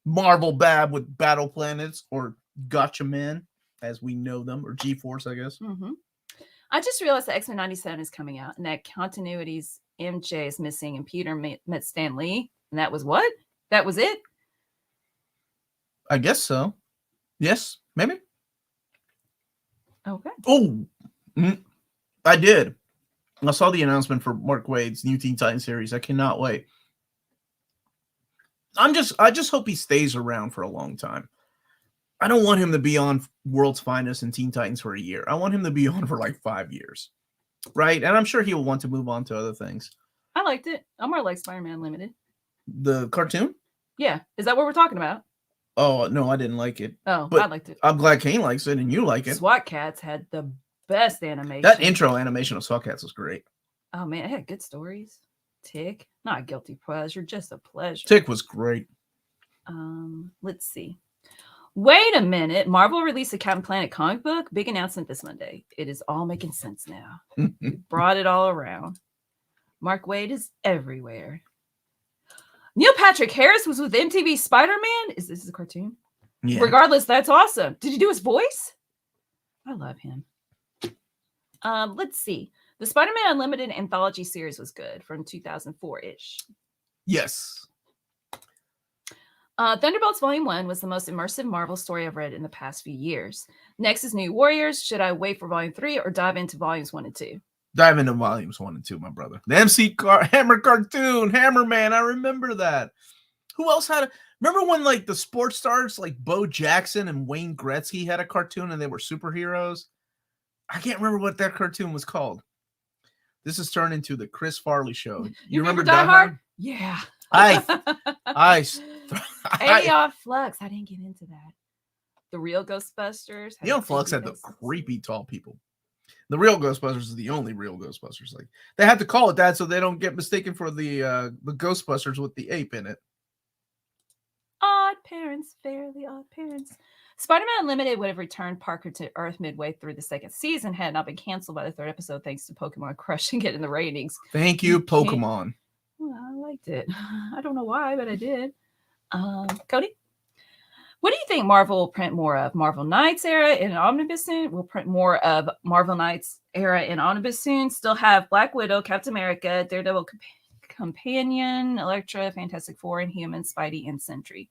Marvel Bab with Battle Planets or Gotcha Man, as we know them, or G-Force, I guess. Mm-hmm. I just realized that X-Men 97 is coming out and that continuity's MJ is missing and Peter met Stan Lee. And that was what? That was it? I guess so. Yes, maybe. Okay. Oh, I did. I saw the announcement for Mark Waid's new Teen Titans series. I cannot wait. I just hope he stays around for a long time. I don't want him to be on World's Finest and Teen Titans for a year. I want him to be on for like 5 years. Right? And I'm sure he'll want to move on to other things. I liked it. Omar likes Spider-Man Unlimited. The cartoon? Yeah. Is that what we're talking about? Oh, no, I didn't like it. Oh, but I liked it. I'm glad Kane likes it and you like it. SWAT Cats had the best animation. That intro animation of SWAT Cats was great. Oh, man. It had good stories. Tick. Not a guilty pleasure, just a pleasure. Tick was great. Let's see. Wait a minute. Marvel released a Captain Planet comic book. Big announcement this Monday. It is all making sense now. We brought it all around. Mark Waid is everywhere. Neil Patrick Harris was with MTV Spider-Man. Is this a cartoon? Yeah. Regardless, that's awesome. Did you do his voice? I love him. Let's see. The Spider-Man Unlimited anthology series was good from 2004-ish. Yes. Thunderbolts Volume 1 was the most immersive Marvel story I've read in the past few years. Next is New Warriors. Should I wait for Volume 3 or dive into Volumes 1 and 2? Dive into Volumes 1 and 2, my brother. The Hammer cartoon, Hammer Man. I remember that. Who else had a... Remember when like the sports stars like Bo Jackson and Wayne Gretzky had a cartoon and they were superheroes? I can't remember what that cartoon was called. This has turned into the Chris Farley show. You remember Die Hard? Yeah. Aeon Flux. I didn't get into that. The Real Ghostbusters. Aeon Flux had the creepy tall people. The Real Ghostbusters is the only real Ghostbusters. Like they had to call it that so they don't get mistaken for the Ghostbusters with the ape in it. Odd parents, fairly odd parents. Spider-Man Unlimited would have returned Parker to Earth midway through the second season had not been canceled by the third episode thanks to Pokemon crushing it in the ratings. Thank you, Pokemon. Well, I liked it. I don't know why, but I did. Cody, what do you think Marvel will print more of? Marvel Knights era in Omnibus soon? We'll print more of Marvel Knights era in Omnibus soon. Still have Black Widow, Captain America, Daredevil Companion, Elektra, Fantastic Four, and Human, Spidey, and Sentry.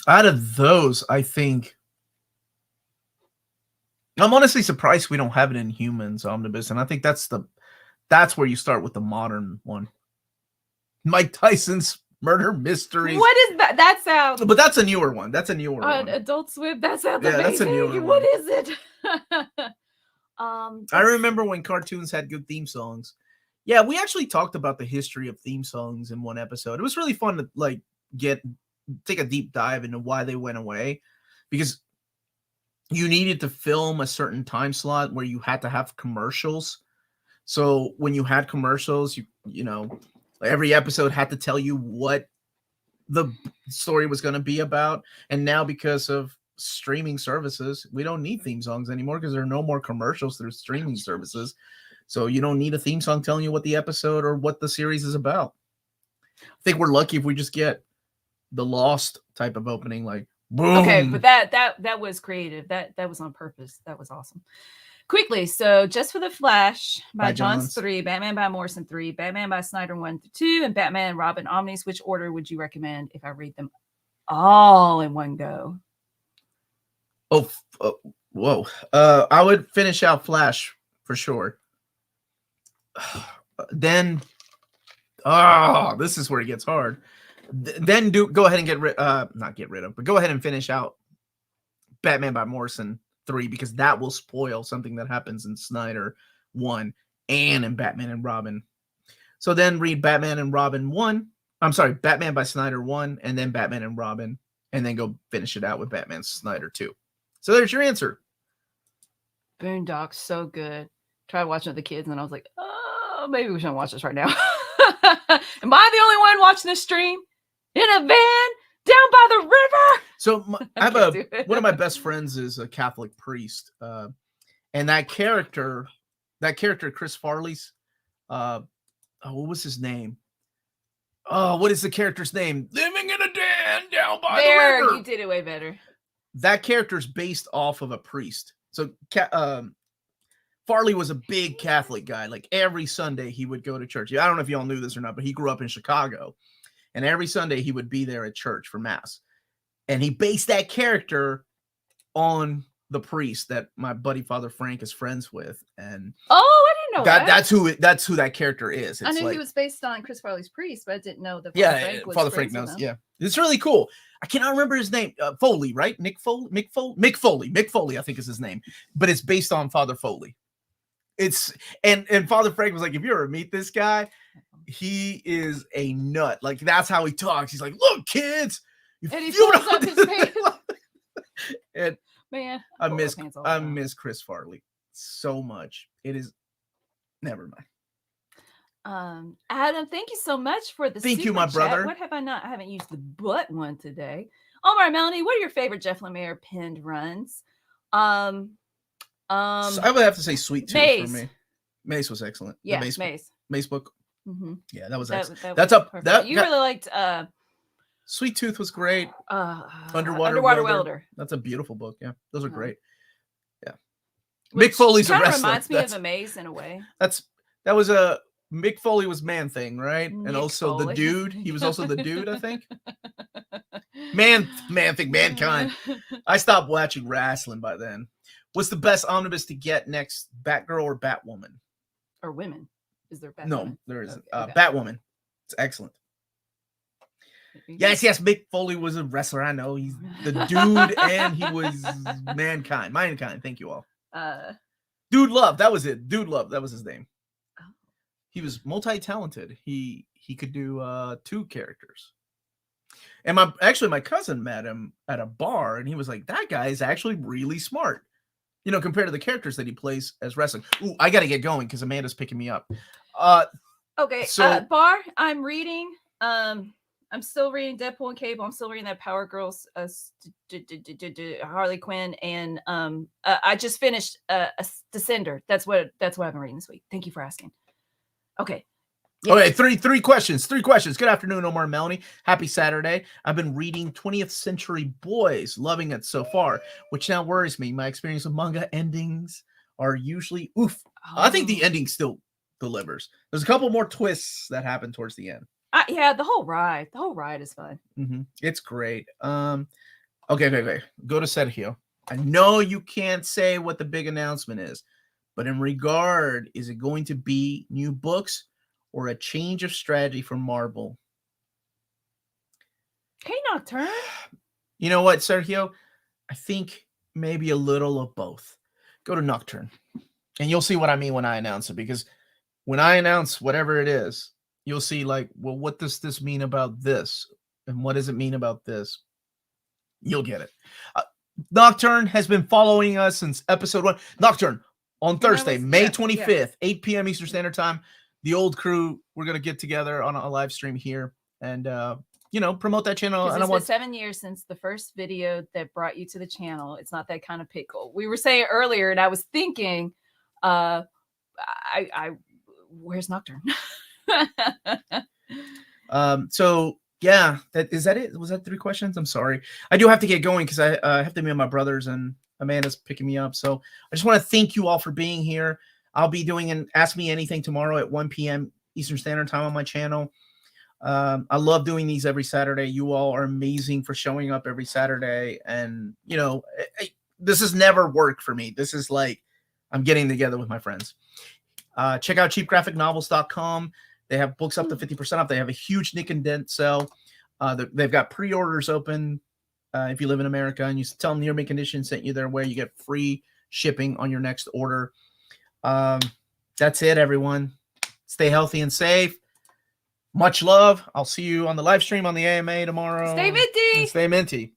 Out of those, I think I'm honestly surprised we don't have it in Humans Omnibus, and I think that's where you start with the modern one. Mike Tyson's Murder Mysteries. What is that? That sounds. But that's a newer one. That's a newer one. Adult Swim. That sounds amazing. That's a newer one. What is it? I remember when cartoons had good theme songs. Yeah, we actually talked about the history of theme songs in one episode. It was really fun to like take a deep dive into why they went away, because you needed to film a certain time slot where you had to have commercials. So when you had commercials, you know, every episode had to tell you what the story was going to be about. And now, because of streaming services, we don't need theme songs anymore because there are no more commercials through streaming services. So you don't need a theme song telling you what the episode or what the series is about. I think we're lucky if we just get the Lost type of opening, like boom. Okay, but that was creative. That was on purpose. That was awesome. Quickly, so Just for the Flash by Johns 3, Batman by Morrison 3, Batman by Snyder 1 through 2, and Batman and Robin Omnis. Which order would you recommend if I read them all in one go? Whoa. I would finish out Flash for sure. Then, this is where it gets hard. Then go ahead and not get rid of, but go ahead and finish out Batman by Morrison 3, because that will spoil something that happens in Snyder 1 and in Batman and Robin. So then read Batman and Robin 1. I'm sorry, Batman by Snyder 1, and then Batman and Robin, and then go finish it out with Batman Snyder 2. So there's your answer. Boondocks, so good. Tried watching with the kids, and I was like, oh, maybe we shouldn't watch this right now. Am I the only one watching this stream in a van down by the river? So I have one of my best friends is a Catholic priest, and that character, Chris Farley's, what was his name? Oh, what is the character's name? Living in a den down by the river. You did it way better. That character's based off of a priest. So Farley was a big Catholic guy. Like every Sunday he would go to church. I don't know if y'all knew this or not, but he grew up in Chicago, and every Sunday he would be there at church for mass. And he based that character on the priest that my buddy Father Frank is friends with. And I didn't know that. That's who that character is. I knew he was based on Chris Farley's priest, but I didn't know that Father Frank knows. Yeah, it's really cool. I cannot remember his name. Foley, right? Mick Foley, I think is his name. But it's based on Father Foley. And Father Frank was like, if you ever meet this guy, he is a nut. Like that's how he talks. He's like, look, kids. And he pulls up his pants. And man, I miss Chris Farley so much. It is never mind. Adam, thank you so much for the thank you, my brother. What have I not? I haven't used the butt one today. Omar, Melanie, what are your favorite Jeff Lemire pinned runs? So I would have to say Sweet Tooth for me. Mace was excellent. Yeah, Mace book. Mm-hmm. Yeah, that was excellent. You really liked Sweet Tooth was great. Underwater Welder. That's a beautiful book. Yeah, those are great. Yeah, Mick Foley's a wrestler. Reminds me of Amaze in a way. That was a Mick Foley was Man Thing, right? Mick and also Foley. the dude. He was also the dude, I think. Man Thing, Mankind. I stopped watching wrestling by then. What's the best omnibus to get next? Batgirl or Batwoman? Or women? Is there Batwoman? No, there isn't. Okay. Batwoman. It's excellent. Yes, Mick Foley was a wrestler. I know he's the dude, and he was Mankind. Thank you all. Dude Love, that was it. Dude Love, that was his name. Oh. He was multi-talented. He could do 2 characters. And my cousin met him at a bar, and he was like, "That guy is actually really smart." You know, compared to the characters that he plays as wrestling. Ooh, I got to get going because Amanda's picking me up. Okay, so Bar, I'm reading. I'm still reading Deadpool and Cable. I'm still reading that Power Girls, Harley Quinn, and I just finished Descender. That's what I've been reading this week. Thank you for asking. Okay, Yes. Okay, three questions. Good afternoon, Omar and Melanie. Happy Saturday. I've been reading 20th Century Boys, loving it so far, which now worries me. My experience with manga endings are usually oof. Oh. I think the ending still delivers. There's a couple more twists that happen towards the end. Yeah, the whole ride is fun. It's great. Okay. Go to Sergio. I know you can't say what the big announcement is, but in regard, is it going to be new books or a change of strategy from Marvel? Hey, Nocturne. You know what, Sergio? I think maybe a little of both. Go to Nocturne, and you'll see what I mean when I announce it, because when I announce whatever it is, you'll see, like, well, what does this mean about this? And what does it mean about this? You'll get it. Nocturne has been following us since episode 1. Nocturne, on Thursday, May 25th, 8 p.m. Eastern Standard Time. The old crew, we're going to get together on a live stream here and, promote that channel. And it's been 7 years since the first video that brought you to the channel. It's not that kind of pickle. We were saying earlier, and I was thinking, where's Nocturne? Yeah, is that it? Was that 3 questions? I'm sorry. I do have to get going because I have to meet my brothers and Amanda's picking me up. So I just want to thank you all for being here. I'll be doing an Ask Me Anything tomorrow at 1 p.m. Eastern Standard Time on my channel. I love doing these every Saturday. You all are amazing for showing up every Saturday. And, this has never worked for me. This is like I'm getting together with my friends. Check out cheapgraphicnovels.com. They have books up to 50% off. They have a huge Nick and Dent sale. They've got pre-orders open. If you live in America and you tell them Near Mint Condition sent you their way, you get free shipping on your next order. That's it, everyone. Stay healthy and safe. Much love. I'll see you on the live stream on the AMA tomorrow. Stay minty. And stay minty.